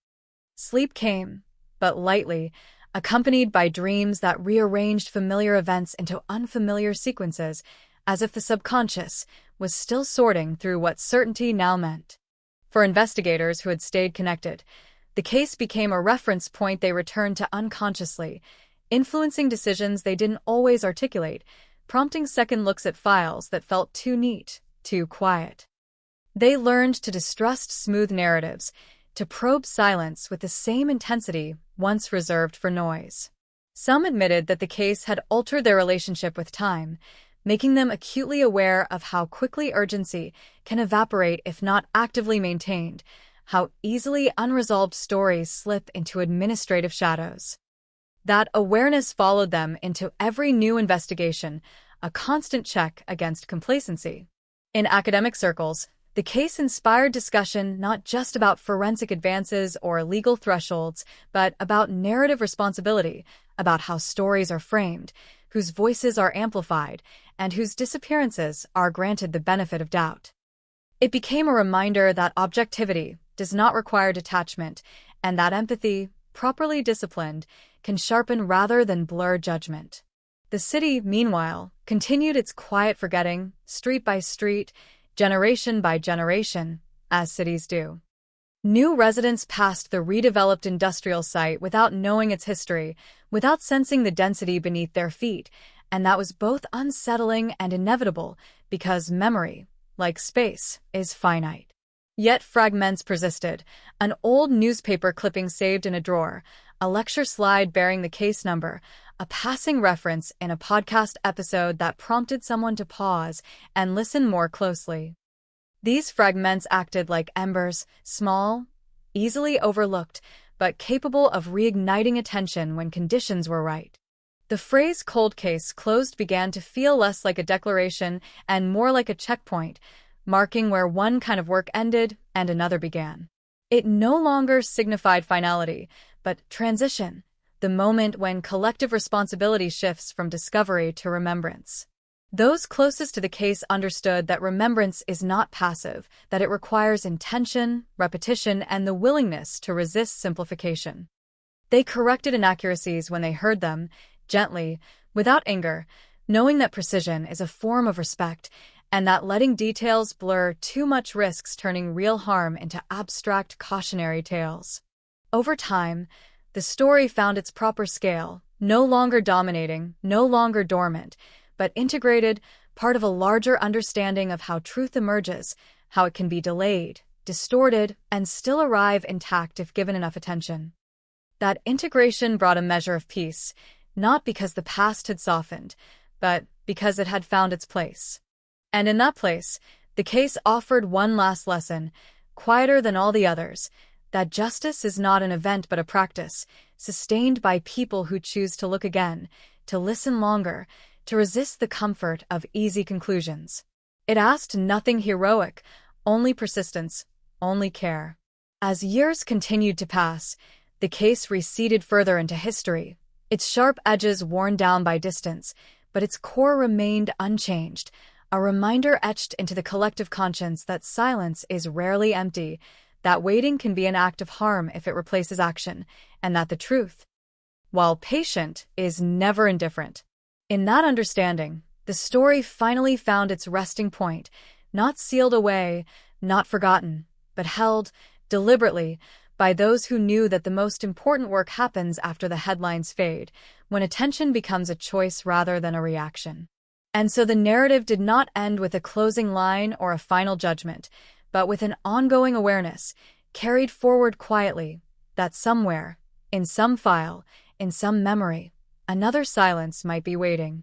Sleep came, but lightly, accompanied by dreams that rearranged familiar events into unfamiliar sequences, as if the subconscious was still sorting through what certainty now meant. For investigators who had stayed connected, the case became a reference point they returned to unconsciously, influencing decisions they didn't always articulate, prompting second looks at files that felt too neat, too quiet. They learned to distrust smooth narratives, to probe silence with the same intensity once reserved for noise. Some admitted that the case had altered their relationship with time, making them acutely aware of how quickly urgency can evaporate if not actively maintained, how easily unresolved stories slip into administrative shadows. That awareness followed them into every new investigation, a constant check against complacency. In academic circles, the case inspired discussion not just about forensic advances or legal thresholds, but about narrative responsibility, about how stories are framed, whose voices are amplified, and whose disappearances are granted the benefit of doubt. It became a reminder that objectivity does not require detachment, and that empathy, properly disciplined, can sharpen rather than blur judgment. The city, meanwhile, continued its quiet forgetting, street by street, generation by generation, as cities do. New residents passed the redeveloped industrial site without knowing its history, without sensing the density beneath their feet, and that was both unsettling and inevitable because memory, like space, is finite. Yet fragments persisted, an old newspaper clipping saved in a drawer, a lecture slide bearing the case number, a passing reference in a podcast episode that prompted someone to pause and listen more closely. These fragments acted like embers, small, easily overlooked, but capable of reigniting attention when conditions were right. The phrase cold case closed began to feel less like a declaration and more like a checkpoint, marking where one kind of work ended and another began. It no longer signified finality, but transition, the moment when collective responsibility shifts from discovery to remembrance. Those closest to the case understood that remembrance is not passive, that it requires intention, repetition, and the willingness to resist simplification. They corrected inaccuracies when they heard them, gently, without anger, knowing that precision is a form of respect and that letting details blur too much risks turning real harm into abstract cautionary tales. Over time, the story found its proper scale, no longer dominating, no longer dormant, but integrated, part of a larger understanding of how truth emerges, how it can be delayed, distorted, and still arrive intact if given enough attention. That integration brought a measure of peace, not because the past had softened, but because it had found its place. And in that place, the case offered one last lesson, quieter than all the others, that justice is not an event but a practice, sustained by people who choose to look again, to listen longer, to resist the comfort of easy conclusions. It asked nothing heroic, only persistence, only care. As years continued to pass, the case receded further into history, its sharp edges worn down by distance, but its core remained unchanged, a reminder etched into the collective conscience that silence is rarely empty, that waiting can be an act of harm if it replaces action, and that the truth, while patient, is never indifferent. In that understanding, the story finally found its resting point, not sealed away, not forgotten, but held, deliberately, by those who knew that the most important work happens after the headlines fade, when attention becomes a choice rather than a reaction. And so the narrative did not end with a closing line or a final judgment, but with an ongoing awareness, carried forward quietly, that somewhere, in some file, in some memory, another silence might be waiting.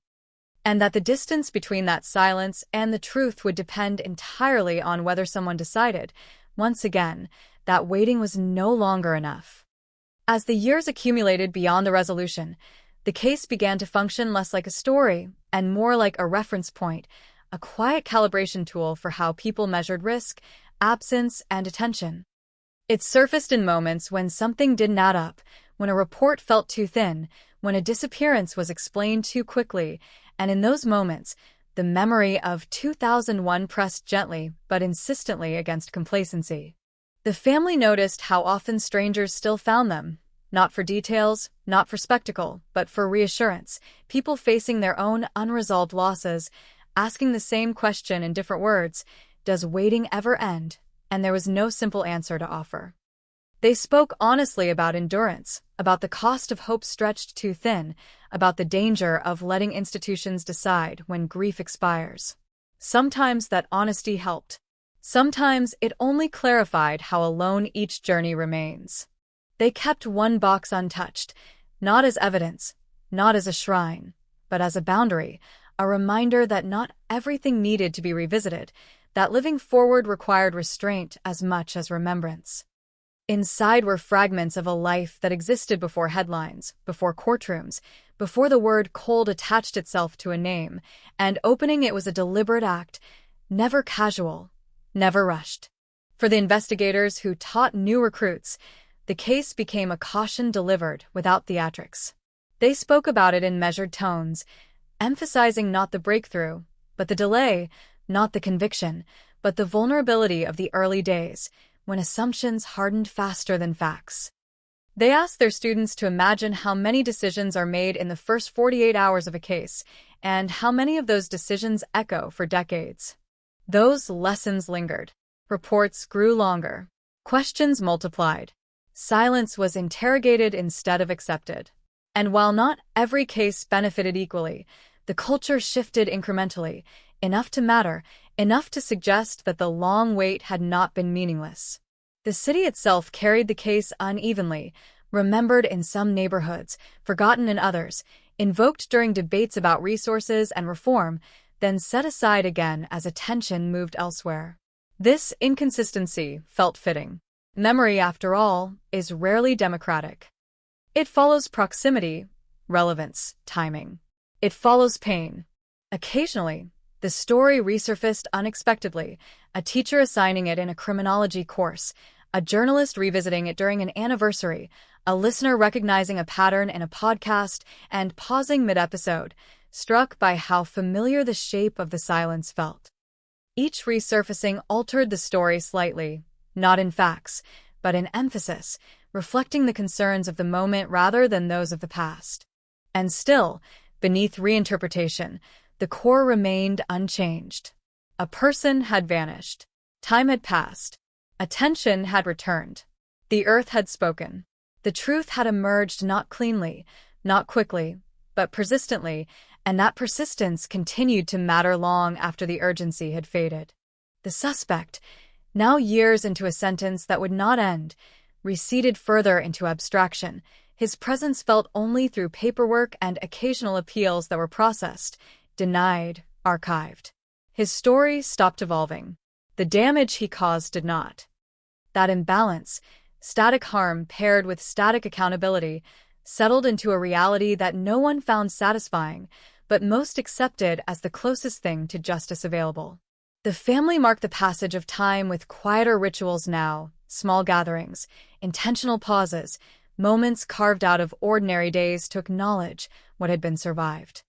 And that the distance between that silence and the truth would depend entirely on whether someone decided, once again, that waiting was no longer enough. As the years accumulated beyond the resolution, the case began to function less like a story and more like a reference point, a quiet calibration tool for how people measured risk, absence, and attention. It surfaced in moments when something didn't add up, when a report felt too thin, when a disappearance was explained too quickly, and in those moments, the memory of 2001 pressed gently but insistently against complacency. The family noticed how often strangers still found them, not for details, not for spectacle, but for reassurance, people facing their own unresolved losses, asking the same question in different words, does waiting ever end? And there was no simple answer to offer. They spoke honestly about endurance, about the cost of hope stretched too thin, about the danger of letting institutions decide when grief expires. Sometimes that honesty helped. Sometimes it only clarified how alone each journey remains. They kept one box untouched, not as evidence, not as a shrine, but as a boundary, a reminder that not everything needed to be revisited, that living forward required restraint as much as remembrance. Inside were fragments of a life that existed before headlines, before courtrooms, before the word cold attached itself to a name, and opening it was a deliberate act, never casual, never rushed. For the investigators who taught new recruits, the case became a caution delivered without theatrics. They spoke about it in measured tones, emphasizing not the breakthrough, but the delay, not the conviction, but the vulnerability of the early days, when assumptions hardened faster than facts. They asked their students to imagine how many decisions are made in the first 48 hours of a case, and how many of those decisions echo for decades. Those lessons lingered. Reports grew longer. Questions multiplied. Silence was interrogated instead of accepted. And while not every case benefited equally, the culture shifted incrementally, enough to matter, enough to suggest that the long wait had not been meaningless. The city itself carried the case unevenly, remembered in some neighborhoods, forgotten in others, invoked during debates about resources and reform, then set aside again as attention moved elsewhere. This inconsistency felt fitting. Memory, after all, is rarely democratic. It follows proximity, relevance, timing. It follows pain. Occasionally, the story resurfaced unexpectedly, a teacher assigning it in a criminology course, a journalist revisiting it during an anniversary, a listener recognizing a pattern in a podcast and pausing mid-episode, struck by how familiar the shape of the silence felt. Each resurfacing altered the story slightly, not in facts, but in emphasis, reflecting the concerns of the moment rather than those of the past. And still, beneath reinterpretation, the core remained unchanged. A person had vanished. Time had passed. Attention had returned. The earth had spoken. The truth had emerged not cleanly, not quickly, but persistently, and that persistence continued to matter long after the urgency had faded. The suspect, now years into a sentence that would not end, receded further into abstraction, his presence felt only through paperwork and occasional appeals that were processed, denied, archived. His story stopped evolving. The damage he caused did not. That imbalance, static harm paired with static accountability, settled into a reality that no one found satisfying, but most accepted as the closest thing to justice available. The family marked the passage of time with quieter rituals now, small gatherings, intentional pauses, moments carved out of ordinary days to acknowledge what had been survived.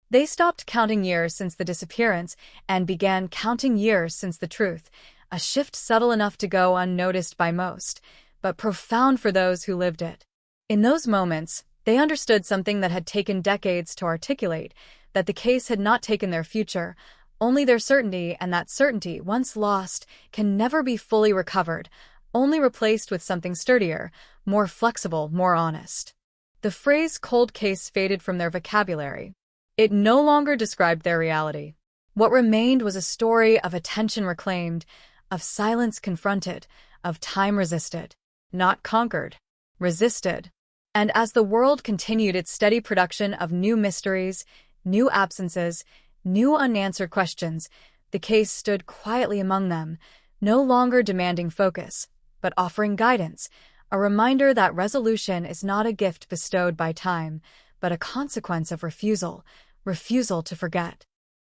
They stopped counting years since the disappearance and began counting years since the truth, a shift subtle enough to go unnoticed by most, but profound for those who lived it. In those moments, they understood something that had taken decades to articulate, that the case had not taken their future, only their certainty, and that certainty, once lost, can never be fully recovered, only replaced with something sturdier, more flexible, more honest. The phrase cold case faded from their vocabulary. It no longer described their reality. What remained was a story of attention reclaimed, of silence confronted, of time resisted, not conquered, resisted. And as the world continued its steady production of new mysteries, new absences, new unanswered questions, the case stood quietly among them, no longer demanding focus, but offering guidance, a reminder that resolution is not a gift bestowed by time, but a consequence of refusal to forget,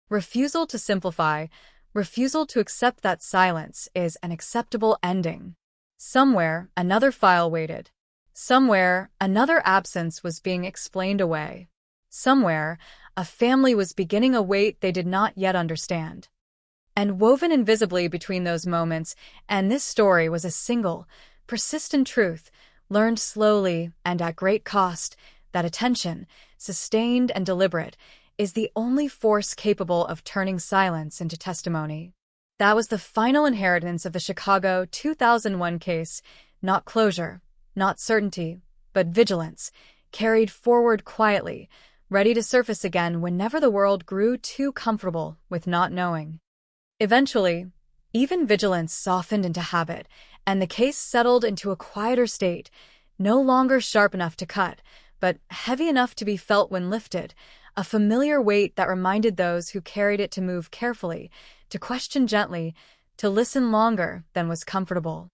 refusal to simplify, refusal to accept that silence is an acceptable ending. Somewhere, another file waited. Somewhere, another absence was being explained away. Somewhere, a family was beginning a wait they did not yet understand. And woven invisibly between those moments and this story was a single, persistent truth, learned slowly and at great cost, that attention, sustained and deliberate, is the only force capable of turning silence into testimony. That was the final inheritance of the Chicago 2001 case, not closure, not certainty, but vigilance, carried forward quietly, ready to surface again whenever the world grew too comfortable with not knowing. Eventually, even vigilance softened into habit, and the case settled into a quieter state, no longer sharp enough to cut, but heavy enough to be felt when lifted, a familiar weight that reminded those who carried it to move carefully, to question gently, to listen longer than was comfortable.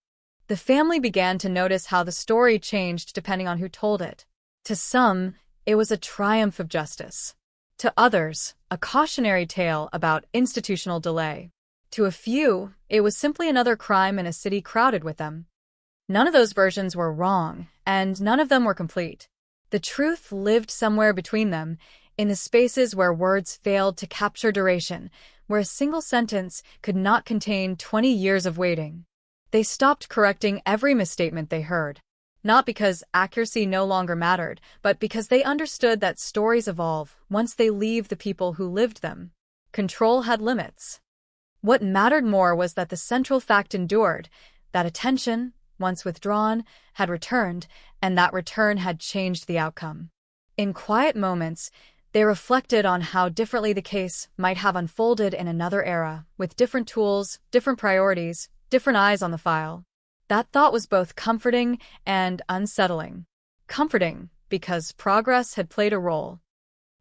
The family began to notice how the story changed depending on who told it. To some, it was a triumph of justice. To others, a cautionary tale about institutional delay. To a few, it was simply another crime in a city crowded with them. None of those versions were wrong, and none of them were complete. The truth lived somewhere between them, in the spaces where words failed to capture duration, where a single sentence could not contain 20 years of waiting. They stopped correcting every misstatement they heard, not because accuracy no longer mattered, but because they understood that stories evolve once they leave the people who lived them. Control had limits. What mattered more was that the central fact endured, that attention, once withdrawn, had returned, and that return had changed the outcome. In quiet moments, they reflected on how differently the case might have unfolded in another era, with different tools, different priorities, different eyes on the file. That thought was both comforting and unsettling. Comforting, because progress had played a role.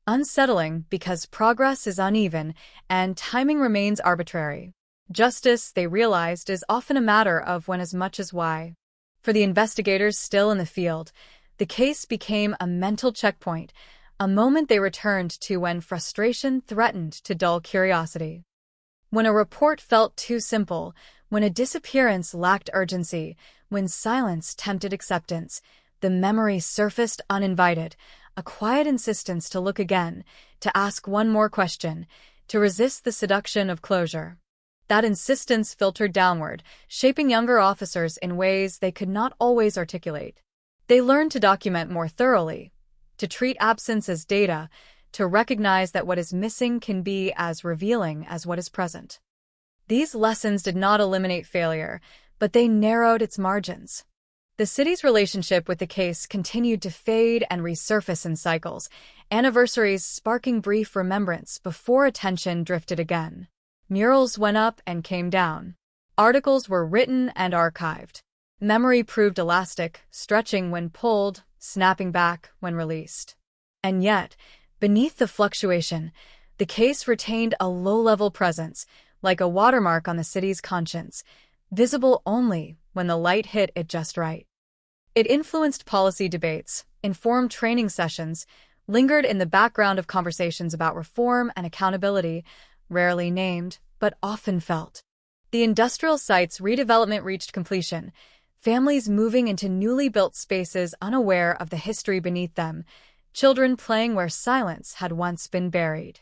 Unsettling, because progress is uneven and timing remains arbitrary. Justice, they realized, is often a matter of when as much as why. For the investigators still in the field, The case became a mental checkpoint, a moment they returned to when frustration threatened to dull curiosity. When a report felt too simple, when a disappearance lacked urgency, when silence tempted acceptance, the memory surfaced uninvited, a quiet insistence to look again, to ask one more question, to resist the seduction of closure. That insistence filtered downward, shaping younger officers in ways they could not always articulate. They learned to document more thoroughly, to treat absence as data, to recognize that what is missing can be as revealing as what is present. These lessons did not eliminate failure, but they narrowed its margins. The city's relationship with the case continued to fade and resurface in cycles, anniversaries sparking brief remembrance before attention drifted again. Murals went up and came down. Articles were written and archived. Memory proved elastic, stretching when pulled, snapping back when released. And yet, beneath the fluctuation, the case retained a low-level presence, like a watermark on the city's conscience, visible only when the light hit it just right. It influenced policy debates, informed training sessions, lingered in the background of conversations about reform and accountability, rarely named, but often felt. The industrial site's redevelopment reached completion, families moving into newly built spaces unaware of the history beneath them, children playing where silence had once been buried.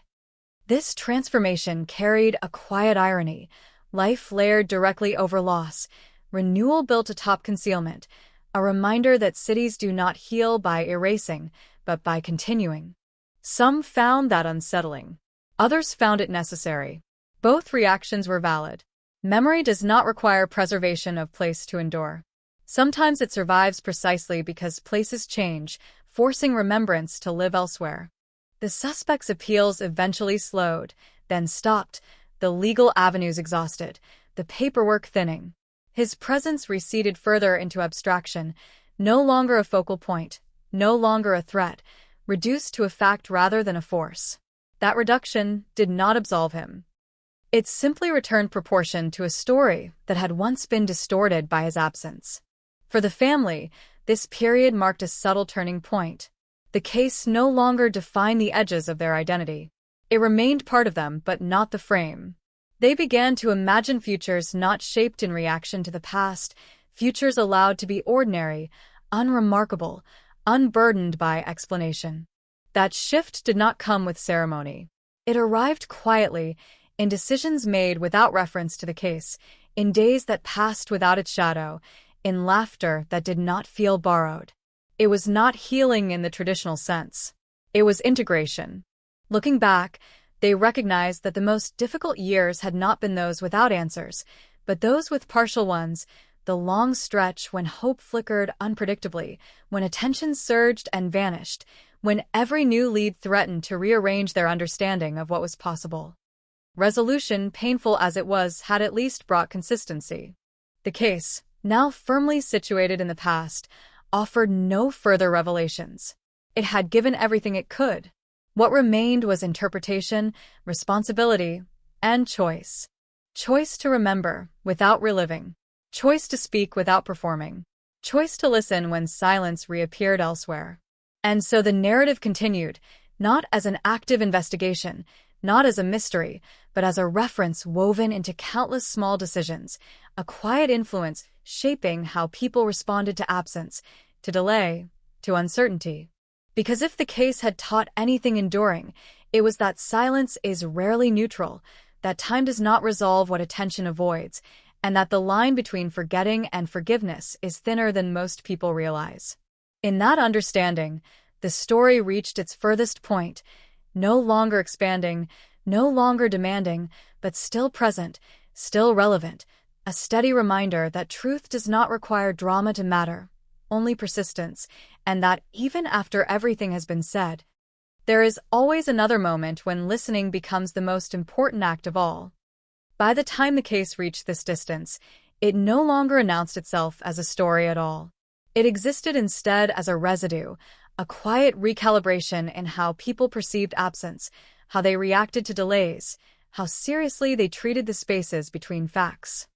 This transformation carried a quiet irony, life layered directly over loss, renewal built atop concealment, a reminder that cities do not heal by erasing, but by continuing. Some found that unsettling. Others found it necessary. Both reactions were valid. Memory does not require preservation of place to endure. Sometimes it survives precisely because places change, forcing remembrance to live elsewhere. The suspect's appeals eventually slowed, then stopped, the legal avenues exhausted, the paperwork thinning. His presence receded further into abstraction, no longer a focal point, no longer a threat, reduced to a fact rather than a force. That reduction did not absolve him. It simply returned proportion to a story that had once been distorted by his absence. For the family, this period marked a subtle turning point. The case no longer defined the edges of their identity. It remained part of them, but not the frame. They began to imagine futures not shaped in reaction to the past, futures allowed to be ordinary, unremarkable, unburdened by explanation. That shift did not come with ceremony. It arrived quietly, in decisions made without reference to the case, in days that passed without its shadow, in laughter that did not feel borrowed. It was not healing in the traditional sense. It was integration. Looking back, they recognized that the most difficult years had not been those without answers, but those with partial ones, the long stretch when hope flickered unpredictably, when attention surged and vanished, when every new lead threatened to rearrange their understanding of what was possible. Resolution, painful as it was, had at least brought consistency. The case, now firmly situated in the past, offered no further revelations. It had given everything it could. What remained was interpretation, responsibility, and choice. Choice to remember without reliving. Choice to speak without performing. Choice to listen when silence reappeared elsewhere. And so the narrative continued, not as an active investigation, not as a mystery, but as a reference woven into countless small decisions, a quiet influence shaping how people responded to absence, to delay, to uncertainty. Because if the case had taught anything enduring, it was that silence is rarely neutral, that time does not resolve what attention avoids, and that the line between forgetting and forgiveness is thinner than most people realize. In that understanding, the story reached its furthest point, no longer expanding, no longer demanding, but still present, still relevant, a steady reminder that truth does not require drama to matter, only persistence, and that even after everything has been said, there is always another moment when listening becomes the most important act of all. By the time the case reached this distance, it no longer announced itself as a story at all. It existed instead as a residue, a quiet recalibration in how people perceived absence, how they reacted to delays, how seriously they treated the spaces between facts.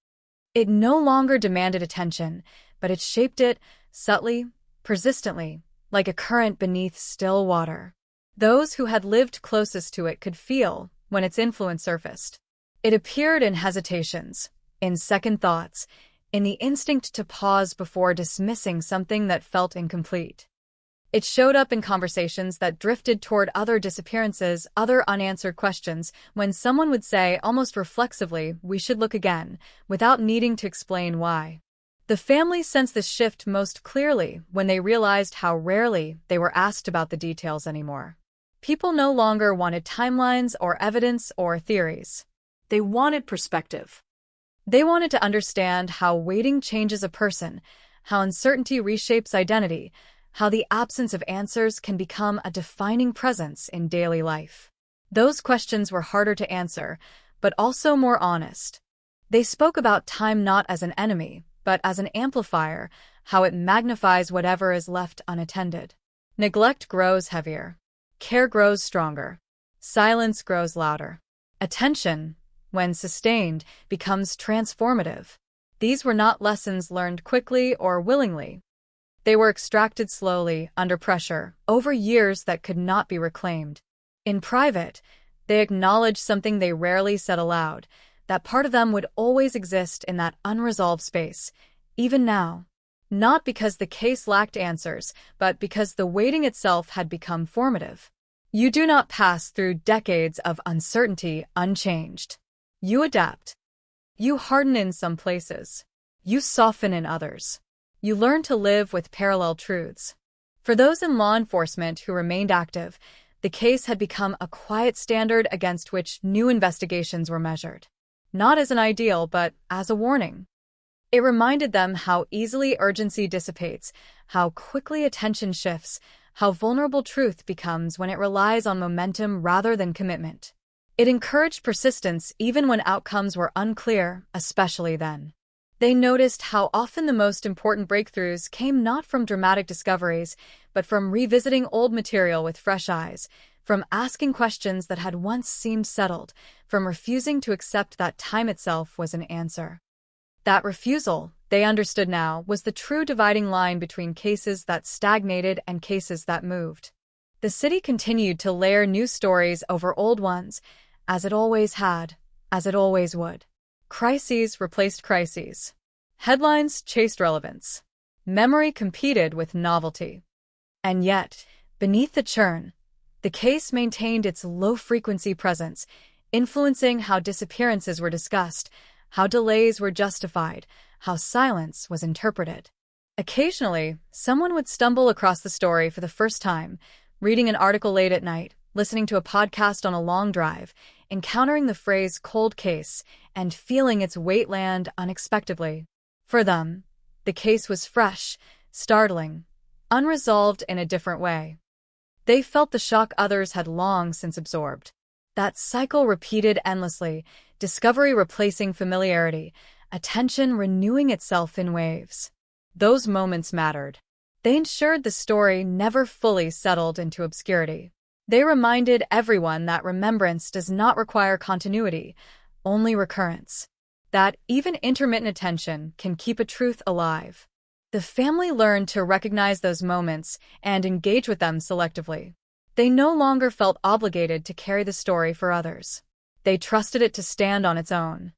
It no longer demanded attention, but it shaped it, subtly, persistently, like a current beneath still water. Those who had lived closest to it could feel when its influence surfaced. It appeared in hesitations, in second thoughts, in the instinct to pause before dismissing something that felt incomplete. It showed up in conversations that drifted toward other disappearances, other unanswered questions, when someone would say, almost reflexively, "We should look again," without needing to explain why. The family sensed this shift most clearly when they realized how rarely they were asked about the details anymore. People no longer wanted timelines or evidence or theories. They wanted perspective. They wanted to understand how waiting changes a person, how uncertainty reshapes identity, how the absence of answers can become a defining presence in daily life. Those questions were harder to answer, but also more honest. They spoke about time not as an enemy, but as an amplifier, how it magnifies whatever is left unattended. Neglect grows heavier. Care grows stronger. Silence grows louder. Attention, when sustained, becomes transformative. These were not lessons learned quickly or willingly. They were extracted slowly, under pressure, over years that could not be reclaimed. In private, they acknowledged something they rarely said aloud, that part of them would always exist in that unresolved space, even now. Not because the case lacked answers, but because the waiting itself had become formative. You do not pass through decades of uncertainty unchanged. You adapt. You harden in some places. You soften in others. You learn to live with parallel truths. For those in law enforcement who remained active, the case had become a quiet standard against which new investigations were measured. Not as an ideal, but as a warning. It reminded them how easily urgency dissipates, how quickly attention shifts, how vulnerable truth becomes when it relies on momentum rather than commitment. It encouraged persistence even when outcomes were unclear, especially then. They noticed how often the most important breakthroughs came not from dramatic discoveries, but from revisiting old material with fresh eyes, from asking questions that had once seemed settled, from refusing to accept that time itself was an answer. That refusal, they understood now, was the true dividing line between cases that stagnated and cases that moved. The city continued to layer new stories over old ones, as it always had, as it always would. Crises replaced crises. Headlines chased relevance. Memory competed with novelty. And yet, beneath the churn, the case maintained its low-frequency presence, influencing how disappearances were discussed, how delays were justified, how silence was interpreted. Occasionally, someone would stumble across the story for the first time, reading an article late at night, listening to a podcast on a long drive, encountering the phrase cold case, and feeling its weight land unexpectedly. For them, the case was fresh, startling, unresolved in a different way. They felt the shock others had long since absorbed. That cycle repeated endlessly, discovery replacing familiarity, attention renewing itself in waves. Those moments mattered. They ensured the story never fully settled into obscurity. They reminded everyone that remembrance does not require continuity, only recurrence. That even intermittent attention can keep a truth alive. The family learned to recognize those moments and engage with them selectively. They no longer felt obligated to carry the story for others. They trusted it to stand on its own.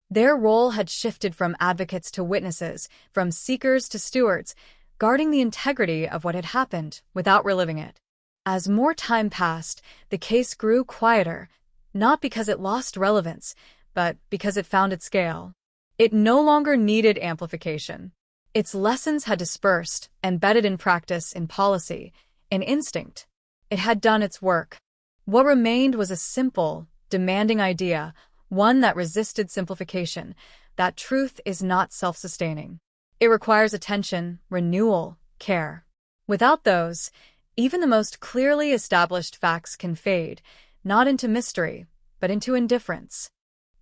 Their role had shifted from advocates to witnesses, from seekers to stewards, guarding the integrity of what had happened without reliving it. As more time passed, the case grew quieter, not because it lost relevance, but because it found its scale. It no longer needed amplification. Its lessons had dispersed, embedded in practice, in policy, in instinct. It had done its work. What remained was a simple, demanding idea, one that resisted simplification, that truth is not self-sustaining. It requires attention, renewal, care. Without those, even the most clearly established facts can fade, not into mystery, but into indifference.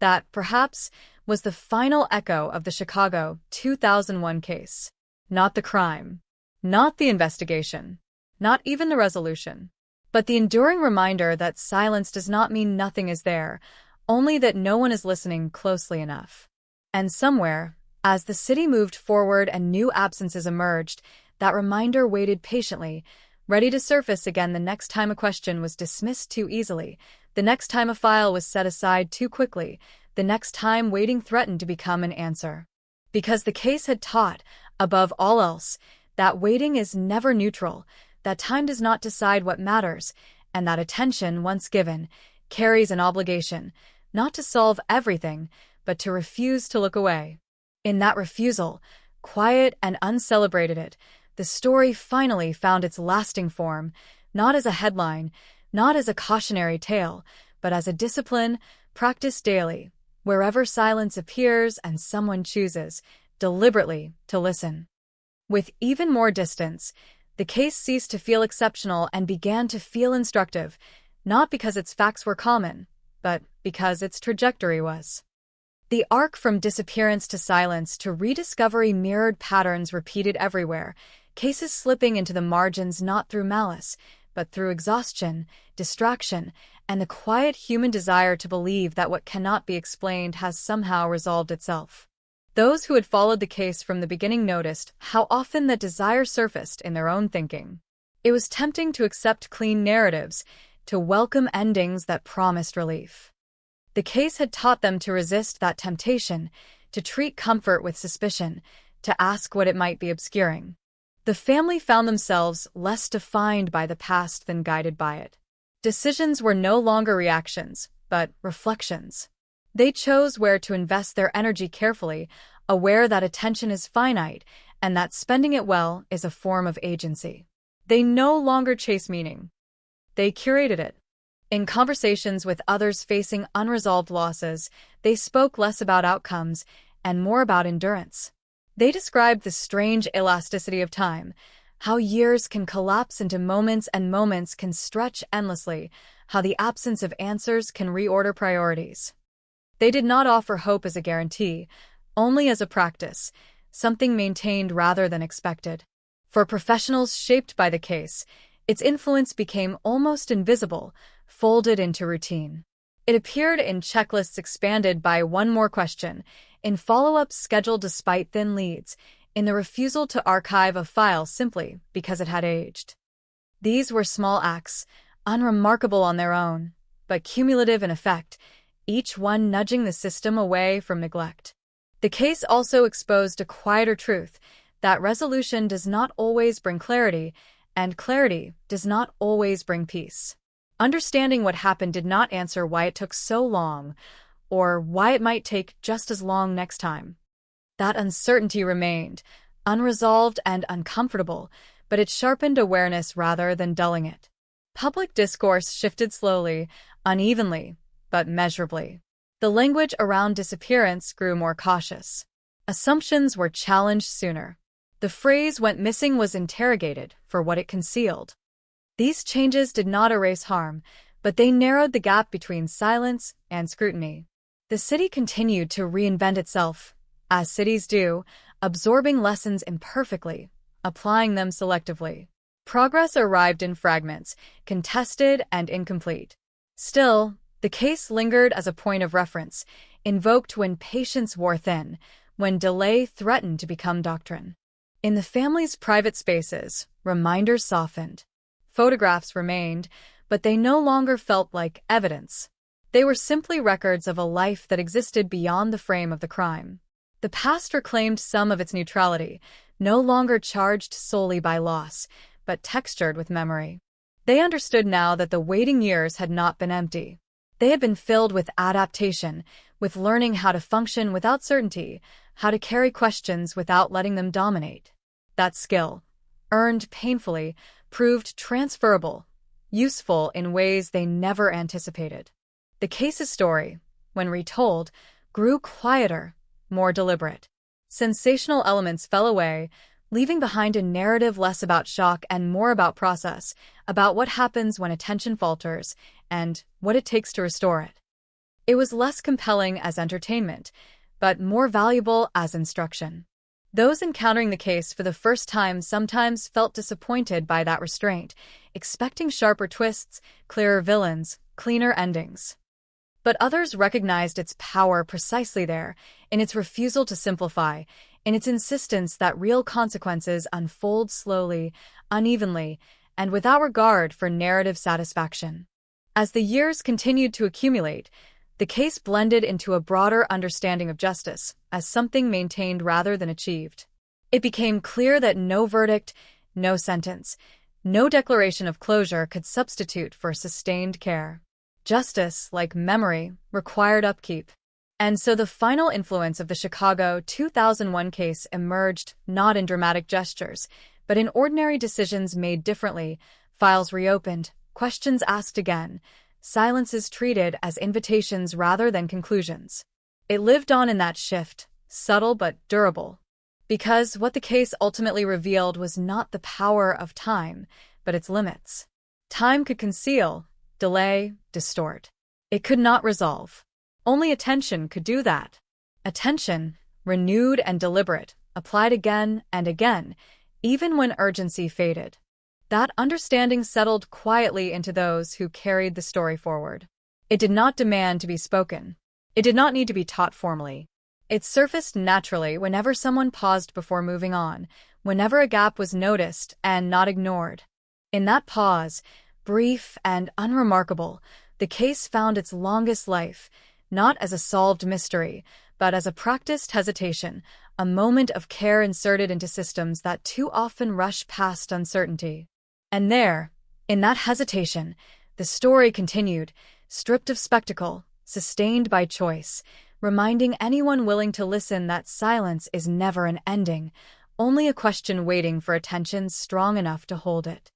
That, perhaps, was the final echo of the Chicago 2001 case. Not the crime, not the investigation, not even the resolution, but the enduring reminder that silence does not mean nothing is there, only that no one is listening closely enough. And somewhere, as the city moved forward and new absences emerged, That reminder waited patiently, ready to surface again the next time a question was dismissed too easily, the next time a file was set aside too quickly, the next time waiting threatened to become an answer. Because the case had taught, above all else, that waiting is never neutral, that time does not decide what matters, and that attention, once given, carries an obligation, not to solve everything, but to refuse to look away. In that refusal, quiet and uncelebrated, the story finally found its lasting form, not as a headline, not as a cautionary tale, but as a discipline practiced daily, wherever silence appears and someone chooses, deliberately, to listen. With even more distance, the case ceased to feel exceptional and began to feel instructive, not because its facts were common, but because its trajectory was. The arc from disappearance to silence to rediscovery mirrored patterns repeated everywhere, cases slipping into the margins not through malice, but through exhaustion, distraction, and the quiet human desire to believe that what cannot be explained has somehow resolved itself. Those who had followed the case from the beginning noticed how often that desire surfaced in their own thinking. It was tempting to accept clean narratives, to welcome endings that promised relief. The case had taught them to resist that temptation, to treat comfort with suspicion, to ask what it might be obscuring. The family found themselves less defined by the past than guided by it. Decisions were no longer reactions, but reflections. They chose where to invest their energy carefully, aware that attention is finite and that spending it well is a form of agency. They no longer chase meaning. They curated it. In conversations with others facing unresolved losses, they spoke less about outcomes and more about endurance. They described the strange elasticity of time, how years can collapse into moments and moments can stretch endlessly, how the absence of answers can reorder priorities. They did not offer hope as a guarantee, only as a practice, something maintained rather than expected. For professionals shaped by the case, its influence became almost invisible, folded into routine. It appeared in checklists expanded by one more question, in follow-ups scheduled despite thin leads, in the refusal to archive a file simply because it had aged. These were small acts, unremarkable on their own, but cumulative in effect, each one nudging the system away from neglect. The case also exposed a quieter truth, that resolution does not always bring clarity, and clarity does not always bring peace. Understanding what happened did not answer why it took so long, or why it might take just as long next time. That uncertainty remained, unresolved and uncomfortable, but it sharpened awareness rather than dulling it. Public discourse shifted slowly, unevenly, but measurably. The language around disappearance grew more cautious. Assumptions were challenged sooner. The phrase "went missing" was interrogated for what it concealed. These changes did not erase harm, but they narrowed the gap between silence and scrutiny. The city continued to reinvent itself, as cities do, absorbing lessons imperfectly, applying them selectively. Progress arrived in fragments, contested and incomplete. Still, the case lingered as a point of reference, invoked when patience wore thin, when delay threatened to become doctrine. In the family's private spaces, reminders softened. Photographs remained, but they no longer felt like evidence. They were simply records of a life that existed beyond the frame of the crime. The past reclaimed some of its neutrality, no longer charged solely by loss, but textured with memory. They understood now that the waiting years had not been empty. They had been filled with adaptation, with learning how to function without certainty, how to carry questions without letting them dominate. That skill, earned painfully, proved transferable, useful in ways they never anticipated. The case's story, when retold, grew quieter, more deliberate. Sensational elements fell away, leaving behind a narrative less about shock and more about process, about what happens when attention falters, and what it takes to restore it. It was less compelling as entertainment, but more valuable as instruction. Those encountering the case for the first time sometimes felt disappointed by that restraint, expecting sharper twists, clearer villains, cleaner endings. But others recognized its power precisely there, in its refusal to simplify, in its insistence that real consequences unfold slowly, unevenly, and without regard for narrative satisfaction. As the years continued to accumulate, the case blended into a broader understanding of justice as something maintained rather than achieved. It became clear that no verdict, no sentence, no declaration of closure could substitute for sustained care. Justice, like memory, required upkeep. And so the final influence of the Chicago 2001 case emerged not in dramatic gestures, but in ordinary decisions made differently, files reopened, questions asked again, silences treated as invitations rather than conclusions. It lived on in that shift, subtle but durable. Because what the case ultimately revealed was not the power of time, but its limits. Time could conceal, delay, distort. It could not resolve. Only attention could do that. Attention, renewed and deliberate, applied again and again, even when urgency faded. That understanding settled quietly into those who carried the story forward. It did not demand to be spoken. It did not need to be taught formally. It surfaced naturally whenever someone paused before moving on, whenever a gap was noticed and not ignored. In that pause, brief and unremarkable, the case found its longest life, not as a solved mystery, but as a practiced hesitation, a moment of care inserted into systems that too often rush past uncertainty. And there, in that hesitation, the story continued, stripped of spectacle, sustained by choice, reminding anyone willing to listen that silence is never an ending, only a question waiting for attention strong enough to hold it.